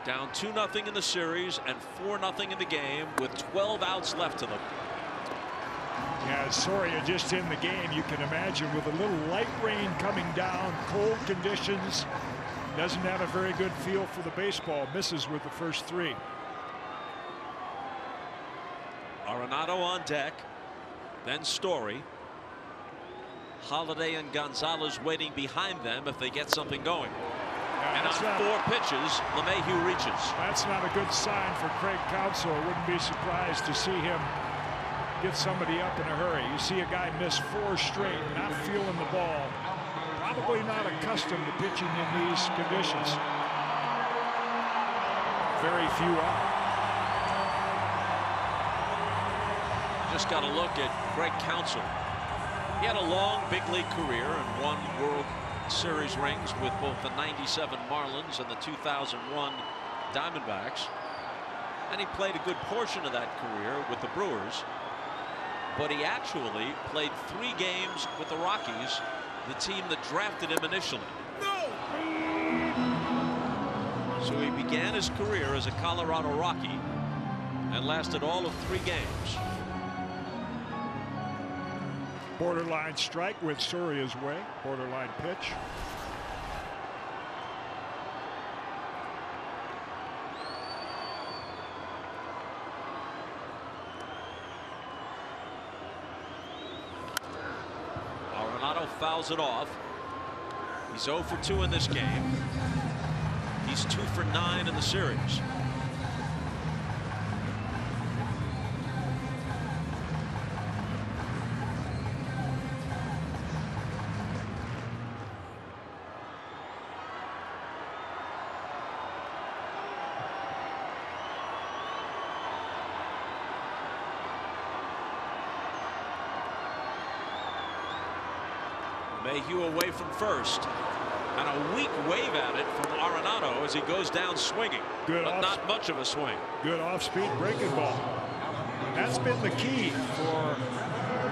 Down 2-0 in the series and 4-0 in the game with 12 outs left to them. Yeah, Soria just in the game. You can imagine with a little light rain coming down, cold conditions. Doesn't have a very good feel for the baseball. Misses with the first 3. Arenado on deck. Then Story. Holiday and Gonzalez waiting behind them if they get something going. Yeah, and on 4 pitches, Lemahieu reaches. That's not a good sign for Craig Counsell. I wouldn't be surprised to see him get somebody up in a hurry. You see a guy miss 4 straight, not feeling the ball, probably not accustomed to pitching in these conditions. Very few are. Just got to look at Greg Counsell. He had a long big league career and won World Series rings with both the '97 Marlins and the 2001 Diamondbacks. And he played a good portion of that career with the Brewers. But he actually played 3 games with the Rockies, the team that drafted him initially. No! So he began his career as a Colorado Rocky and lasted all of 3 games. Borderline strike with Soria's way. Borderline pitch. Arenado fouls it off. He's 0 for 2 in this game. He's 2 for 9 in the series. Lemahieu away from first, and a weak wave at it from Arenado as he goes down swinging. Good, but not much of a swing. Good off-speed breaking ball. That's been the key for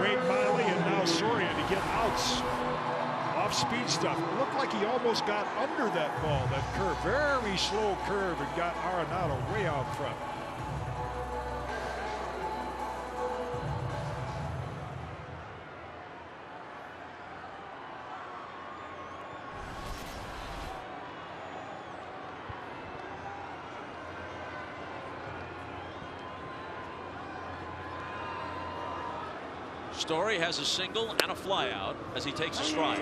Wade Miley and now Soria to get outs. Off-speed stuff. It looked like he almost got under that ball, that curve. Very slow curve, and got Arenado way out front. Story has a single and a flyout as he takes a stride.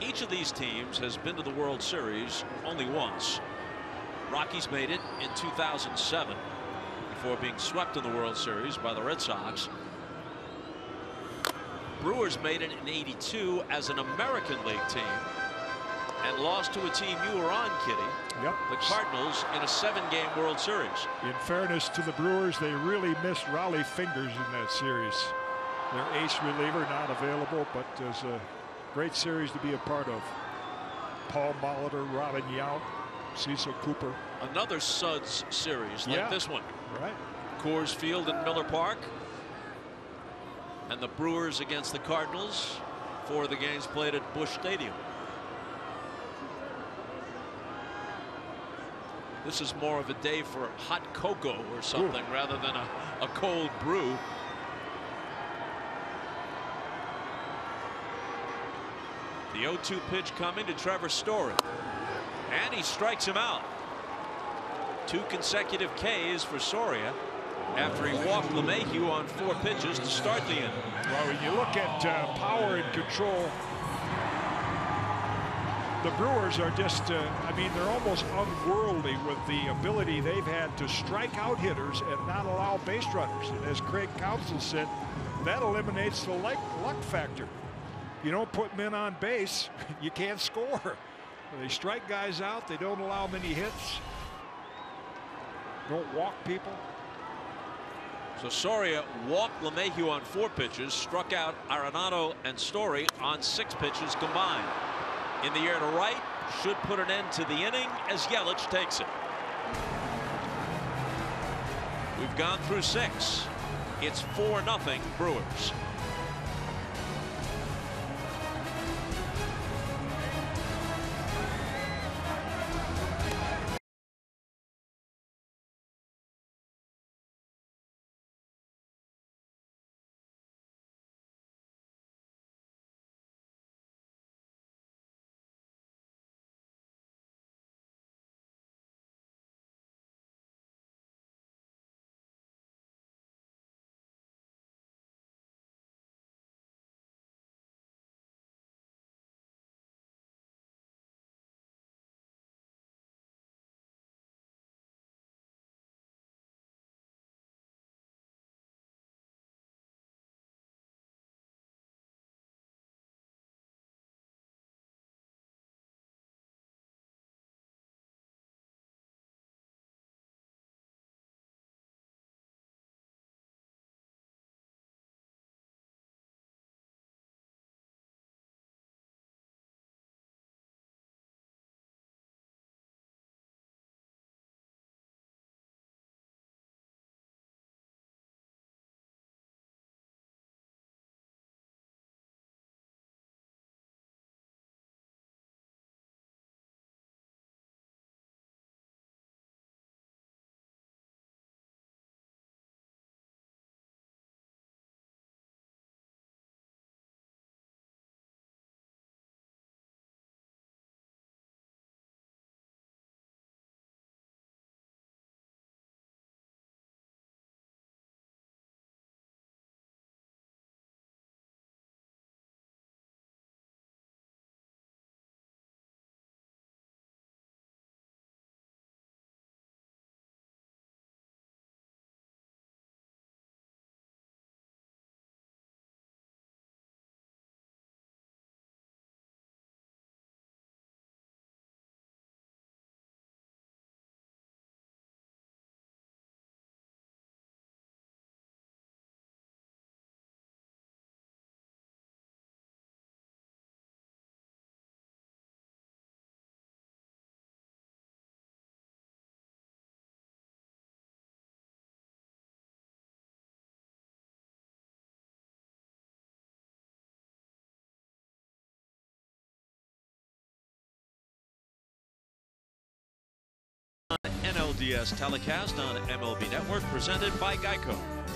Each of these teams has been to the World Series only once. Rockies made it in 2007 before being swept in the World Series by the Red Sox. Brewers made it in '82 as an American League team and lost to a team you were on, Kitty. Yep. The Cardinals in a 7-game World Series. In fairness to the Brewers, they really missed Raleigh Fingers in that series. Their ace reliever not available, but it was a great series to be a part of. Paul Molitor, Robin Yount, Cecil Cooper. Another Suds series like this one. Right. Coors Field and Miller Park. And the Brewers against the Cardinals. 4 of the games played at Busch Stadium. This is more of a day for hot cocoa or something rather than a cold brew. The 0-2 pitch coming to Trevor Story. And he strikes him out. 2 consecutive Ks for Soria after he walked Lemahieu on 4 pitches to start the inning. Well, when you look at power and control, the Brewers are just, I mean, they're almost unworldly with the ability they've had to strike out hitters and not allow base runners. And as Craig Counsell said, that eliminates the luck factor. You don't put men on base, you can't score. They strike guys out, they don't allow many hits, don't walk people. So Soria walked Lemahieu on 4 pitches, struck out Arenado and Story on 6 pitches combined. In the air to right, should put an end to the inning as Yelich takes it. We've gone through 6. It's 4-0 Brewers. NLDS telecast on MLB Network, presented by Geico.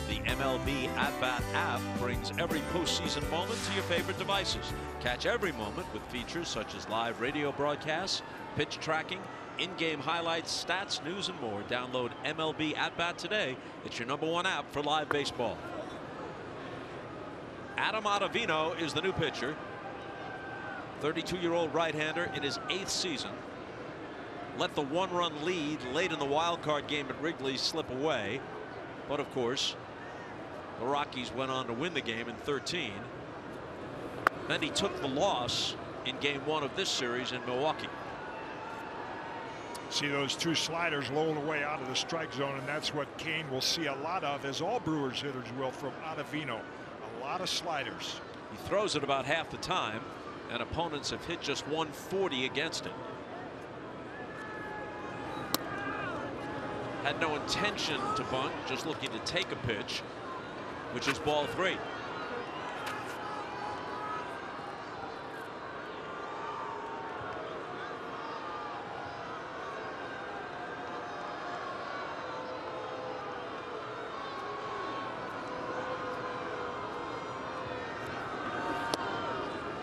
The MLB At-Bat app brings every postseason moment to your favorite devices. Catch every moment with features such as live radio broadcasts, pitch tracking, in-game highlights, stats, news, and more. Download MLB At-Bat today. It's your #1 app for live baseball. Adam Ottavino is the new pitcher. 32-year-old right-hander in his 8th season. Let the one-run lead late in the wild card game at Wrigley slip away. But of course, the Rockies went on to win the game in 13. Then he took the loss in game 1 of this series in Milwaukee. See those two sliders rolling away out of the strike zone, and that's what Cain will see a lot of, as all Brewers hitters will, from Ottavino. A lot of sliders. He throws it about half the time, and opponents have hit just 140 against it. Had no intention to bunt, just looking to take a pitch, which is ball 3.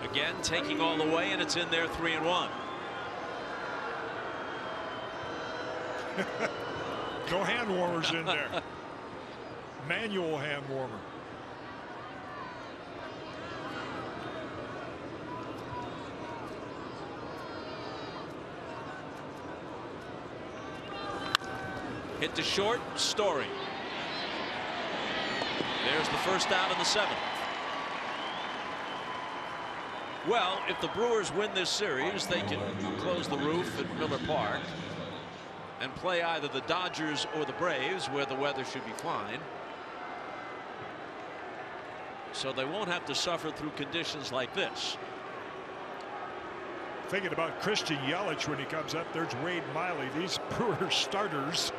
Again, taking all the way, and it's in there, 3-1. No hand warmers in there. Manual hand warmer. Hit to short, Story. There's the first out in the 7th. Well, if the Brewers win this series, they can close the roof at Miller Park and play either the Dodgers or the Braves, where the weather should be fine. So they won't have to suffer through conditions like this. Thinking about Christian Yelich when he comes up, there's Wade Miley. These Brewers starters,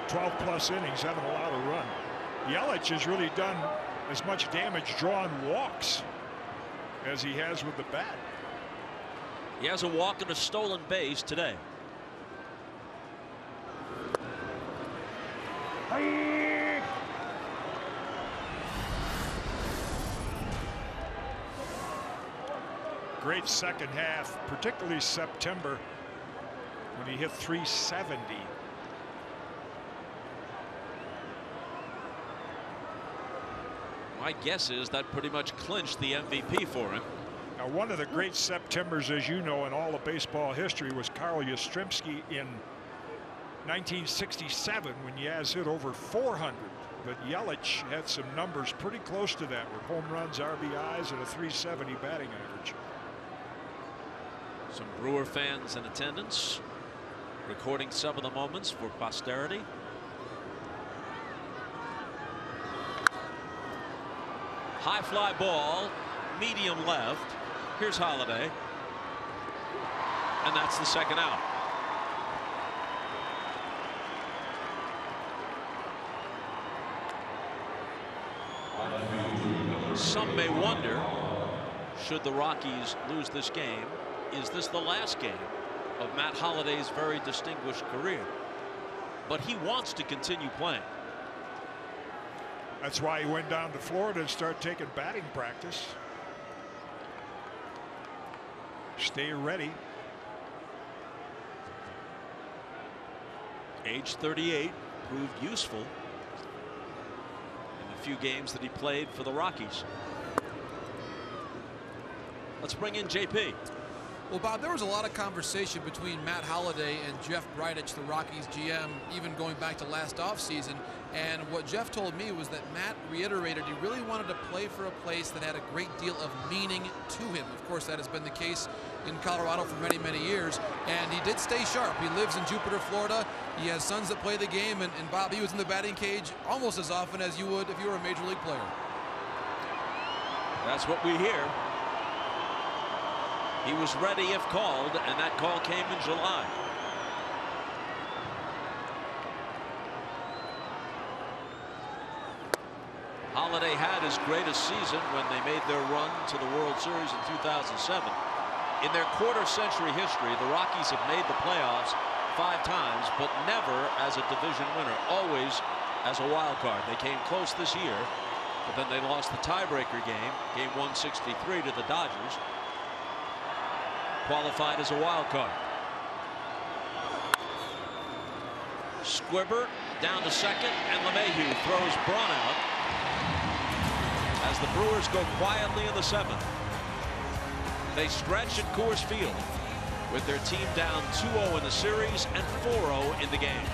12+ innings, haven't allowed a run. Yelich has really done as much damage drawing walks as he has with the bat. He has a walk and a stolen base today. Great second half, particularly September, when he hit 370. My guess is that pretty much clinched the MVP for him. Now, one of the great Septembers, as you know, in all of baseball history was Carl Yastrzemski in 1967, when Yaz hit over 400. But Yelich had some numbers pretty close to that, with home runs, RBIs, and a 370 batting average. Some Brewer fans in attendance, recording some of the moments for posterity. High fly ball, medium left. Here's Holiday. And that's the second out. Some may wonder, should the Rockies lose this game, is this the last game of Matt Holliday's very distinguished career? But he wants to continue playing. That's why he went down to Florida and started taking batting practice. Stay ready. Age 38, proved useful in the few games that he played for the Rockies. Let's bring in JP. Well, Bob, there was a lot of conversation between Matt Holliday and Jeff Bridich, the Rockies GM, even going back to last offseason. And what Jeff told me was that Matt reiterated he really wanted to play for a place that had a great deal of meaning to him. Of course, that has been the case in Colorado for many, many years. And he did stay sharp. He lives in Jupiter, Florida. He has sons that play the game. And Bob, he was in the batting cage almost as often as you would if you were a major league player. That's what we hear. He was ready if called, and that call came in July. Holliday had his greatest season when they made their run to the World Series in 2007. In their quarter-century history, the Rockies have made the playoffs 5 times, but never as a division winner, always as a wild card. They came close this year, but then they lost the tiebreaker game, game 163 to the Dodgers. Qualified as a wild card. Squibber down to second, and Lemahieu throws Braun out as the Brewers go quietly in the 7th. They stretch at Coors Field with their team down 2-0 in the series and 4-0 in the game.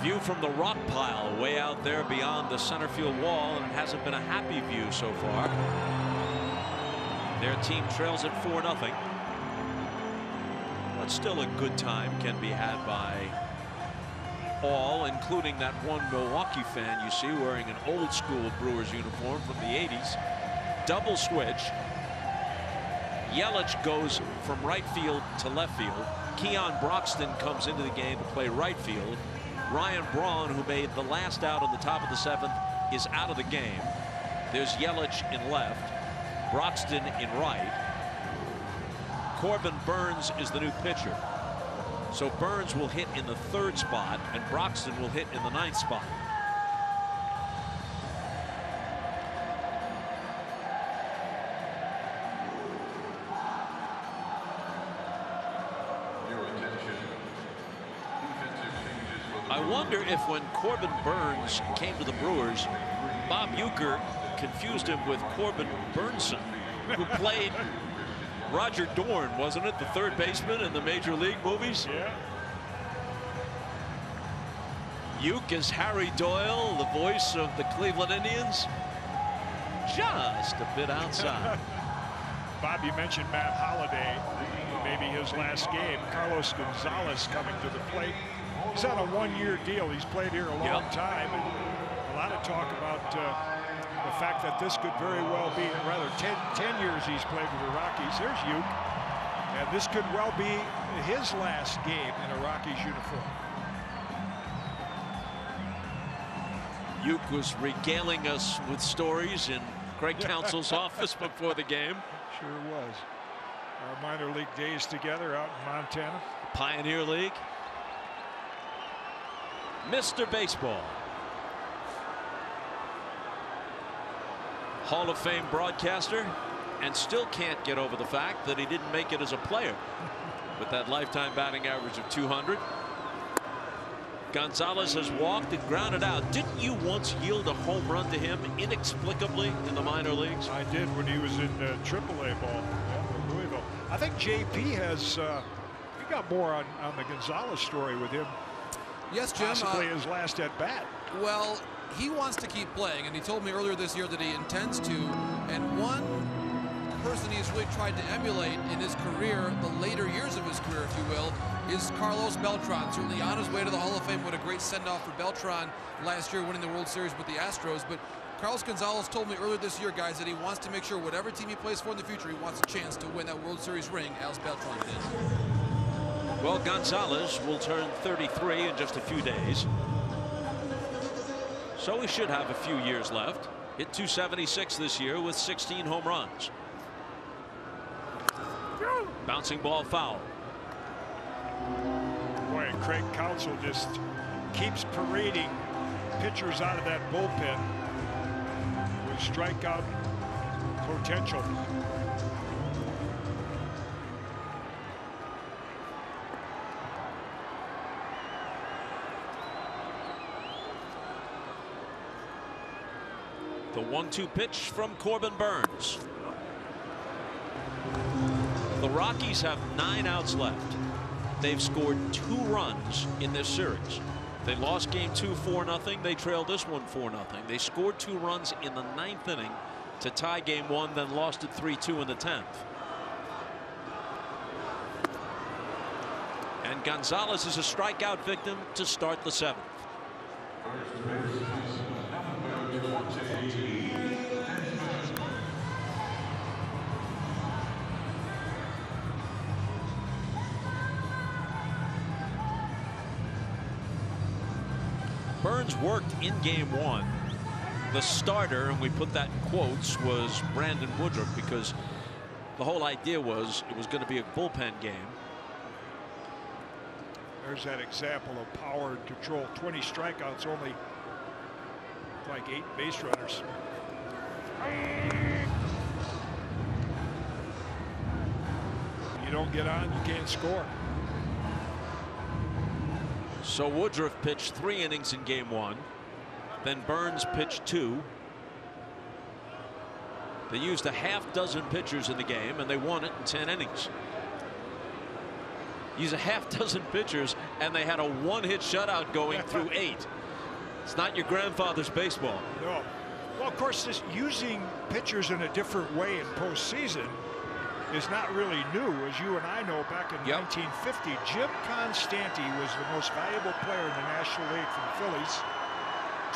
View from the rock pile way out there beyond the center field wall, and it hasn't been a happy view so far. Their team trails at 4-0, but still a good time can be had by all, including that one Milwaukee fan you see wearing an old school Brewers uniform from the 80s. Double switch. Yelich goes from right field to left field. Keon Broxton comes into the game to play right field. Ryan Braun, who made the last out on the top of the 7th, is out of the game. There's Yelich in left, Broxton in right. Corbin Burns is the new pitcher. So Burns will hit in the 3rd spot, and Broxton will hit in the 9th spot. I wonder if when Corbin Burns came to the Brewers, Bob Uecker confused him with Corbin Burnson, who played Roger Dorn, wasn't it? The 3rd baseman in the Major League movies? Yeah. Ueck is Harry Doyle, the voice of the Cleveland Indians. Just a bit outside. Bob, you mentioned Matt Holliday, maybe his last game. Carlos Gonzalez coming to the plate He's on a one-year deal. He's played here a long time. And a lot of talk about the fact that this could very well be, rather 10 years he's played with the Rockies. There's Uke. And this could well be his last game in a Rockies uniform. Uke was regaling us with stories in Craig Counsell's office before the game. Sure was. Our minor league days together out in Montana. Pioneer League. Mr. Baseball. Hall of Fame broadcaster, and still can't get over the fact that he didn't make it as a player with that lifetime batting average of 200. Gonzalez has walked and grounded out. Didn't you once yield a home run to him inexplicably in the minor leagues? I did when he was in AAA ball with Louisville. I think JP has we got more on the Gonzalez story with him. Yes, Jim. Possibly his last at bat. Well, he wants to keep playing, and he told me earlier this year that he intends to. And one person he's really tried to emulate in his career, the later years of his career, if you will, is Carlos Beltran. Certainly on his way to the Hall of Fame. What a great send-off for Beltran last year, winning the World Series with the Astros. But Carlos Gonzalez told me earlier this year, guys, that he wants to make sure whatever team he plays for in the future, he wants a chance to win that World Series ring, as Beltran did. Well, Gonzalez will turn 33 in just a few days, so he should have a few years left. Hit 276 this year with 16 home runs. Bouncing ball foul. Boy, and Craig Counsell just keeps parading pitchers out of that bullpen with strikeout potential. The 1-2 pitch from Corbin Burns. The Rockies have 9 outs left. They've scored 2 runs in this series. They lost game 2 4-0. They trailed this one 4-0. They scored 2 runs in the 9th inning to tie game 1, then lost it 3-2 in the 10th. And Gonzalez is a strikeout victim to start the 7th. Burns worked in game 1. The starter, and we put that in quotes, was Brandon Woodruff, because the whole idea was it was going to be a bullpen game. There's that example of power and control. 20 strikeouts, only like 8 base runners. You don't get on, you can't score. So Woodruff pitched 3 innings in game 1. Then Burns pitched 2. They used a half-dozen pitchers in the game, and they won it in 10 innings. Used a half-dozen pitchers, and they had a 1-hit shutout going through 8. It's not your grandfather's baseball. No. Well, of course, this using pitchers in a different way in postseason is not really new. As you and I know, back in 1950, Jim Constanti was the most valuable player in the National League for the Phillies.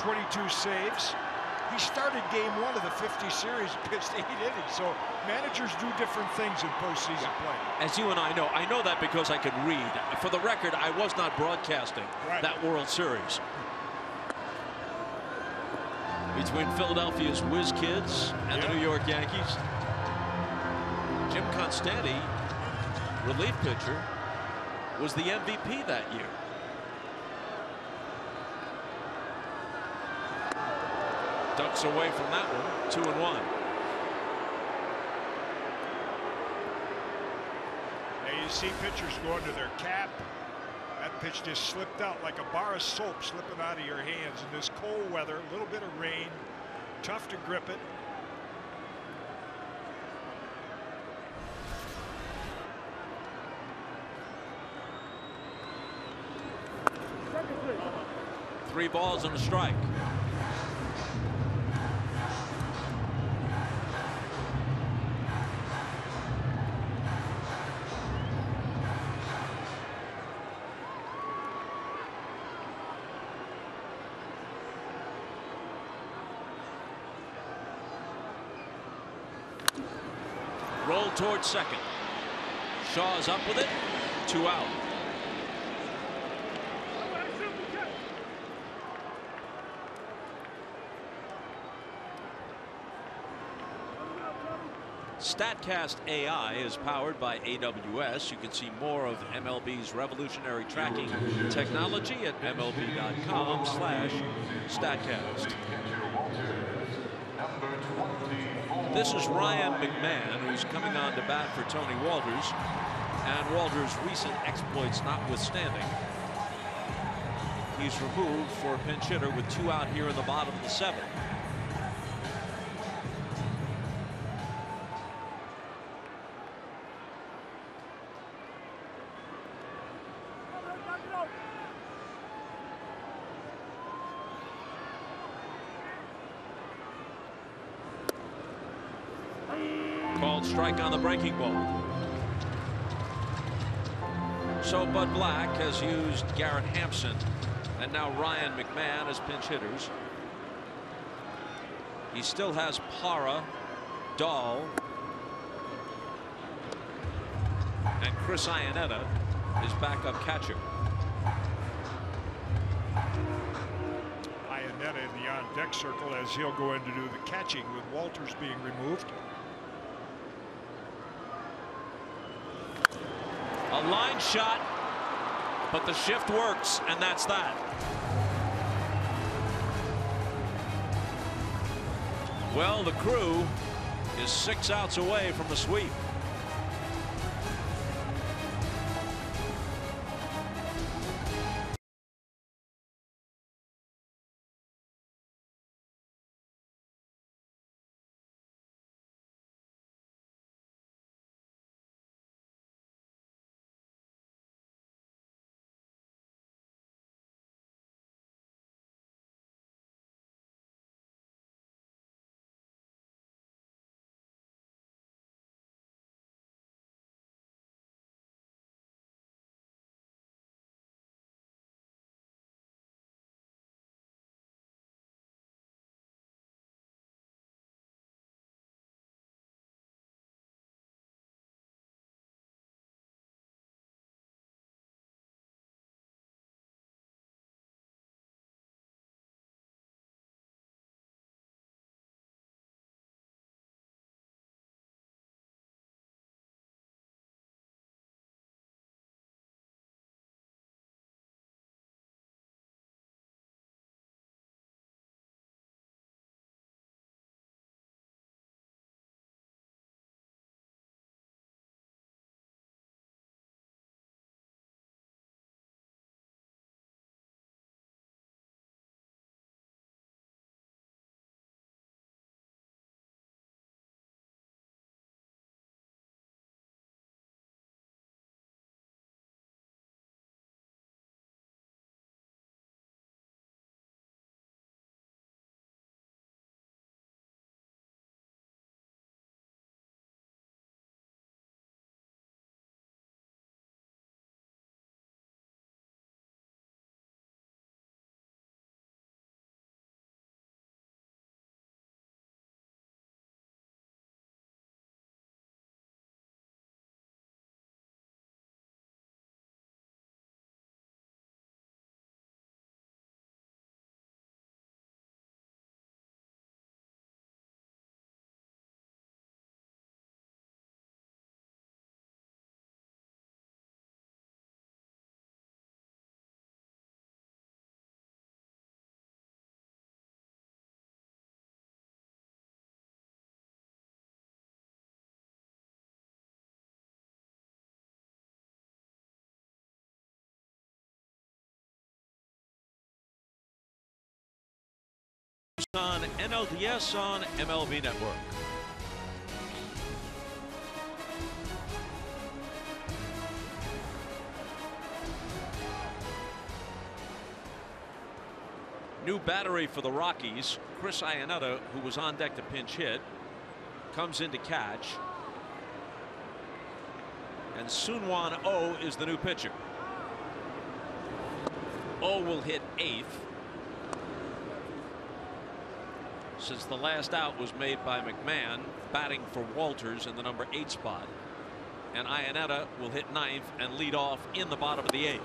22 saves. He started game 1 of the 50 series, pitched 8 innings. So managers do different things in postseason play. As you and I know that because I could read. For the record, I was not broadcasting that World Series. Between Philadelphia's Whiz Kids and the New York Yankees. Jim Constanti, relief pitcher, was the MVP that year. Ducks away from that one, 2-1. Now you see pitchers go under their cap. That pitch just slipped out like a bar of soap slipping out of your hands in this cold weather. A little bit of rain, tough to grip it. Three balls and a strike. rolled towards second. Shaw's up with it. 2 out. StatCast AI is powered by AWS. You can see more of MLB's revolutionary tracking technology at MLB.com/StatCast. This is Ryan McMahon, who's coming on to bat for Tony Walters. And Walters' recent exploits notwithstanding, he's removed for a pinch hitter with 2 out here in the bottom of the 7th. Called strike on the breaking ball. So Bud Black has used Garrett Hampson and now Ryan McMahon as pinch hitters. He still has Para, Dahl, and Chris Iannetta, his backup catcher. Iannetta in the on-deck circle as he'll go in to do the catching with Walters being removed. A line shot, but the shift works, and that's that. Well, the Crew is 6 outs away from a sweep. On NLDS on MLB Network. New battery for the Rockies. Chris Iannetta, who was on deck to pinch hit, comes in to catch. And Soonwon Oh is the new pitcher. Oh will hit 8th. since the last out was made by McMahon, batting for Walters in the number 8 spot. And Iannetta will hit 9th and lead off in the bottom of the 8th.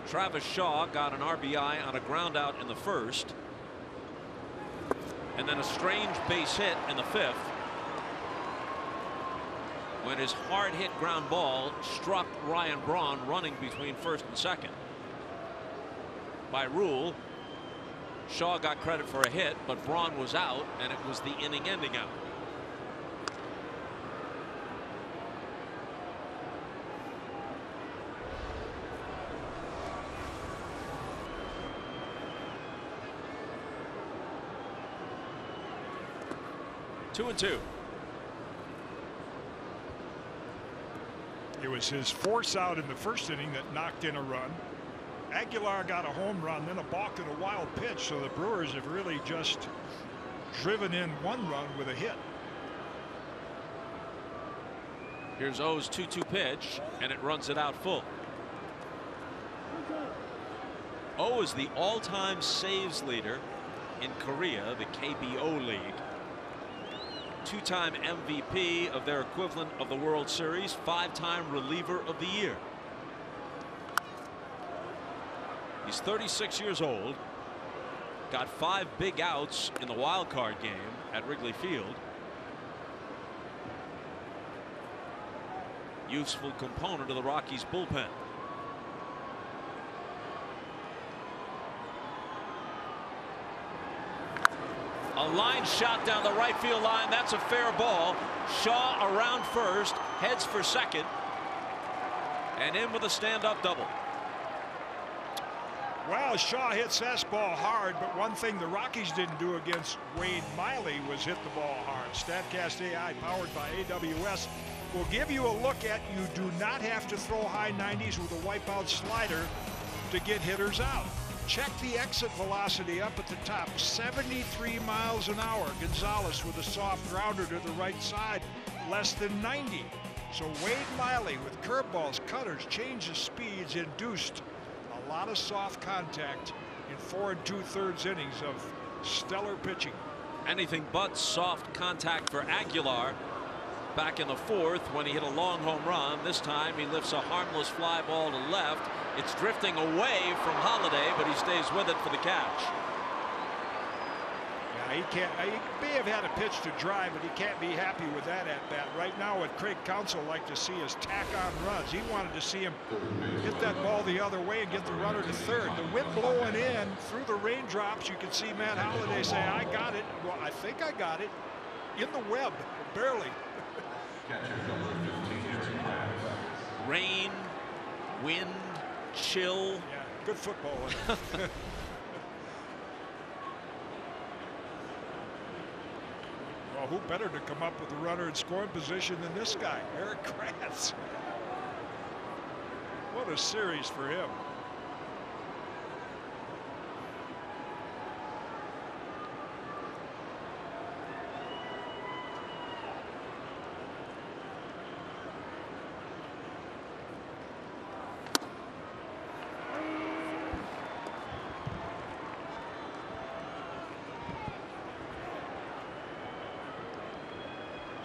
Travis Shaw got an RBI on a ground out in the 1st, and then a strange base hit in the 5th when his hard hit ground ball struck Ryan Braun running between 1st and 2nd. By rule, Shaw got credit for a hit, but Braun was out, and it was the inning ending out. Two and two. It was his force out in the 1st inning that knocked in a run. Aguilar got a home run, then a balk and a wild pitch, so the Brewers have really just driven in 1 run with a hit. Here's O's 2-2 pitch, and it runs it out full. O is the all-time saves leader in Korea, the KBO League. 2-time MVP of their equivalent of the World Series, 5-time reliever of the year. He's 36 years old, got 5 big outs in the wild card game at Wrigley Field. Useful component of the Rockies bullpen. A line shot down the right field line. That's a fair ball. Shaw around 1st, heads for 2nd, and in with a stand-up double. Well, Shaw hits that ball hard, but one thing the Rockies didn't do against Wade Miley was hit the ball hard. StatCast AI, powered by AWS, will give you a look at you do not have to throw high 90s with a wipeout slider to get hitters out. Check the exit velocity up at the top, 73 miles an hour. Gonzalez with a soft grounder to the right side, less than 90. So Wade Miley with curveballs, cutters, changes, speeds induced a lot of soft contact in 4 2/3 innings of stellar pitching. Anything but soft contact for Aguilar back in the 4th when he hit a long home run. This time he lifts a harmless fly ball to left. It's drifting away from Holiday, but he stays with it for the catch. Yeah, he may have had a pitch to drive, but he can't be happy with that at bat. Right now, what Craig Counsell liked to see is tack on runs. He wanted to see him hit that ball the other way and get the runner to 3rd. The wind blowing in through the raindrops, you could see Matt Holliday say, "I got it." Well, I think I got it in the web, barely. Rain, wind, chill. Yeah, good football. Well, who better to come up with a runner in scoring position than this guy, Eric Kratz? What a series for him.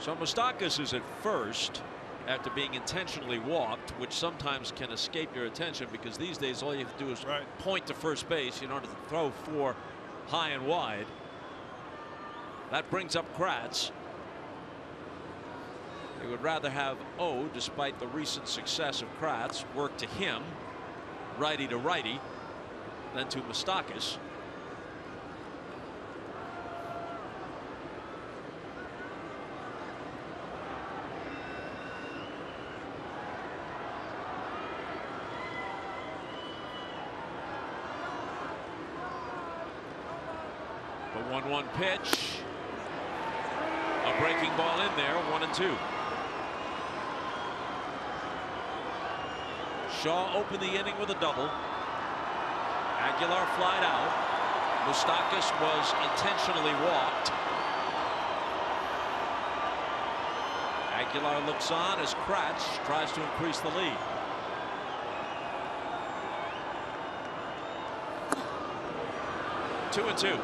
So Moustakas is at 1st after being intentionally walked, which sometimes can escape your attention because these days all you have to do is point to first base in order to throw 4 high and wide. That brings up Kratz. They would rather have O, despite the recent success of Kratz, work to him, righty to righty, than to Moustakas. The 1-1 pitch. A breaking ball in there, 1-2. Shaw opened the inning with a double. Aguilar flied out. Moustakas was intentionally walked. Aguilar looks on as Kratz tries to increase the lead. Two and two.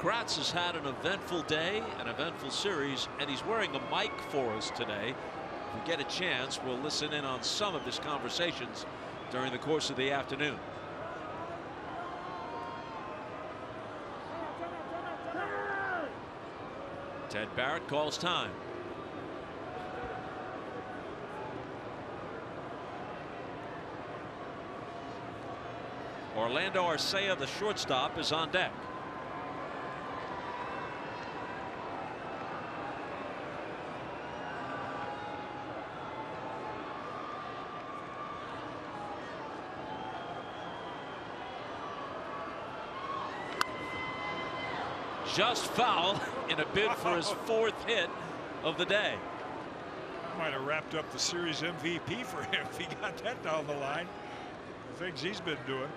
Kratz has had an eventful day, an eventful series, and he's wearing a mic for us today. If we get a chance, we'll listen in on some of his conversations during the course of the afternoon. Ted Barrett calls time. Orlando Arcea, the shortstop, is on deck. Just foul in a bid for his 4th hit of the day. Might have wrapped up the series MVP for him if he got that down the line. The things he's been doing.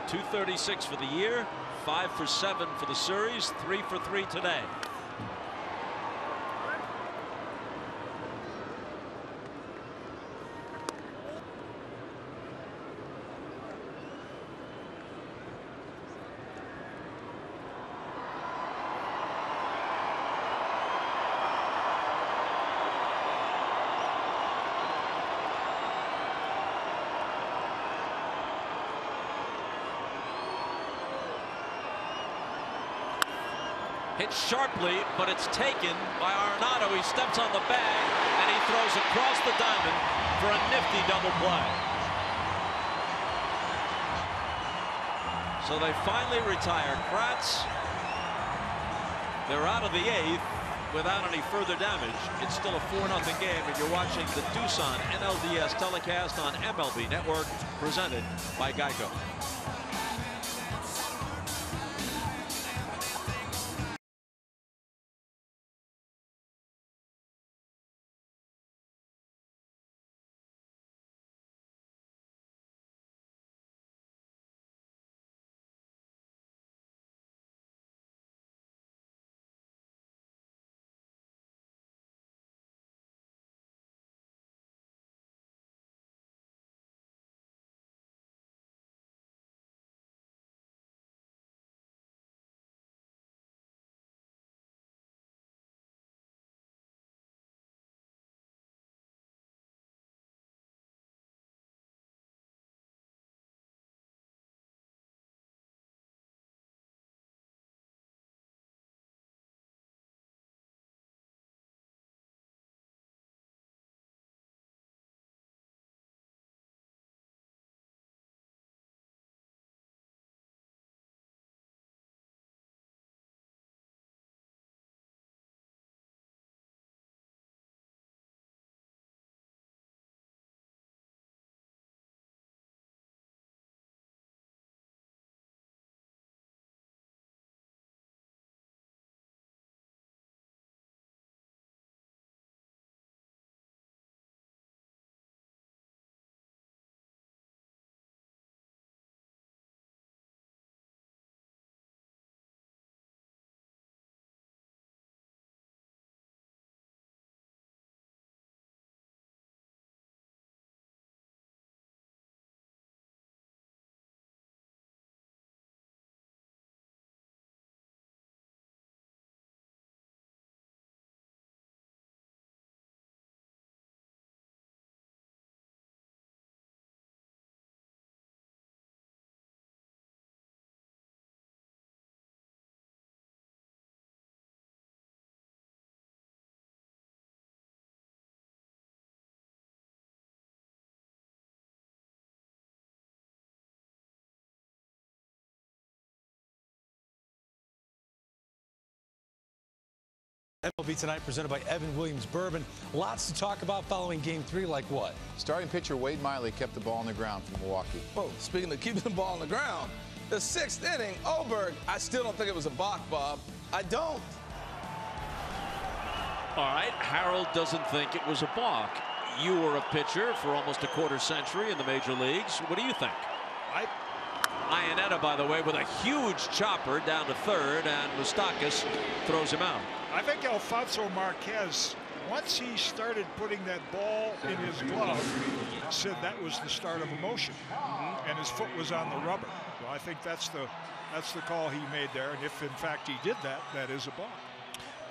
.236 for the year, 5 for 7 for the series, 3 for 3 today. Hit sharply, but it's taken by Arenado. He steps on the bag, and he throws across the diamond for a nifty double play. So they finally retire Kratz. They're out of the 8th without any further damage. It's still a 4-0 game, and you're watching the Doosan NLDS telecast on MLB Network, presented by Geico. MLB Tonight presented by Evan Williams Bourbon. Lots to talk about following Game 3, like what? Starting pitcher Wade Miley kept the ball on the ground for Milwaukee. Oh, speaking of keeping the ball on the ground, the 6th inning, Oberg, I still don't think it was a balk, Bob. I don't. All right, Harold doesn't think it was a balk. You were a pitcher for almost a quarter century in the major leagues. What do you think? Ionetta, by the way, with a huge chopper down to third, and Moustakas throws him out. I think Alfonso Marquez, once he started putting that ball in his glove, said that was the start of a motion, and his foot was on the rubber. So I think that's the call he made there, and if in fact he did that, that is a balk.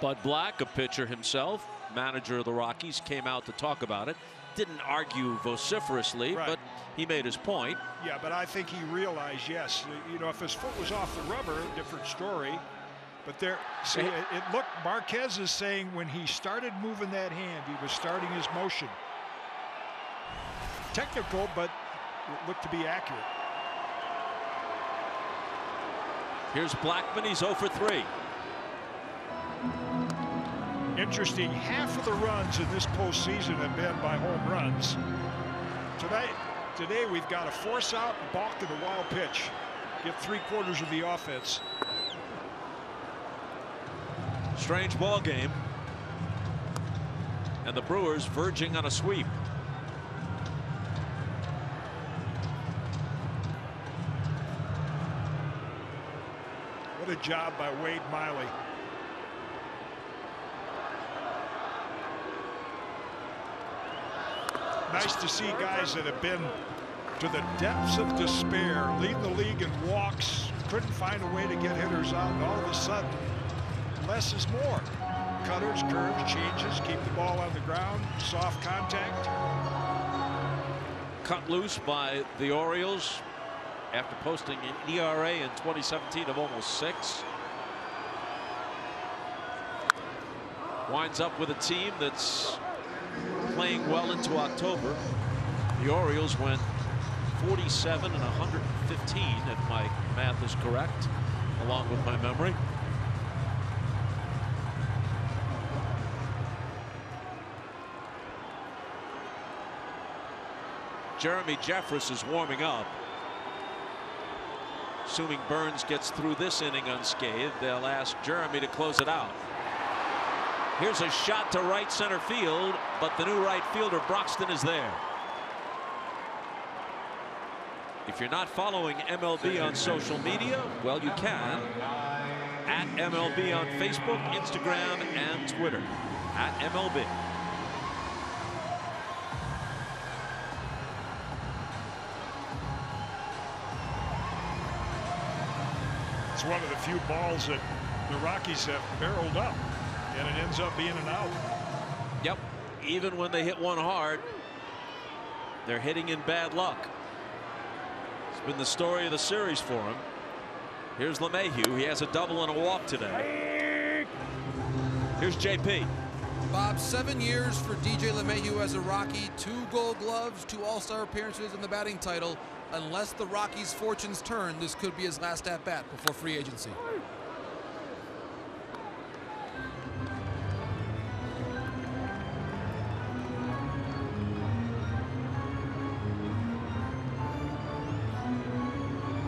Bud Black, a pitcher himself, manager of the Rockies, came out to talk about it. Didn't argue vociferously, right, but he made his point. Yeah, but I think he realized, yes, you know, if his foot was off the rubber, different story. But there, see, it looked, Marquez is saying when he started moving that hand, he was starting his motion. Technical, but it looked to be accurate. Here's Blackman, he's 0 for 3. Interesting, half of the runs in this postseason have been by home runs. Today we've got a force out, balk, and a wild pitch. Get 3/4 of the offense. Strange ball game, and the Brewers verging on a sweep. What a job by Wade Miley. Nice to see guys that have been to the depths of despair, leading the league in walks, couldn't find a way to get hitters out, and all of a sudden, less is more. Cutters, curves, changes, keep the ball on the ground, soft contact. Cut loose by the Orioles after posting an ERA in 2017 of almost 6. Winds up with a team that's playing well into October. The Orioles went 47 and 115, if my math is correct, along with my memory. Jeremy Jeffress is warming up. Assuming Burns gets through this inning unscathed, they'll ask Jeremy to close it out. Here's a shot to right center field, but the new right fielder Broxton is there. If you're not following MLB on social media, well, you can. At MLB on Facebook, Instagram, and Twitter. At MLB. It's one of the few balls that the Rockies have barreled up, and it ends up being an out. Yep. Even when they hit one hard, they're hitting in bad luck. It's been the story of the series for him. Here's Lemahieu. He has a double and a walk today. Here's JP. Bob, 7 years for DJ Lemahieu as a Rocky, 2 Gold Gloves, 2 All-Star appearances, and the batting title. Unless the Rockies' fortunes turn, this could be his last at-bat before free agency.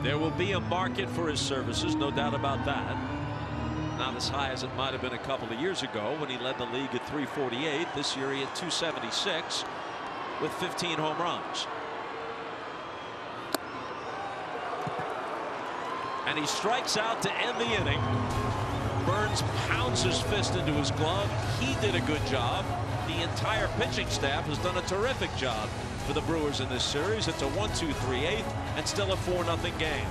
There will be a market for his services, no doubt about that. Not as high as it might have been a couple of years ago when he led the league at 348. This year he had 276 with 15 home runs. And he strikes out to end the inning. Burns pounds his fist into his glove. He did a good job. The entire pitching staff has done a terrific job for the Brewers in this series. It's a 1-2-3-8 and still a 4-0 game.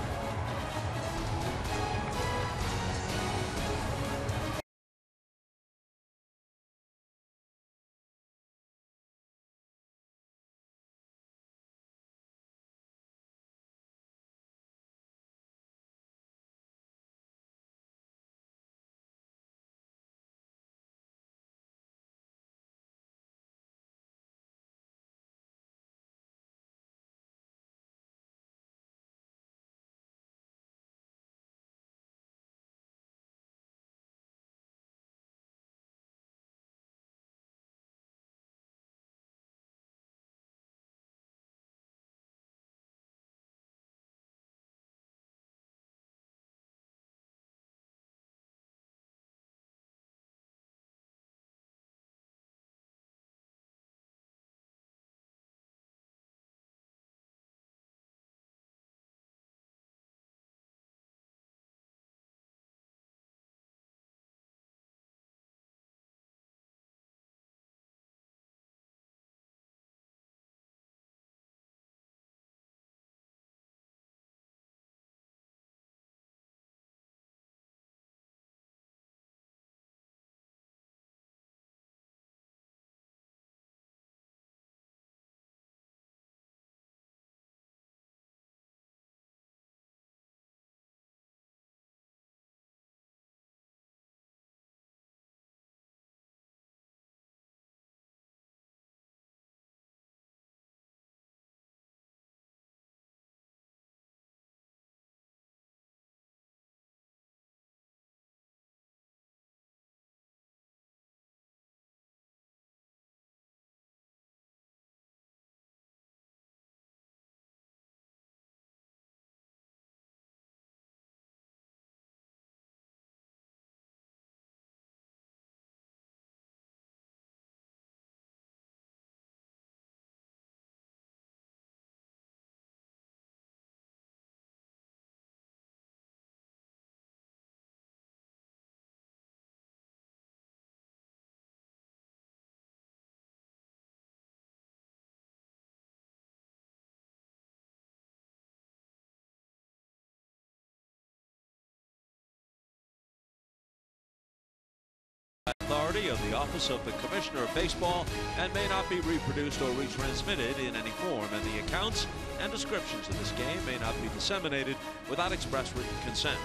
authority of the Office of the Commissioner of Baseball and may not be reproduced or retransmitted in any form, and the accounts and descriptions of this game may not be disseminated without express written consent.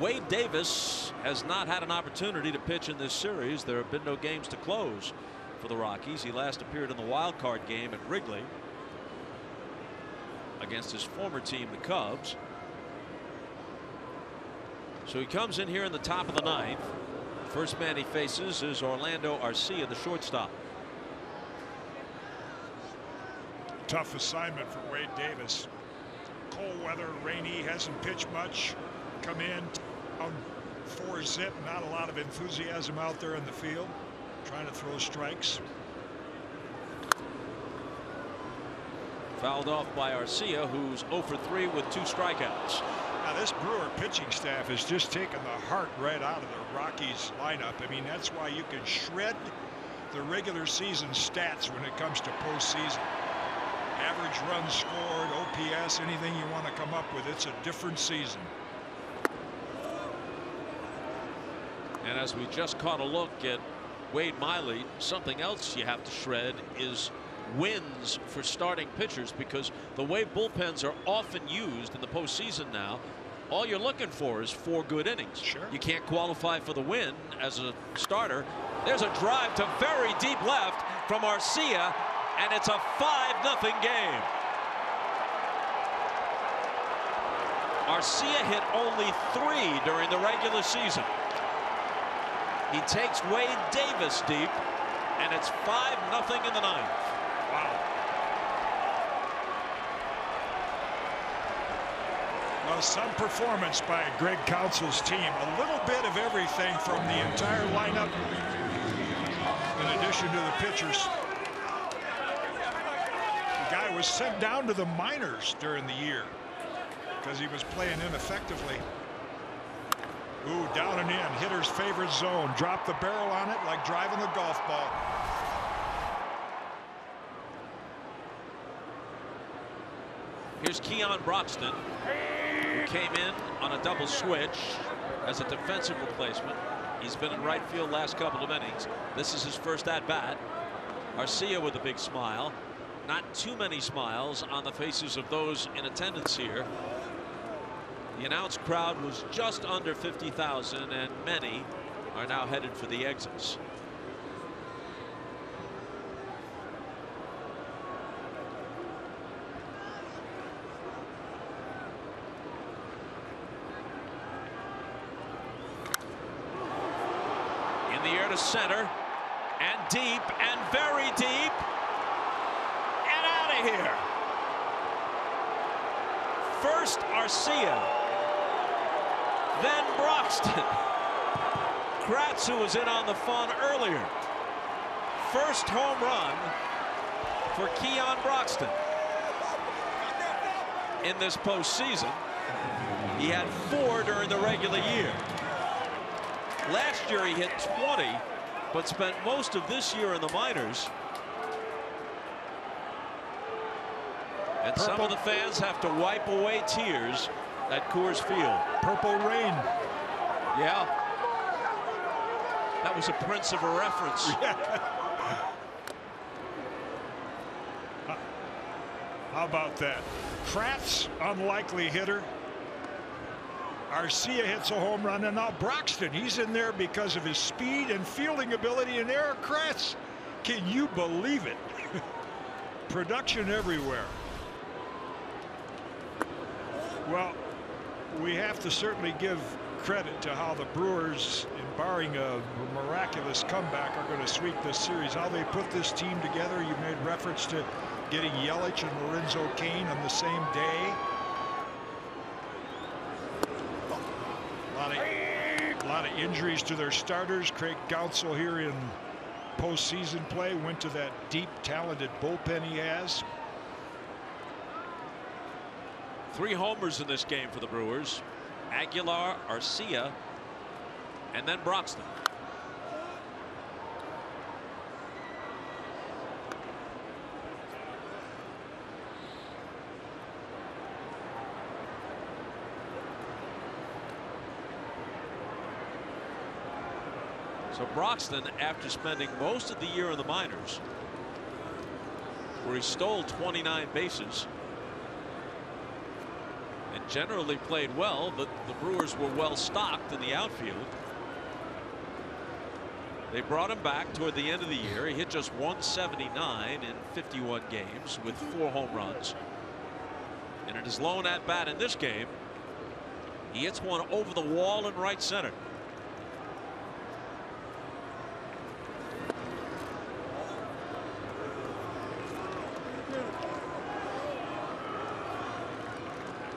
Wade Davis has not had an opportunity to pitch in this series. There have been no games to close for the Rockies. He last appeared in the wild card game at Wrigley against his former team, the Cubs. So he comes in here in the top of the ninth. First man he faces is Orlando Arcia, the shortstop. Tough assignment for Wade Davis. Cold weather, rainy, hasn't pitched much. Come in, down 4-zip, not a lot of enthusiasm out there in the field. Trying to throw strikes. Fouled off by Arcia, who's 0 for 3 with 2 strikeouts. Now this Brewer pitching staff has just taken the heart right out of the Rockies lineup. I mean, that's why you can shred the regular season stats when it comes to postseason. Average runs scored, OPS, anything you want to come up with. It's a different season. And as we just caught a look at Wade Miley, something else you have to shred is wins for starting pitchers, because the way bullpens are often used in the postseason now, all you're looking for is 4 good innings. Sure. You can't qualify for the win as a starter. There's a drive to very deep left from Arcia, and it's a 5-0 game. Arcia hit only 3 during the regular season. He takes Wade Davis deep, and it's 5-0 in the ninth. Wow. Well, some performance by Greg Council's team. A little bit of everything from the entire lineup, in addition to the pitchers. The guy was sent down to the minors during the year because he was playing ineffectively. Ooh, down and in, hitter's favorite zone. Drop the barrel on it like driving the golf ball. Here's Keon Broxton, who came in on a double switch as a defensive replacement. He's been in right field last couple of innings. This is his first at-bat. Arcia with a big smile. Not too many smiles on the faces of those in attendance here. The announced crowd was just under 50,000, and many are now headed for the exits. In the air to center, and deep, and very deep, and out of here. First Arcia, then Broxton. Kratz, who was in on the fun earlier. First home run for Keon Broxton in this postseason. He had 4 during the regular year. Last year he hit 20, but spent most of this year in the minors. And some of the fans have to wipe away tears at Coors Field. Purple Rain. Yeah. That was a Prince of a reference. How about that? Kratz, unlikely hitter. Arcia hits a home run, and now Broxton, he's in there because of his speed and fielding ability, and Eric Kratz. Can you believe it? Production everywhere. Well, we have to certainly give credit to how the Brewers, barring a miraculous comeback, are going to sweep this series. How they put this team together. You made reference to getting Yelich and Lorenzo Cain on the same day. A lot of injuries to their starters. Craig Counsell here in postseason play went to that deep, talented bullpen he has. 3 homers in this game for the Brewers. Aguilar, Arcia, and then Broxton. So Broxton, after spending most of the year in the minors, where he stole 29 bases and generally played well, but the Brewers were well stocked in the outfield. They brought him back toward the end of the year. He hit just 179 in 51 games with 4 home runs. And in his lone at bat in this game, he hits one over the wall in right center.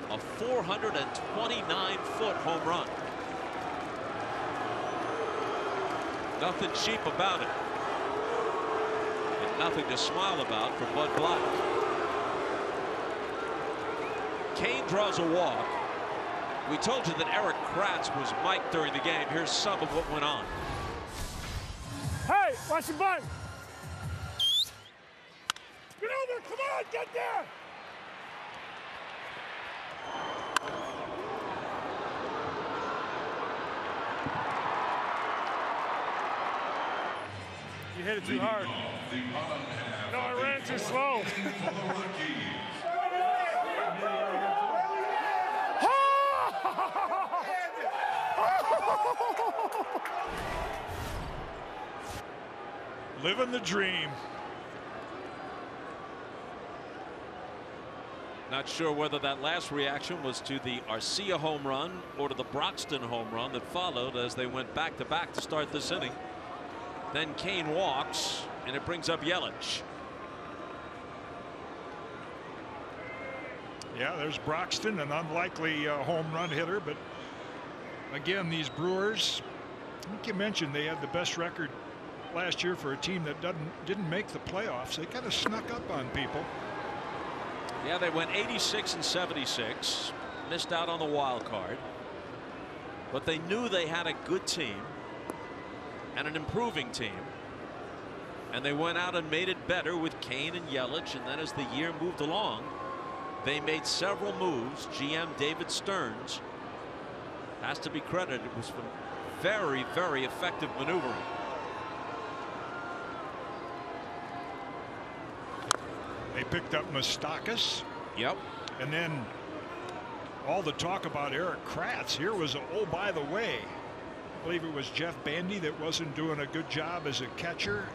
A 429-foot home run. Nothing cheap about it. And nothing to smile about for Bud Black. Cain draws a walk. We told you that Eric Kratz was mic'd during the game. Here's some of what went on. Hey, watch your butt. Get over, come on, get there. You hit it too hard. No, I ran too slow. Living the dream. Not sure whether that last reaction was to the Arcia home run or to the Broxton home run that followed as they went back to back to start this inning. Then Cain walks, and it brings up Yelich. Yeah, there's Broxton, an unlikely home run hitter, but again, these Brewers, I think you mentioned they had the best record last year for a team that didn't make the playoffs. They kind of snuck up on people. Yeah, they went 86 and 76, missed out on the wild card, but they knew they had a good team and an improving team, and they went out and made it better with Cain and Yelich. And then as the year moved along, they made several moves. GM David Stearns has to be credited. It was some very, very effective maneuvering. They picked up Moustakas. Yep. And then all the talk about Eric Kratz. Here was oh, by the way, I believe it was Jeff Bandy that wasn't doing a good job as a catcher.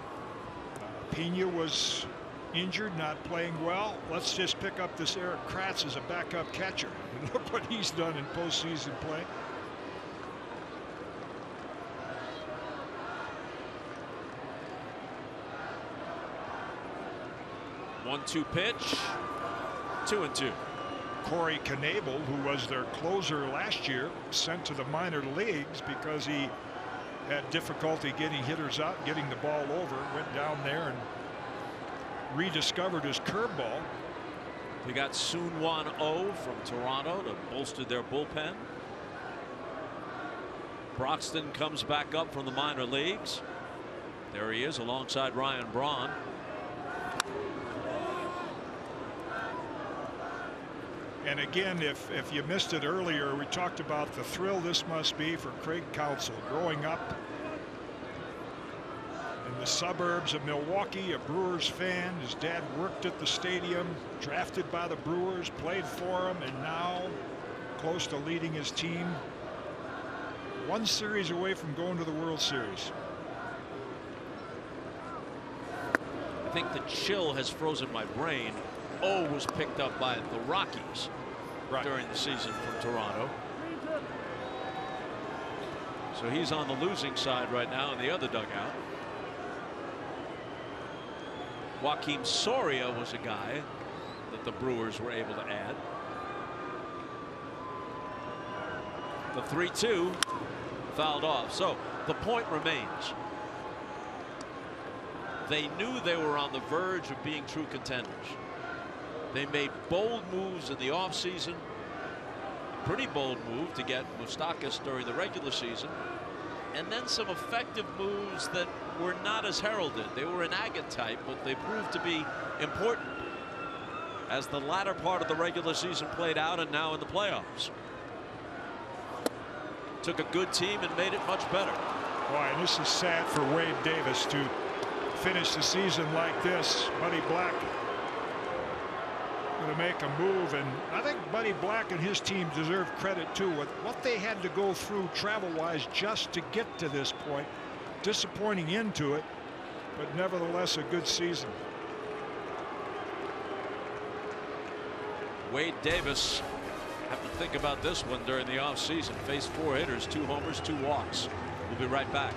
Pena was injured, not playing well. Let's just pick up this Eric Kratz as a backup catcher. And look what he's done in postseason play. One-two pitch. 2-2. Corey Knebel, who was their closer last year, sent to the minor leagues because he had difficulty getting hitters out, getting the ball over, went down there and rediscovered his curveball. They got Soon-Won Oh from Toronto to bolster their bullpen. Broxton comes back up from the minor leagues. There he is alongside Ryan Braun. And again, if you missed it earlier, we talked about the thrill this must be for Craig Counsell, growing up in the suburbs of Milwaukee, a Brewers fan. His dad worked at the stadium, drafted by the Brewers, played for them, and now close to leading his team. One series away from going to the World Series. I think the chill has frozen my brain. O was picked up by the Rockies during the season from Toronto. So he's on the losing side right now in the other dugout. Joakim Soria was a guy that the Brewers were able to add. The 3-2 fouled off. So the point remains. They knew they were on the verge of being true contenders. They made bold moves in the offseason. A pretty bold move to get Moustakas during the regular season. And then some effective moves that were not as heralded. They were an agate type, but they proved to be important as the latter part of the regular season played out and now in the playoffs. Took a good team and made it much better. Boy, and this is sad for Wade Davis to finish the season like this. Buddy Black going to make a move, and I think Buddy Black and his team deserve credit too with what they had to go through travel-wise just to get to this point. Disappointing into it, but nevertheless a good season. Wade Davis, have to think about this one during the offseason. Faced 4 hitters, 2 homers, 2 walks. We'll be right back.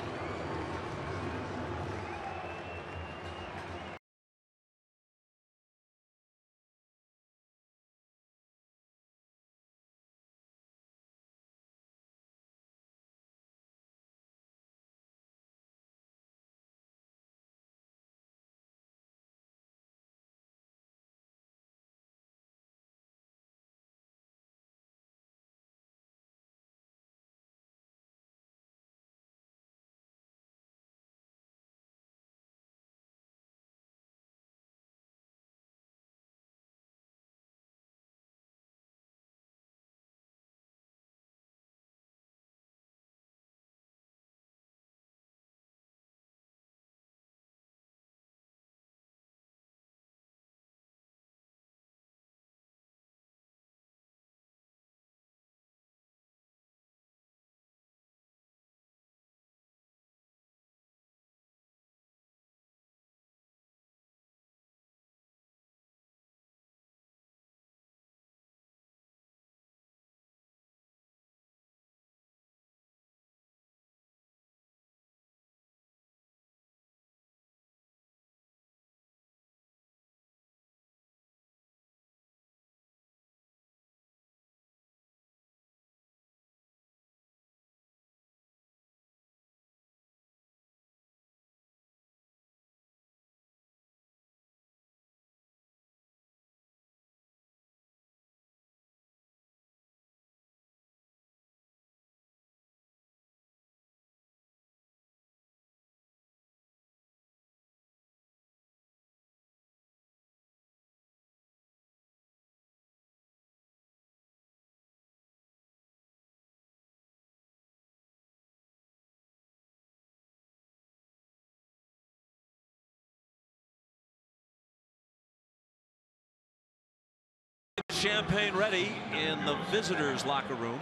Champagne ready in the visitors locker room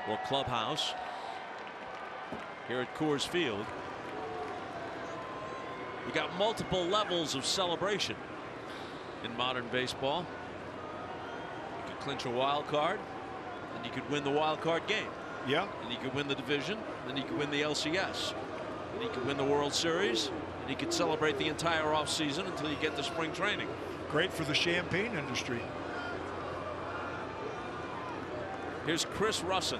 or clubhouse here at Coors Field. We got multiple levels of celebration in modern baseball. You could clinch a wild card, and you could win the wild card game. Yeah. And you could win the division, and you could win the LCS, and you could win the World Series, and you could celebrate the entire offseason until you get to spring training. Great for the champagne industry. Here's Chris Rusin,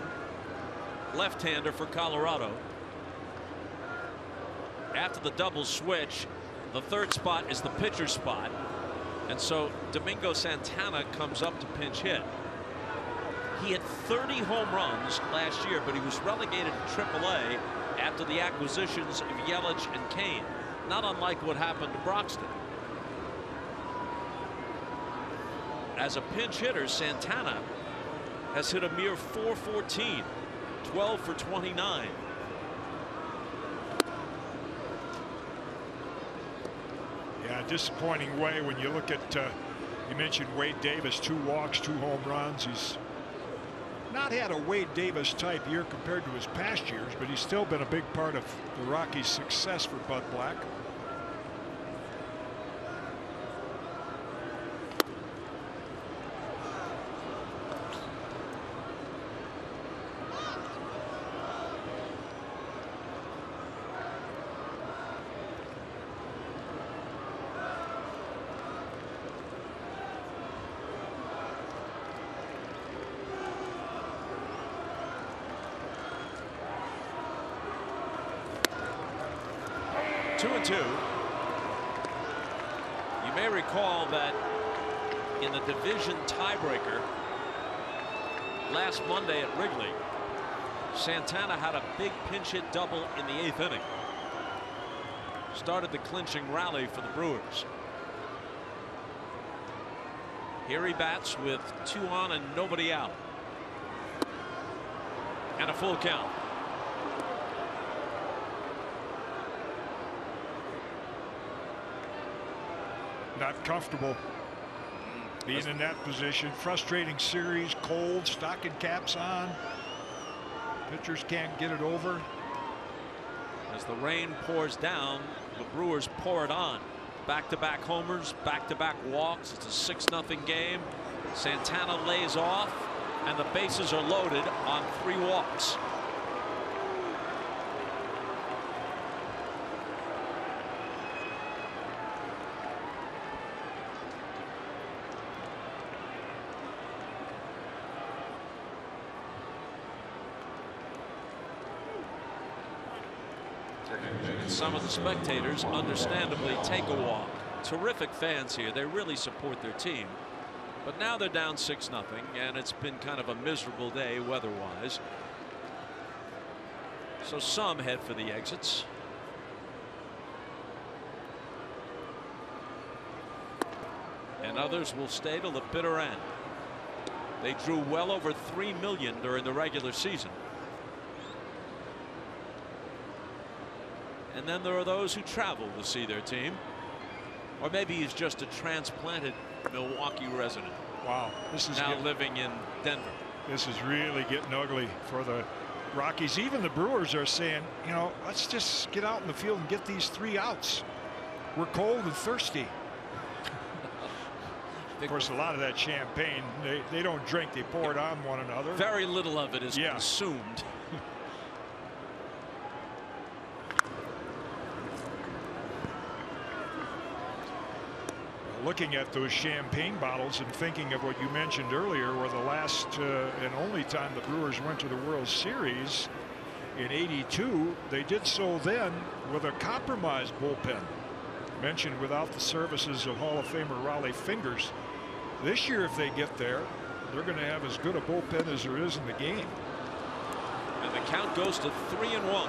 left-hander for Colorado. After the double switch, the third spot is the pitcher spot, and so Domingo Santana comes up to pinch hit. He had 30 home runs last year, but he was relegated to AAA after the acquisitions of Yelich and Cain, not unlike what happened to Broxton. As a pinch hitter, Santana has hit a mere .414, 12 for 29. Yeah, disappointing way when you look at, you mentioned Wade Davis, 2 walks, 2 home runs. He's not had a Wade Davis type year compared to his past years, but he's still been a big part of the Rockies' success for Bud Black. Two. You may recall that in the division tiebreaker last Monday at Wrigley, Santana had a big pinch hit double in the 8th inning. Started the clinching rally for the Brewers. Here he bats with 2 on and nobody out. And a full count. not comfortable being in that position. Frustrating series, cold, stocking caps on. Pitchers can't get it over. As the rain pours down, the Brewers pour it on. Back-to-back homers, back-to-back walks. It's a 6-0 game. Santana lays off, and the bases are loaded on 3 walks. And some of the spectators understandably take a walk. Terrific fans here. They really support their team. But now they're down 6-0, and it's been kind of a miserable day weather-wise. So some head for the exits. And others will stay till the bitter end. They drew well over 3 million during the regular season. And then there are those who travel to see their team. Or maybe he's just a transplanted Milwaukee resident. Wow, this is now living in Denver. This is really getting ugly for the Rockies. Even the Brewers are saying, you know, let's just get out in the field and get these 3 outs. We're cold and thirsty. Of course, a lot of that champagne, they don't drink, they pour it on one another. Very little of it is consumed. Looking at those champagne bottles and thinking of what you mentioned earlier, where the last and only time the Brewers went to the World Series in '82, they did so then with a compromised bullpen. Mentioned without the services of Hall of Famer Raleigh Fingers. This year, if they get there, they're going to have as good a bullpen as there is in the game. And the count goes to 3-1.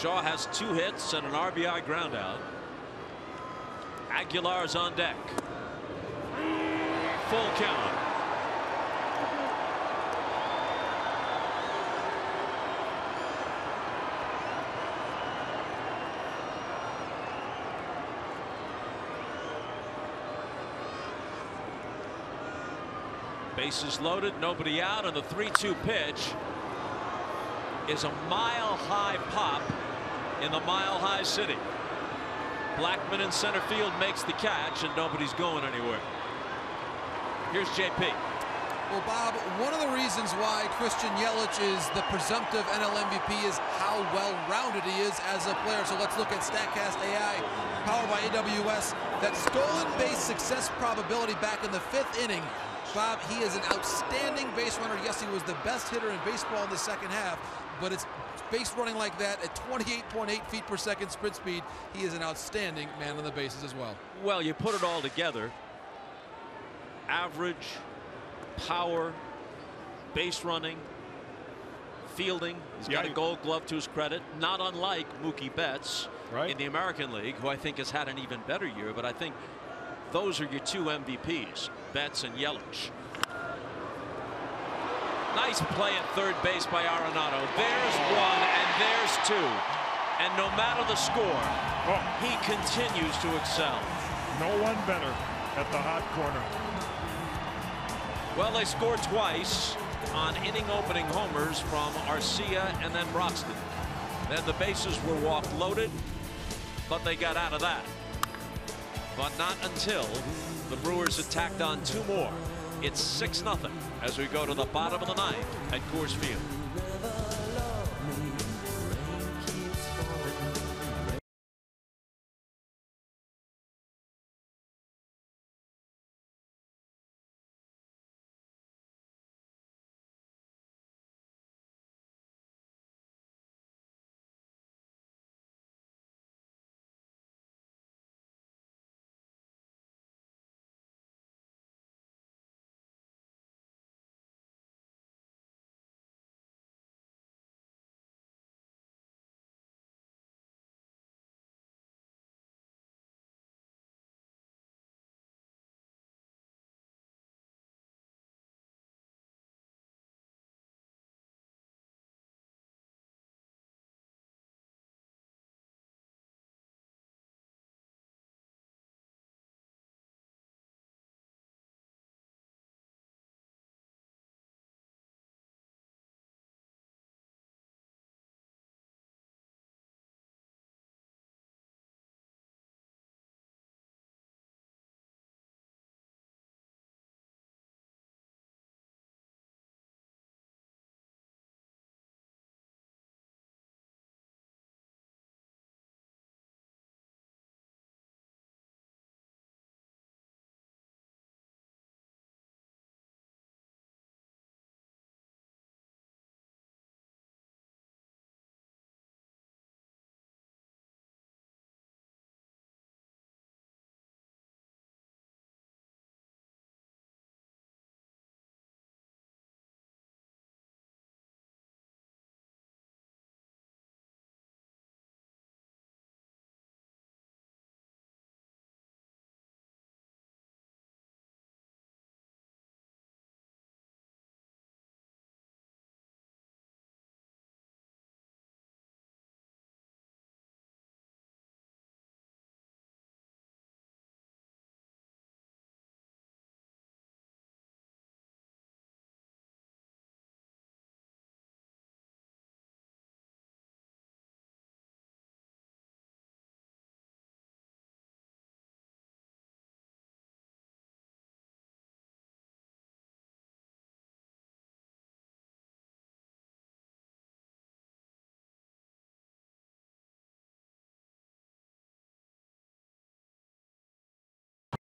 Shaw has 2 hits and an RBI groundout. Aguilar's on deck. Full count. Bases loaded, nobody out, and the 3-2 pitch is a mile-high pop in the mile-high city. Blackman in center field makes the catch, and nobody's going anywhere. Here's JP. Well, Bob, one of the reasons why Christian Yelich is the presumptive NL MVP is how well-rounded he is as a player. So let's look at StatCast AI, powered by AWS. That stolen base success probability back in the 5th inning. Bob, he is an outstanding base runner. Yes, he was the best hitter in baseball in the second half, but it's base running like that at 28.8 feet per second sprint speed. He is an outstanding man on the bases as well. Well, you put it all together. Average, power, base running, fielding. He's got a Gold Glove to his credit, not unlike Mookie Betts in the American League, who I think has had an even better year. But I think those are your 2 MVPs, Betts and Yelich. Nice play at third base by Arenado. There's 1 and there's 2. And no matter the score, he continues to excel. No one better at the hot corner. Well, they scored twice on inning opening homers from Arcia and then Broxton. Then the bases were walk loaded, but they got out of that. But not until the Brewers had tacked on 2 more. It's 6-0 as we go to the bottom of the 9th at Coors Field.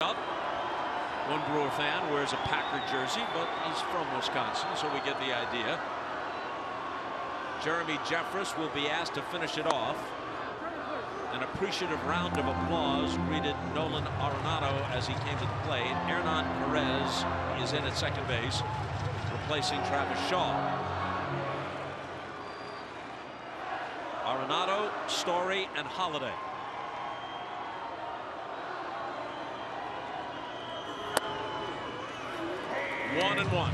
Up. One Brewer fan wears a Packer jersey, but he's from Wisconsin, so we get the idea. Jeremy Jeffress will be asked to finish it off. An appreciative round of applause greeted Nolan Arenado as he came to the plate. Hernan Perez is in at second base, replacing Travis Shaw. Arenado, Story, and Holiday. One and one.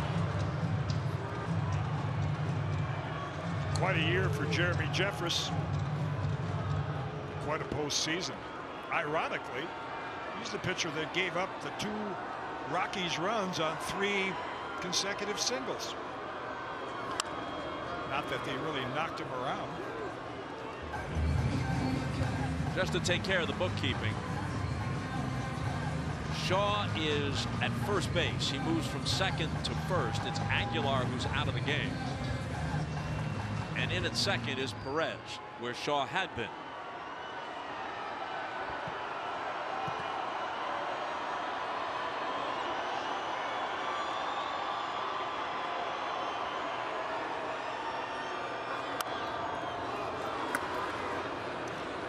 Quite a year for Jeremy Jeffress. Quite a postseason. Ironically, he's the pitcher that gave up the 2 Rockies runs on 3 consecutive singles. Not that they really knocked him around. Just to take care of the bookkeeping, Shaw is at first base. He moves from second to first. It's Aguilar who's out of the game. And in at second is Perez, where Shaw had been.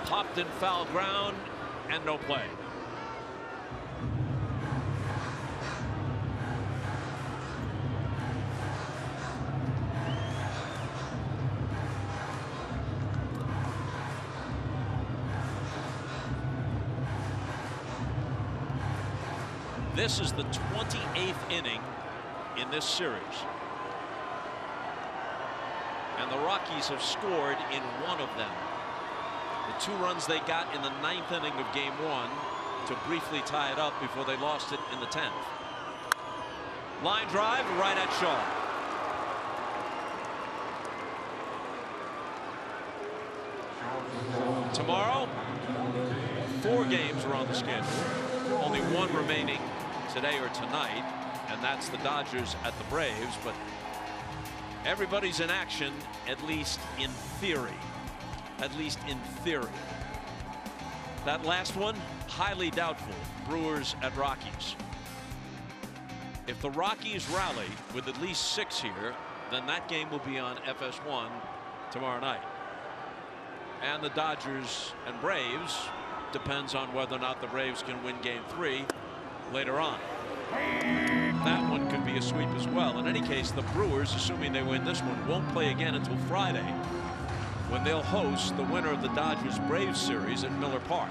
Popped in foul ground and no play. This is the 28th inning in this series. And the Rockies have scored in 1 of them. The 2 runs they got in the 9th inning of game 1 to briefly tie it up before they lost it in the 10th. Line drive right at Shaw. Tomorrow, 4 games are on the schedule. Only 1 remaining today or tonight, and that's the Dodgers at the Braves. But everybody's in action, at least in theory. At least in theory. That last one, highly doubtful. Brewers at Rockies. If the Rockies rally with at least 6 here, then that game will be on FS1 tomorrow night. And the Dodgers and Braves depends on whether or not the Braves can win game 3 later on. That one could be a sweep as well. In any case, the Brewers, assuming they win this one, won't play again until Friday, when they'll host the winner of the Dodgers-Braves series at Miller Park.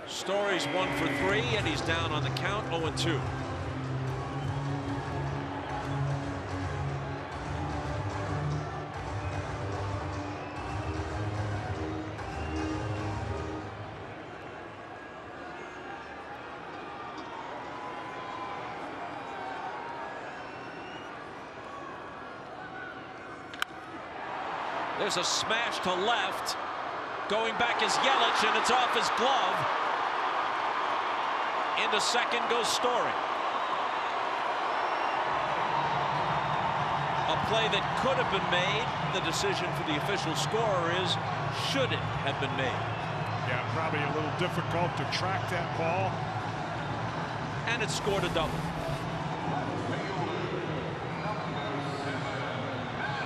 Story's 1 for 3, and he's down on the count, 0-2. There's a smash to left. Going back is Yelich, and it's off his glove. Into second goes Story. A play that could have been made. The decision for the official scorer is, should it have been made? Yeah, probably a little difficult to track that ball. And it scored a double.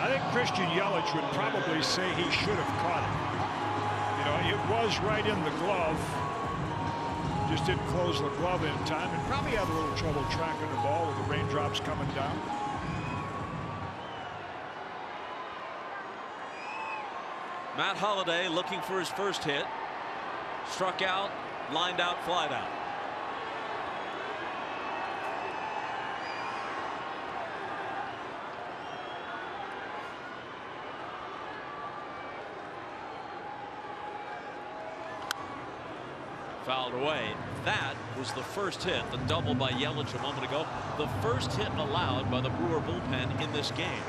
I think Christian Yelich would probably say he should have caught it. You know, it was right in the glove. Just didn't close the glove in time, and probably had a little trouble tracking the ball with the raindrops coming down. Matt Holliday looking for his first hit. Struck out, lined out, flied out. Fouled away. That was the first hit, the double by Yelich a moment ago. The first hit allowed by the Brewer bullpen in this game.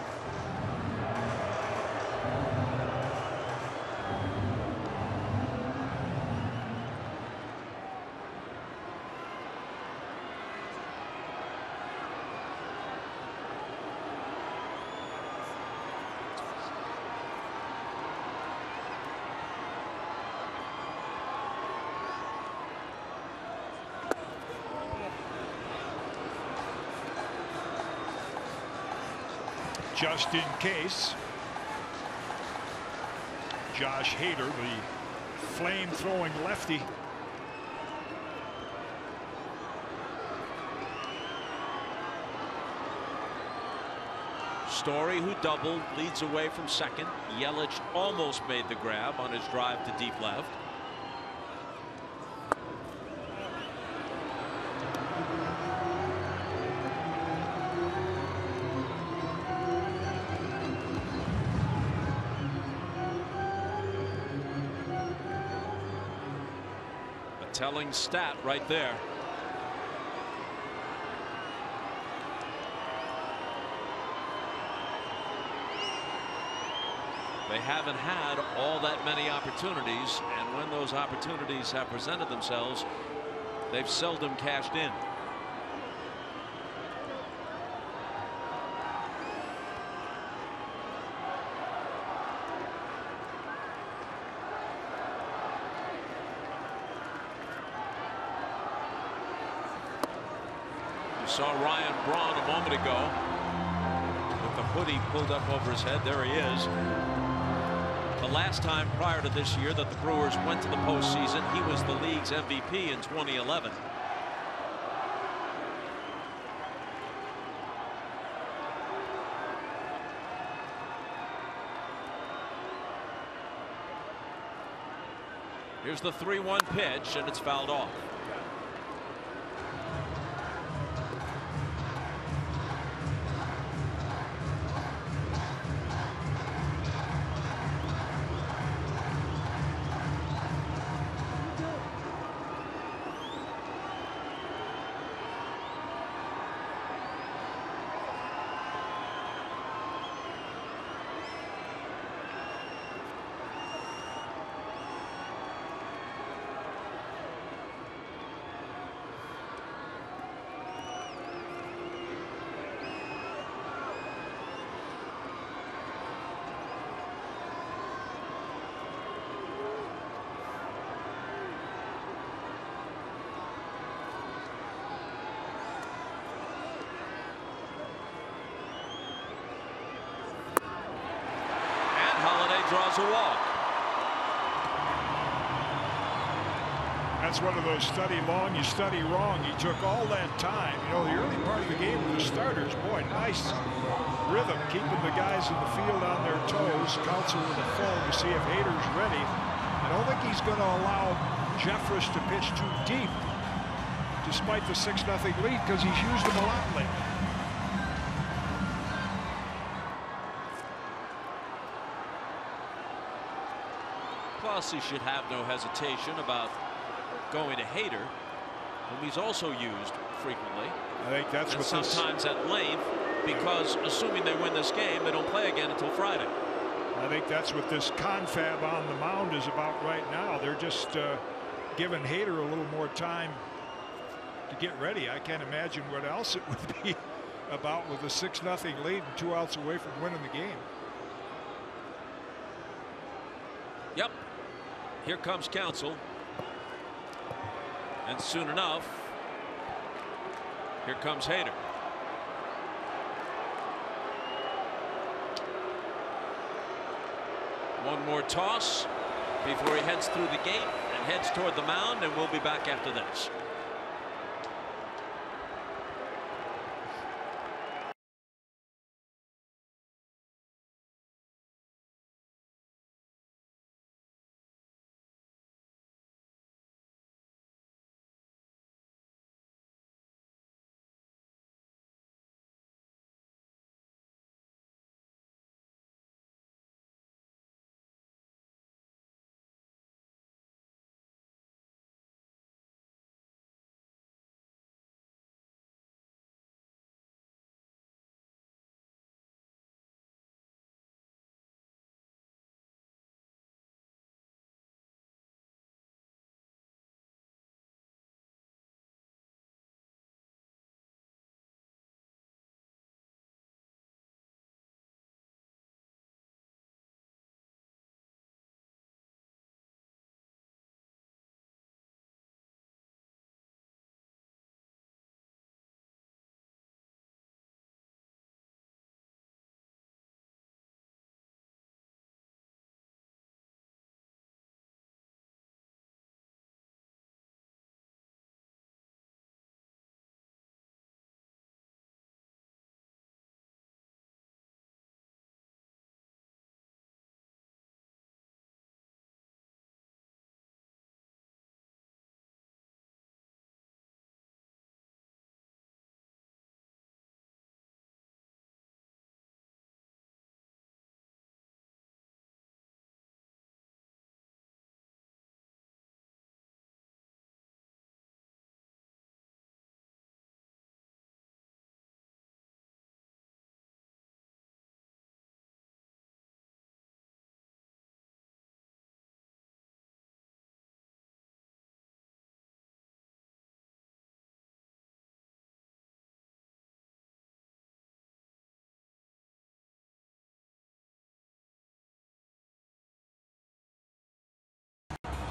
just in case. Josh Hader, the flame-throwing lefty. Story, who doubled, leads away from second. Yelich almost made the grab on his drive to deep left. A telling stat right there. They haven't had all that many opportunities, and when those opportunities have presented themselves, they've seldom cashed in. You saw Ryan Braun a moment ago with the hoodie pulled up over his head. There he is. The last time prior to this year that the Brewers went to the postseason, he was the league's MVP in 2011. Here's the 3-1 pitch, and it's fouled off. Draws a walk. That's one of those study long, you study wrong. He took all that time. You know, the early part of the game with the starters, boy, nice rhythm, keeping the guys in the field on their toes. Counsel with the phone to see if Hader's ready. I don't think he's going to allow Jeffress to pitch too deep, despite the 6-0 lead, because he's used him a lot lately. Plus, he should have no hesitation about going to Hader, whom he's also used frequently. I think that's what sometimes at length, because assuming they win this game, they don't play again until Friday. I think that's what this confab on the mound is about right now. They're just giving Hader a little more time to get ready. I can't imagine what else it would be about with a 6-0 lead and 2 outs away from winning the game. Yep. Here comes Counsel. And soon enough, here comes Hader. One more toss before he heads through the gate and heads toward the mound, and we'll be back after this.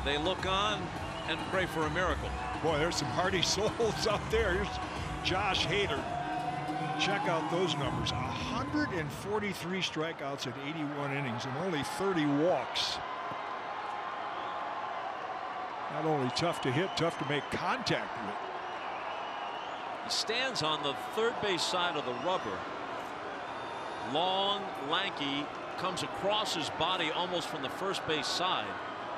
They look on and pray for a miracle. Boy, there's some hardy souls out there. Here's Josh Hader. Check out those numbers. 143 strikeouts in 81 innings and only 30 walks. Not only tough to hit, tough to make contact with. He stands on the third base side of the rubber. Long, lanky, comes across his body almost from the first base side.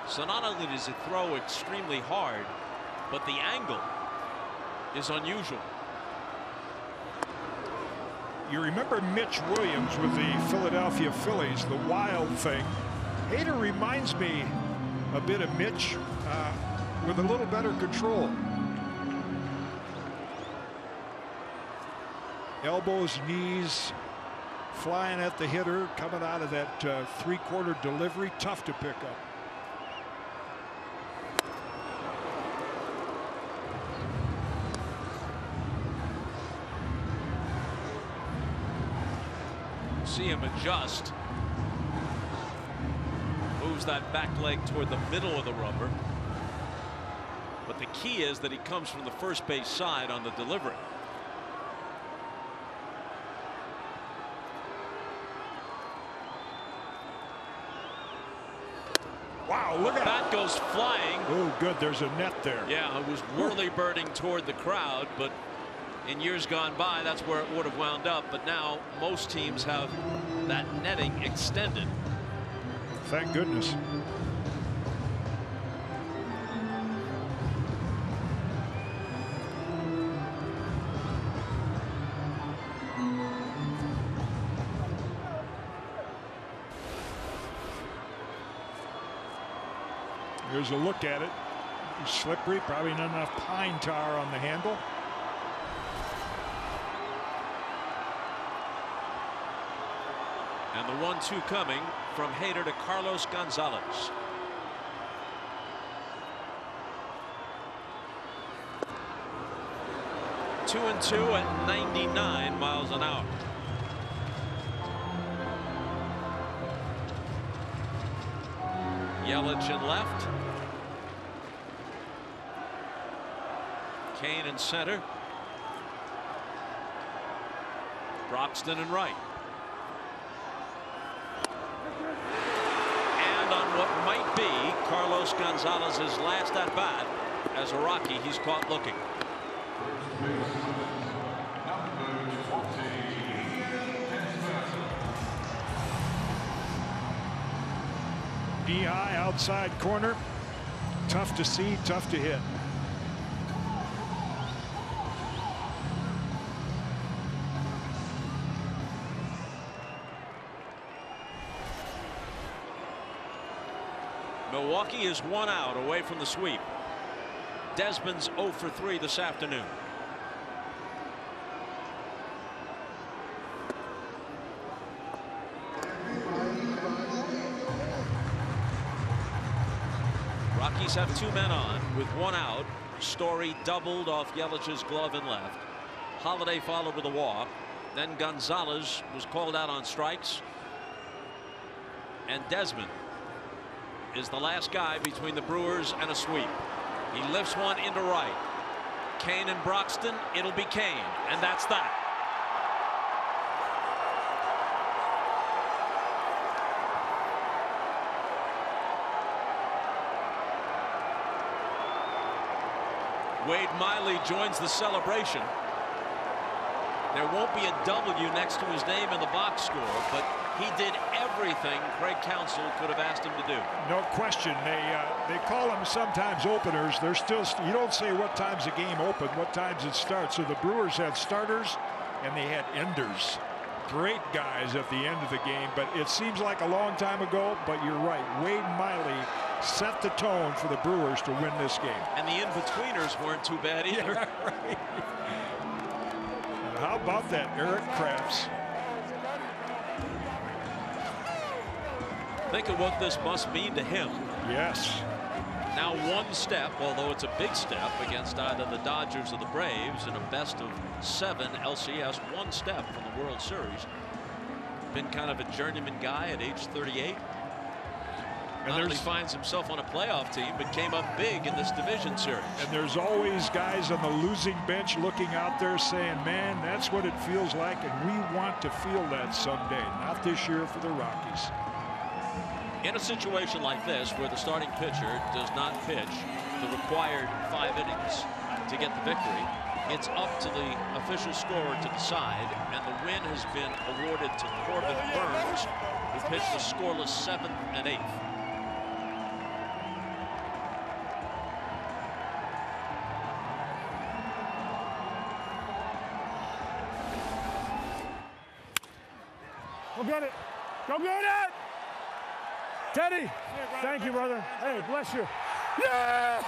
So not only does he throw extremely hard, but the angle is unusual. You remember Mitch Williams with the Philadelphia Phillies, the wild thing. Hader reminds me a bit of Mitch with a little better control. Elbows, knees, flying at the hitter, coming out of that three-quarter delivery, tough to pick up. See him adjust. Moves that back leg toward the middle of the rubber. But the key is that he comes from the first base side on the delivery. Wow, look at that. Goes flying. Oh, good. There's a net there. Yeah, it was whirly-birding toward the crowd, but in years gone by, that's where it would have wound up. But now most teams have that netting extended. Thank goodness. Here's a look at it. It's slippery, probably not enough pine tar on the handle. And the 1-2 coming from Hader to Carlos Gonzalez. Two and two at 99 miles an hour. Yelich in left. Cain in center. Broxton in right. And on what might be Carlos Gonzalez's last at bat as a Rocky, he's caught looking. Knee high outside corner. Tough to see, tough to hit. Milwaukee is 1 out away from the sweep. Desmond's 0 for 3 this afternoon. Rockies have 2 men on with 1 out. Story doubled off Yelich's glove in left. Holiday followed with a walk. Then Gonzalez was called out on strikes. And Desmond is the last guy between the Brewers and a sweep. He lifts one into right. Cain and Broxton, it'll be Cain, and that's that. Wade Miley joins the celebration. There won't be a W next to his name in the box score, but he did everything Craig Counsell could have asked him to do. No question. They call them sometimes openers. They're still, you don't say what time's the game open, what times it starts. So the Brewers had starters and they had enders. Great guys at the end of the game, but it seems like a long time ago, but you're right. Wade Miley set the tone for the Brewers to win this game. And the in-betweeners weren't too bad either. Yeah, right. How about that, Eric Krafts? Think of what this must mean to him. Yes. Now 1 step, although it's a big step, against either the Dodgers or the Braves in a best-of-7 LCS. 1 step from the World Series. Been kind of a journeyman guy at age 38. Not only finds himself on a playoff team, but came up big in this division series. And there's always guys on the losing bench looking out there saying, man, that's what it feels like, and we want to feel that someday. Not this year for the Rockies. In a situation like this, where the starting pitcher does not pitch the required 5 innings to get the victory, it's up to the official scorer to decide, and the win has been awarded to Corbin Burns, who pitched the scoreless 7th and 8th. Go get it. Go get it. Teddy, thank you, brother. Hey, bless you. Yeah!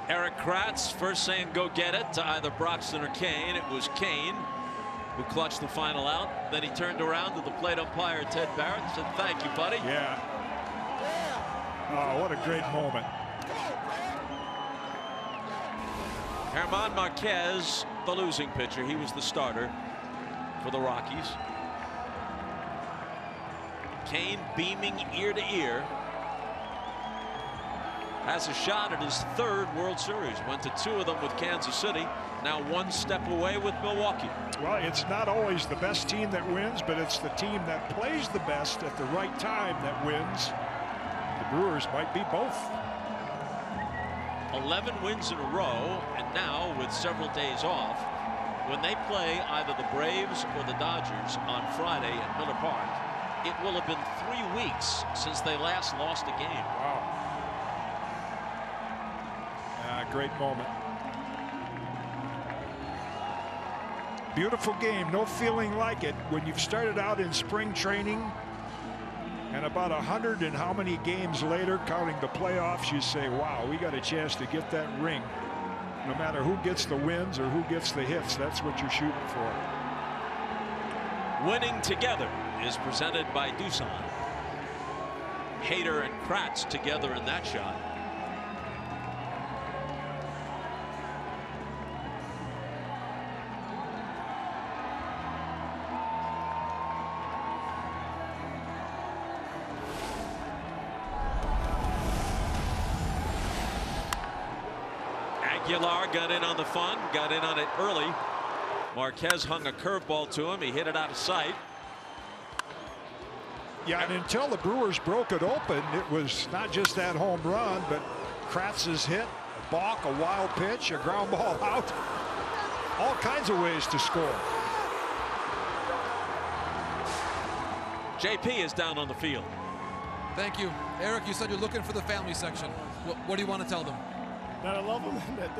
Eric Kratz first saying go get it to either Broxton or Cain. It was Cain who clutched the final out. Then he turned around to the plate umpire Ted Barrett and said, thank you, buddy. Yeah. Oh, what a great moment. German Marquez, the losing pitcher. He was the starter for the Rockies. Cain beaming ear to ear. Has a shot at his 3rd World Series. Went to 2 of them with Kansas City. Now 1 step away with Milwaukee. Well, it's not always the best team that wins, but it's the team that plays the best at the right time that wins. The Brewers might be both. 11 wins in a row, and now with several days off, when they play either the Braves or the Dodgers on Friday at Miller Park, it will have been 3 weeks since they last lost a game. Wow. Great moment. Beautiful game. No feeling like it when you've started out in spring training and about 100 and how many games later, counting the playoffs, you say, wow, we got a chance to get that ring. No matter who gets the wins or who gets the hits, that's what you're shooting for. Winning together is presented by Doosan. Hader and Kratz together in that shot. Aguilar got in on the fun, got in on it early. Marquez hung a curveball to him. He hit it out of sight. Yeah, and until the Brewers broke it open, it was not just that home run, but Kratz's hit, a balk, a wild pitch, a ground ball out. All kinds of ways to score. JP is down on the field. Thank you. Eric, you said you're looking for the family section. What do you want to tell them? That I love them, that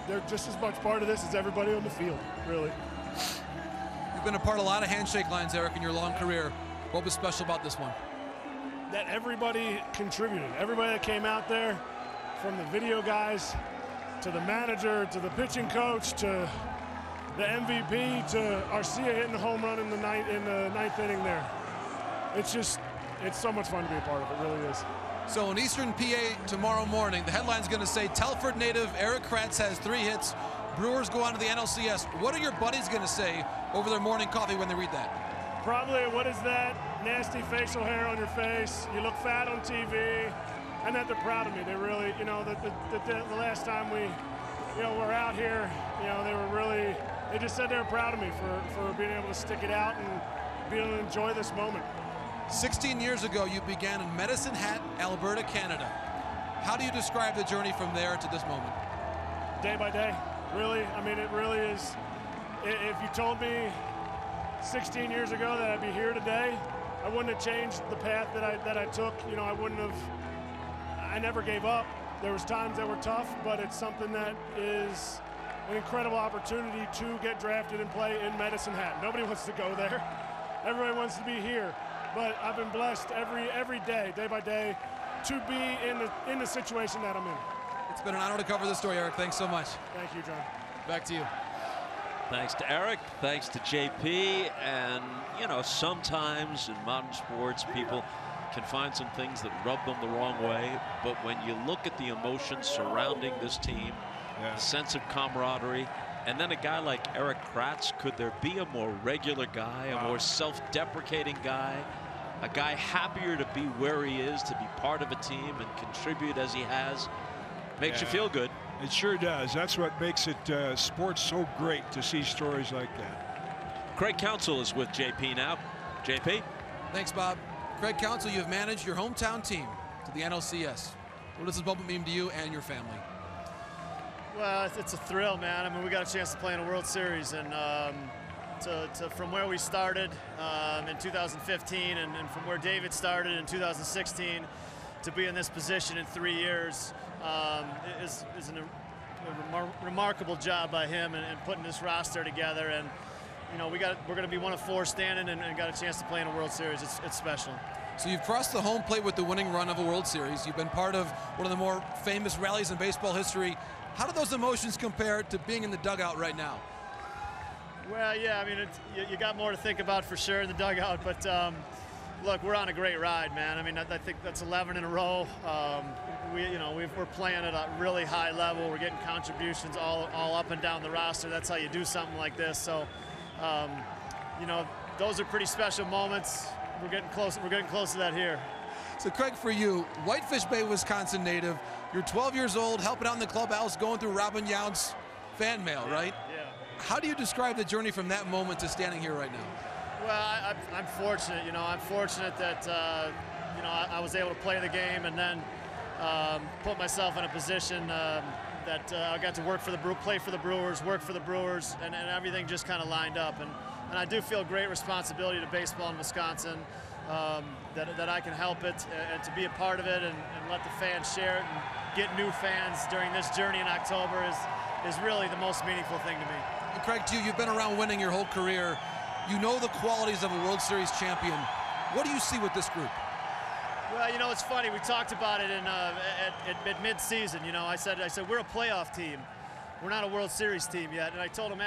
they're just as much part of this as everybody on the field, really. You've been a part of a lot of handshake lines, Eric, in your long career. What was special about this one? That everybody contributed. Everybody that came out there, from the video guys to the manager to the pitching coach to the MVP to Arcia hitting the home run in the ninth inning there. It's so much fun to be a part of it, really is. So in Eastern PA tomorrow morning, the headline's going to say Telford native Eric Kratz has 3 hits. Brewers go on to the NLCS. What are your buddies going to say over their morning coffee when they read that? Probably, what is that nasty facial hair on your face? You look fat on TV. And that they're proud of me. They really, you know, the last time we, you know, were out here, you know, they just said they were proud of me for being able to stick it out and being able to enjoy this moment. 16 years ago, you began in Medicine Hat, Alberta, Canada. How do you describe the journey from there to this moment? Day by day, really. I mean, it really is. If you told me 16 years ago that I'd be here today, I wouldn't have changed the path that I took. You know, I never gave up. There was times that were tough, but it's something that is an incredible opportunity to get drafted and play in Medicine Hat. Nobody wants to go there. Everybody wants to be here. But I've been blessed every day by day, to be in the situation that I'm in. It's been an honor to cover this story, Eric. Thanks so much. Thank you, John. Back to you. Thanks to Eric. Thanks to JP. And, you know, sometimes in modern sports, people can find some things that rub them the wrong way. But when you look at the emotions surrounding this team, the sense of camaraderie, And then a guy like Eric Kratz, could there be a more regular guy, a more self-deprecating guy, a guy happier to be where he is, to be part of a team and contribute as he has? Makes you feel good. It sure does. That's what makes it sports so great, to see stories like that. Craig Counsell is with JP now. JP? Thanks, Bob. Craig Counsell, you've managed your hometown team to the NLCS. What does this moment mean to you and your family? Well, it's a thrill, man. I mean, we got a chance to play in a World Series, and from where we started in 2015 and from where David started in 2016 to be in this position in 3 years is a remarkable job by him and putting this roster together. And you know, we're going to be one of 4 standing and got a chance to play in a World Series. It's special. So you've crossed the home plate with the winning run of a World Series. You've been part of one of the more famous rallies in baseball history. How do those emotions compare to being in the dugout right now? Well, yeah, I mean, you got more to think about for sure in the dugout, but look, we're on a great ride, man. I mean, I think that's 11 in a row. We're playing at a really high level. We're getting contributions all up and down the roster. That's how you do something like this. So, those are pretty special moments. We're getting close. We're getting close to that here. So, Craig, for you, Whitefish Bay, Wisconsin native. You're 12 years old, helping out in the clubhouse, going through Robin Yount's fan mail, right? Yeah. How do you describe the journey from that moment to standing here right now? Well, I'm fortunate. I'm fortunate that I was able to play the game and then put myself in a position that I got to play for the Brewers, work for the Brewers, and everything just kind of lined up. And I do feel great responsibility to baseball in Wisconsin, that I can help it and to be a part of it and let the fans share it and get new fans during this journey in October is really the most meaningful thing to me. And Craig, too, you've been around winning your whole career. You know the qualities of a World Series champion. What do you see with this group? Well, it's funny. We talked about it at mid-season. I said we're a playoff team. We're not a World Series team yet. And I told him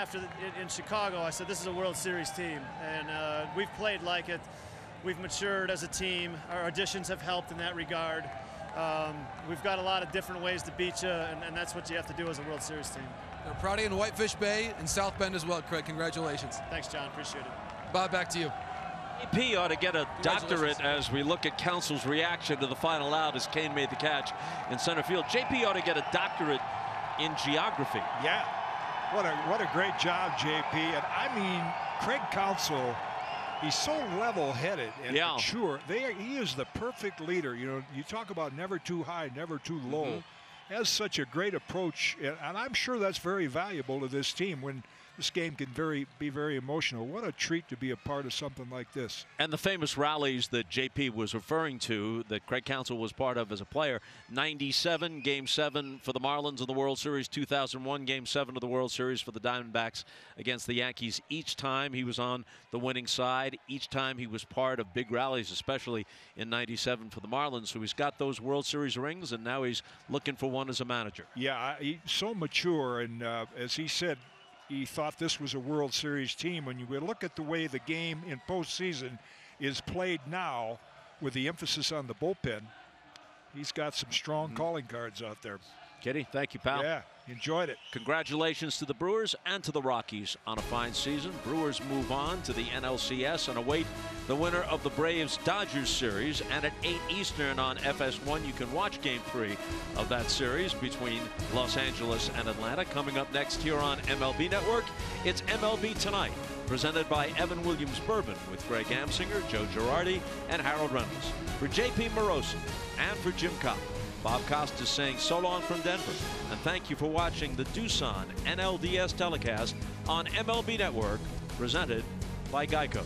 in Chicago, I said this is a World Series team, and we've played like it. We've matured as a team. Our additions have helped in that regard. We've got a lot of different ways to beat you, and that's what you have to do as a World Series team. They're proud of you in Whitefish Bay and South Bend as well, Craig. Congratulations. Thanks, John. Appreciate it. Bob, back to you. AP ought to get a doctorate as we look at Counsell's reaction to the final out as Cain made the catch in center field. JP ought to get a doctorate in geography. Yeah. What a great job, JP. And I mean, Craig Counsell, he's so level-headed and mature. He is the perfect leader. You talk about never too high, never too low. Has such a great approach, and I'm sure that's very valuable to this team when this game can be very emotional. What a treat to be a part of something like this. And the famous rallies that JP was referring to, that Craig Counsell was part of as a player. 97, Game 7 for the Marlins in the World Series. 2001, Game 7 of the World Series for the Diamondbacks against the Yankees. Each time he was on the winning side. Each time he was part of big rallies, especially in 97 for the Marlins. So he's got those World Series rings, and now he's looking for one as a manager. Yeah, he's so mature, and as he said, he thought this was a World Series team. When you look at the way the game in postseason is played now, with the emphasis on the bullpen, he's got some strong calling cards out there. Kitty, thank you, pal. Yeah, enjoyed it. Congratulations to the Brewers and to the Rockies on a fine season. Brewers move on to the NLCS and await the winner of the Braves-Dodgers series. And at 8 Eastern on FS1, you can watch Game 3 of that series between Los Angeles and Atlanta. Coming up next here on MLB Network, it's MLB Tonight, presented by Evan Williams Bourbon with Greg Amsinger, Joe Girardi, and Harold Reynolds. For J.P. Morosi and for Jim Cobb, Bob Costas saying so long from Denver, and thank you for watching the Doosan NLDS telecast on MLB Network, presented by Geico.